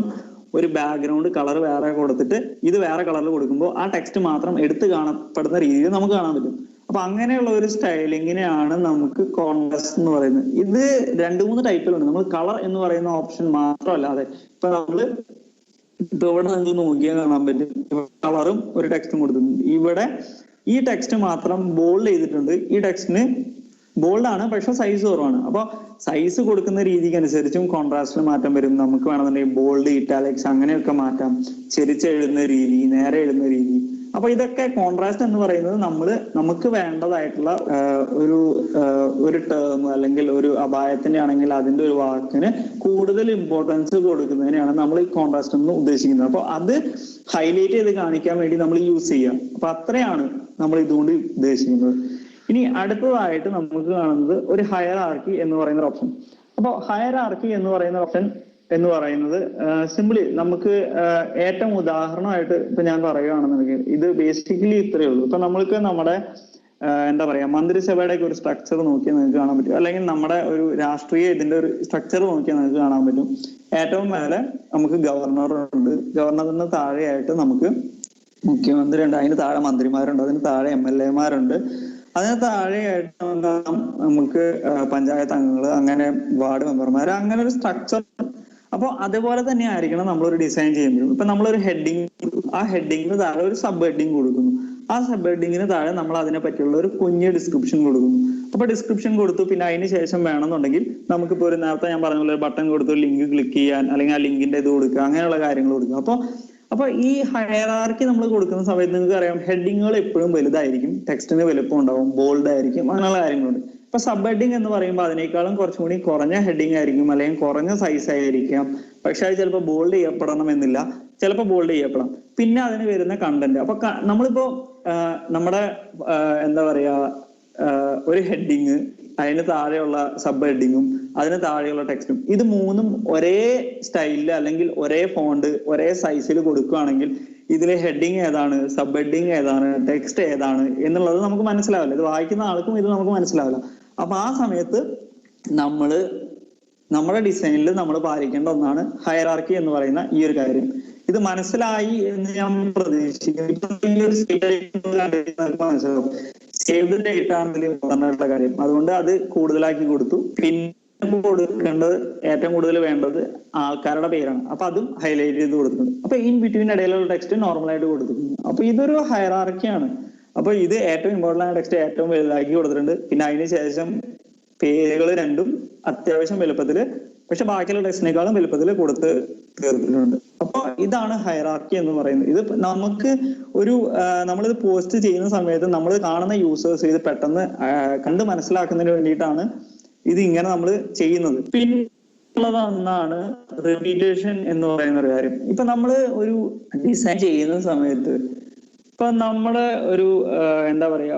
ഒരു ബാക്ക്ഗ്രൗണ്ട് കളർ വേറെ കൊടുത്തിട്ട് ഇത് വേറെ കളറിൽ കൊടുക്കുമ്പോൾ ആ ടെക്സ്റ്റ് മാത്രം എടുത്തു കാണപ്പെടുന്ന രീതിയിൽ നമുക്ക് കാണാൻ പറ്റും. അപ്പൊ അങ്ങനെയുള്ള ഒരു സ്റ്റൈലിങ്ങിനെയാണ് നമുക്ക് കോൺട്രാസ്റ്റ് എന്ന് പറയുന്നത്. ഇത് 2-3 ടൈപ്പിലുണ്ട്. നമ്മൾ കളർ എന്ന് പറയുന്ന ഓപ്ഷൻ മാത്രമല്ലാതെ ഇപ്പൊ നമ്മള് ഇപ്പൊ ഇവിടെ നിങ്ങൾക്ക് നോക്കിയാൽ കാണാൻ പറ്റും, കളറും ഒരു ടെക്സ്റ്റും കൊടുത്തിട്ടുണ്ട്. ഇവിടെ ഈ ടെക്സ്റ്റ് മാത്രം ബോൾഡ് ചെയ്തിട്ടുണ്ട്. ഈ ടെക്സ്റ്റിന് ബോൾഡ് ആണ്, പക്ഷെ സൈസ് കുറവാണ്. അപ്പൊ സൈസ് കൊടുക്കുന്ന രീതിക്ക് അനുസരിച്ചും കോൺട്രാസ്റ്റിൽ മാറ്റം വരും. നമുക്ക് വേണമെന്നുണ്ടെങ്കിൽ ബോൾഡ്, ഇറ്റാലിക്സ് അങ്ങനെയൊക്കെ മാറ്റാം. ചെരിച്ചെഴുതുന്ന രീതി, നേരെ എഴുതുന്ന രീതി. അപ്പൊ ഇതൊക്കെ കോൺട്രാസ്റ്റ് എന്ന് പറയുന്നത് നമുക്ക് വേണ്ടതായിട്ടുള്ള ഒരു ടേം അല്ലെങ്കിൽ ഒരു അപായത്തിന്റെ ആണെങ്കിൽ അതിന്റെ ഒരു വാക്കിന് കൂടുതൽ ഇമ്പോർട്ടൻസ് കൊടുക്കുന്നതിനെയാണ് നമ്മൾ ഈ കോൺട്രാസ്റ്റ് എന്ന് ഉദ്ദേശിക്കുന്നത്. അപ്പൊ അത് ഹൈലൈറ്റ് ചെയ്ത് കാണിക്കാൻ വേണ്ടി നമ്മൾ യൂസ് ചെയ്യാം. അപ്പൊ അത്രയാണ് നമ്മൾ ഇതുകൊണ്ട് ഉദ്ദേശിക്കുന്നത്. ഇനി അടുത്തതായിട്ട് നമുക്ക് കാണുന്നത് ഒരു ഹയറാർക്കി എന്ന് പറയുന്ന ഓപ്ഷൻ. അപ്പോൾ ഹയറാർക്കി എന്ന് പറയുന്ന ഓപ്ഷൻ എന്ന് പറയുന്നത് സിംപിളി നമുക്ക് ഏറ്റവും ഉദാഹരണമായിട്ട് ഇപ്പൊ ഞാൻ പറയുകയാണെന്നുണ്ടെങ്കിൽ ഇത് ബേസിക്കലി ഇത്രയേ ഉള്ളൂ. ഇപ്പൊ നമ്മൾക്ക് നമ്മുടെ എന്താ പറയാ മന്ത്രിസഭയുടെ ഒക്കെ ഒരു സ്ട്രക്ചർ നോക്കിയാൽ നിങ്ങൾക്ക് കാണാൻ പറ്റും, അല്ലെങ്കിൽ നമ്മുടെ ഒരു രാഷ്ട്രീയ ഇതിന്റെ ഒരു സ്ട്രക്ചർ നോക്കിയാൽ നിങ്ങൾക്ക് കാണാൻ പറ്റും. ഏറ്റവും മേലെ നമുക്ക് ഗവർണറുണ്ട്, ഗവർണറിന് താഴെയായിട്ട് നമുക്ക് മുഖ്യമന്ത്രി ഉണ്ട്, അതിന് താഴെ മന്ത്രിമാരുണ്ട്, അതിന് താഴെ MLA-മാരുണ്ട്, അതിന് താഴെയായിട്ട് നമുക്ക് പഞ്ചായത്ത് അംഗങ്ങൾ, അങ്ങനെ വാർഡ് മെമ്പർമാർ, അങ്ങനെ ഒരു സ്ട്രക്ചർ. അപ്പൊ അതേപോലെ തന്നെ ആയിരിക്കണം നമ്മളൊരു ഡിസൈൻ ചെയ്യുമ്പോഴും. ഇപ്പൊ നമ്മളൊരു ഹെഡിങ്, ആ ഹെഡിങ്ങിന് താഴെ ഒരു സബ് ഹെഡിങ് കൊടുക്കുന്നു. ആ സബ് ഹെഡിങ്ങിന് താഴെ നമ്മൾ അതിനെ പറ്റിയുള്ള ഒരു കുഞ്ഞ് ഡിസ്ക്രിപ്ഷൻ കൊടുക്കുന്നു. അപ്പൊ ഡിസ്ക്രിപ്ഷൻ കൊടുത്തു, പിന്നെ അതിന് ശേഷം വേണമെന്നുണ്ടെങ്കിൽ നമുക്കിപ്പോ ഒരു നേരത്തെ ഞാൻ പറഞ്ഞ പോലെ ബട്ടൺ കൊടുത്തു ലിങ്ക് ക്ലിക്ക് ചെയ്യാൻ, അല്ലെങ്കിൽ ആ ലിങ്കിന്റെ ഇത് കൊടുക്കുക, അങ്ങനെയുള്ള കാര്യങ്ങൾ കൊടുക്കുക. അപ്പൊ ഈ ഹയറാർക്കി നമ്മൾ കൊടുക്കുന്ന സമയത്ത് നിങ്ങൾക്ക് അറിയാം ഹെഡിങ്ങുകൾ എപ്പോഴും വലുതായിരിക്കും, ടെക്സ്റ്റിന് വലുപ്പം ഉണ്ടാവും, ബോൾഡ് ആയിരിക്കും, അങ്ങനെയുള്ള കാര്യങ്ങളുണ്ട്. ഇപ്പൊ സബ് ഹെഡിങ് എന്ന് പറയുമ്പോൾ അതിനേക്കാളും കുറച്ചും കൂടി കുറഞ്ഞ ഹെഡിങ് ആയിരിക്കും, അല്ലെങ്കിൽ കുറഞ്ഞ സൈസ് ആയിരിക്കാം. പക്ഷെ അത് ചിലപ്പോൾ ബോൾഡ് ചെയ്യപ്പെടണമെന്നില്ല, ചിലപ്പോൾ ബോൾഡ് ചെയ്യപ്പെടാം. പിന്നെ അതിന് വരുന്ന കണ്ടന്റ്. അപ്പൊ നമ്മളിപ്പോ നമ്മുടെ എന്താ പറയാ ഒരു ഹെഡിങ്, അതിന് താഴെയുള്ള സബ് ഹെഡിങ്ങും അതിന് താഴെയുള്ള ടെക്സ്റ്റും, ഇത് മൂന്നും ഒരേ സ്റ്റൈലിൽ അല്ലെങ്കിൽ ഒരേ ഫോണ്ട് ഒരേ സൈസിൽ കൊടുക്കുകയാണെങ്കിൽ ഇതിലെ ഹെഡിങ് ഏതാണ്, സബ് ഹെഡിങ് ഏതാണ്, ടെക്സ്റ്റ് ഏതാണ് എന്നുള്ളത് നമുക്ക് മനസ്സിലാവില്ല. ഇത് വായിക്കുന്ന ആൾക്കും ഇത് നമുക്ക് മനസ്സിലാവില്ല. അപ്പൊ ആ സമയത്ത് നമ്മുടെ ഡിസൈനിൽ നമ്മൾ പാലിക്കേണ്ട ഒന്നാണ് ഹയറാർക്കി എന്ന് പറയുന്ന ഈ ഒരു കാര്യം. ഇത് മനസ്സിലായി എന്ന് ഞാൻ പ്രതീക്ഷിക്കുന്നു. മനസ്സിലാവും സേവ് ഡേറ്റ് ആണെന്നതിൽ പറഞ്ഞിട്ടുള്ള കാര്യം. അതുകൊണ്ട് അത് കൂടുതലാക്കി കൊടുത്തു. പിന്നെ കൊടുക്കേണ്ടത്, ഏറ്റവും കൂടുതൽ വേണ്ടത് ആൾക്കാരുടെ പേരാണ്. അപ്പൊ അതും ഹൈലൈറ്റ് ചെയ്ത് കൊടുത്തിട്ടുണ്ട്. അപ്പൊ ഇൻ ബിറ്റ്വീൻ ഇടയിലുള്ള ടെക്സ്റ്റ് നോർമലായിട്ട് കൊടുത്തിട്ടുണ്ട്. അപ്പൊ ഇതൊരു ഹയറാർക്കിയാണ്. അപ്പൊ ഇത് ഏറ്റവും ഇമ്പോർട്ടന്റ് ആയ ടെക്സ്റ്റ് ഏറ്റവും വലുതാക്കി കൊടുത്തിട്ടുണ്ട്. പിന്നെ അതിന് ശേഷം പേരുകൾ രണ്ടും അത്യാവശ്യം വലുപ്പത്തില്, പക്ഷെ ബാക്കിയുള്ള ടെക്സ്റ്റിനേക്കാളും വലുപ്പത്തിൽ കൊടുത്ത് തീർത്തിട്ടുണ്ട്. അപ്പൊ ഇതാണ് ഹയറാർക്കി എന്ന് പറയുന്നത്. ഇത് നമുക്ക് നമ്മളിത് പോസ്റ്റ് ചെയ്യുന്ന സമയത്ത് നമ്മൾ കാണുന്ന യൂസേഴ്സ് ഇത് പെട്ടെന്ന് കണ്ട് മനസ്സിലാക്കുന്നതിന് വേണ്ടിയിട്ടാണ് ഇത് ഇങ്ങനെ നമ്മൾ ചെയ്യുന്നത്. പിന്നുള്ളതാണ് റിപ്പീറ്റേഷൻ എന്ന് പറയുന്ന ഒരു കാര്യം. ഇപ്പൊ നമ്മള് ഒരു ഡിസൈൻ ചെയ്യുന്ന സമയത്ത് ഇപ്പൊ നമ്മള് ഒരു എന്താ പറയാ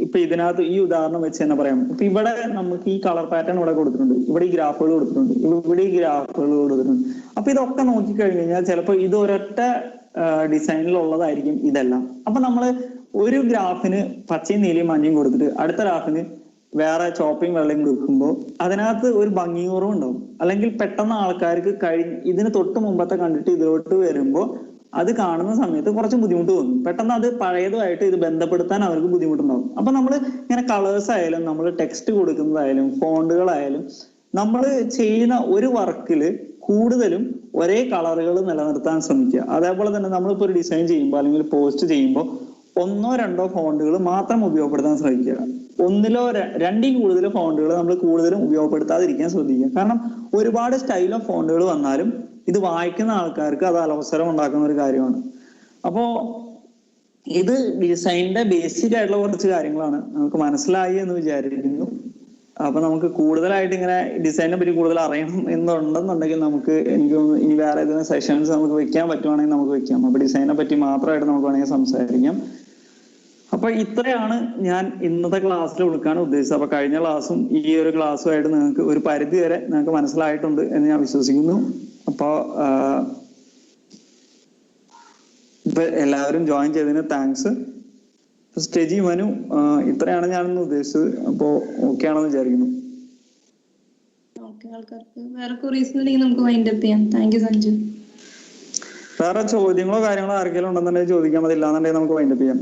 ഇപ്പൊ ഇതിനകത്ത് ഈ ഉദാഹരണം വെച്ച് തന്നെ പറയാം. ഇപ്പൊ ഇവിടെ നമുക്ക് ഈ കളർ പാറ്റേൺ ഇവിടെ കൊടുത്തിട്ടുണ്ട്, ഇവിടെ ഈ ഗ്രാഫുകൾ കൊടുത്തിട്ടുണ്ട്, ഇവിടെ ഈ ഗ്രാഫുകൾ കൊടുത്തിട്ടുണ്ട്. അപ്പൊ ഇതൊക്കെ നോക്കിക്കഴിഞ്ഞു കഴിഞ്ഞാൽ ചിലപ്പോൾ ഇത് ഒരൊറ്റ ഡിസൈനിലുള്ളതായിരിക്കും ഇതെല്ലാം. അപ്പൊ നമ്മള് ഒരു ഗ്രാഫിന് പച്ചയും നീലയും മഞ്ഞയും കൊടുത്തിട്ട് അടുത്ത ഗ്രാഫിന് വേറെ ചോപ്പിങ് വെള്ളയും കൊടുക്കുമ്പോൾ അതിനകത്ത് ഒരു ഭംഗി കുറവുണ്ടാവും. അല്ലെങ്കിൽ പെട്ടെന്ന് ആൾക്കാർക്ക് ഇതിന് തൊട്ട് മുമ്പത്തെ കണ്ടിട്ട് ഇതിലോട്ട് വരുമ്പോൾ അത് കാണുന്ന സമയത്ത് കുറച്ച് ബുദ്ധിമുട്ട് തോന്നും. പെട്ടെന്ന് അത് പഴയതുമായിട്ട് ഇത് ബന്ധപ്പെടുത്താൻ അവർക്ക് ബുദ്ധിമുട്ടുണ്ടാവും. അപ്പൊ നമ്മൾ ഇങ്ങനെ കളേഴ്സ് ആയാലും നമ്മൾ ടെക്സ്റ്റ് കൊടുക്കുന്നതായാലും ഫോണ്ടുകളായാലും നമ്മൾ ചെയ്യുന്ന ഒരു വർക്കില് കൂടുതലും ഒരേ കളറുകൾ നിലനിർത്താൻ ശ്രമിക്കുക. അതേപോലെ തന്നെ നമ്മളിപ്പോ ഒരു ഡിസൈൻ ചെയ്യുമ്പോൾ അല്ലെങ്കിൽ പോസ്റ്റ് ചെയ്യുമ്പോൾ 1-2 ഫോണ്ടുകൾ മാത്രം ഉപയോഗപ്പെടുത്താൻ ശ്രമിക്കുക. 1-2 കൂടുതൽ ഫോണ്ടുകൾ നമ്മൾ കൂടുതലും ഉപയോഗപ്പെടുത്താതിരിക്കാൻ ശ്രദ്ധിക്കുക. കാരണം ഒരുപാട് സ്റ്റൈൽ ഓഫ് ഫോണ്ടുകൾ വന്നാലും ഇത് വായിക്കുന്ന ആൾക്കാർക്ക് അത് അലവസരം ഉണ്ടാക്കുന്ന ഒരു കാര്യമാണ്. അപ്പോ ഇത് ഡിസൈനിന്റെ ബേസിക് ആയിട്ടുള്ള കുറച്ച് കാര്യങ്ങളാണ്. നമുക്ക് മനസ്സിലായി എന്ന് വിചാരിക്കുന്നു. അപ്പൊ നമുക്ക് കൂടുതലായിട്ട് ഇങ്ങനെ ഡിസൈനിനെ പറ്റി കൂടുതൽ അറിയണം എന്നുണ്ടെന്നുണ്ടെങ്കിൽ നമുക്ക് ഇനി വേറെ ഏതെങ്കിലും സെഷൻസ് നമുക്ക് വെക്കാൻ പറ്റുവാണെങ്കിൽ നമുക്ക് വെക്കാം. അപ്പൊ ഡിസൈനെ പറ്റി മാത്രമായിട്ട് നമുക്ക് വേണമെങ്കിൽ സംസാരിക്കാം. അപ്പൊ ഇത്രയാണ് ഞാൻ ഇന്നത്തെ ക്ലാസ്സിൽ കൊടുക്കാൻ ഉദ്ദേശിച്ചത്. അപ്പൊ കഴിഞ്ഞ ക്ലാസ്സും ഈ ഒരു ക്ലാസ്സുമായിട്ട് നിങ്ങൾക്ക് ഒരു പരിധി വരെ നിങ്ങൾക്ക് മനസ്സിലായിട്ടുണ്ട് എന്ന് ഞാൻ വിശ്വസിക്കുന്നു. അപ്പൊ ഇപ്പൊ എല്ലാവരും ജോയിൻ ചെയ്തതിന് താങ്ക്സ്. സ്റ്റെജി, മനു, ഇത്രയാണ് ഞാനൊന്ന് ഉദ്ദേശിച്ചത്. അപ്പോ ഓക്കെ ആണെന്ന് വിചാരിക്കുന്നു. ആൾക്കാർക്ക് വേറെ ക്വറീസ് ഉണ്ടെങ്കിൽ നമുക്ക് വൈൻഡ് അപ്പ് ചെയ്യാം. Thank you Sanju. വേറെ ചോദ്യങ്ങളോ കാര്യങ്ങളോ ആർക്കെങ്കിലും ഉണ്ടെന്നുണ്ടെങ്കിൽ ചോദിക്കാൻ മതി, ഇല്ലാന്നുണ്ടെങ്കിൽ നമുക്ക് വൈൻഡ് അപ്പ് ചെയ്യാം.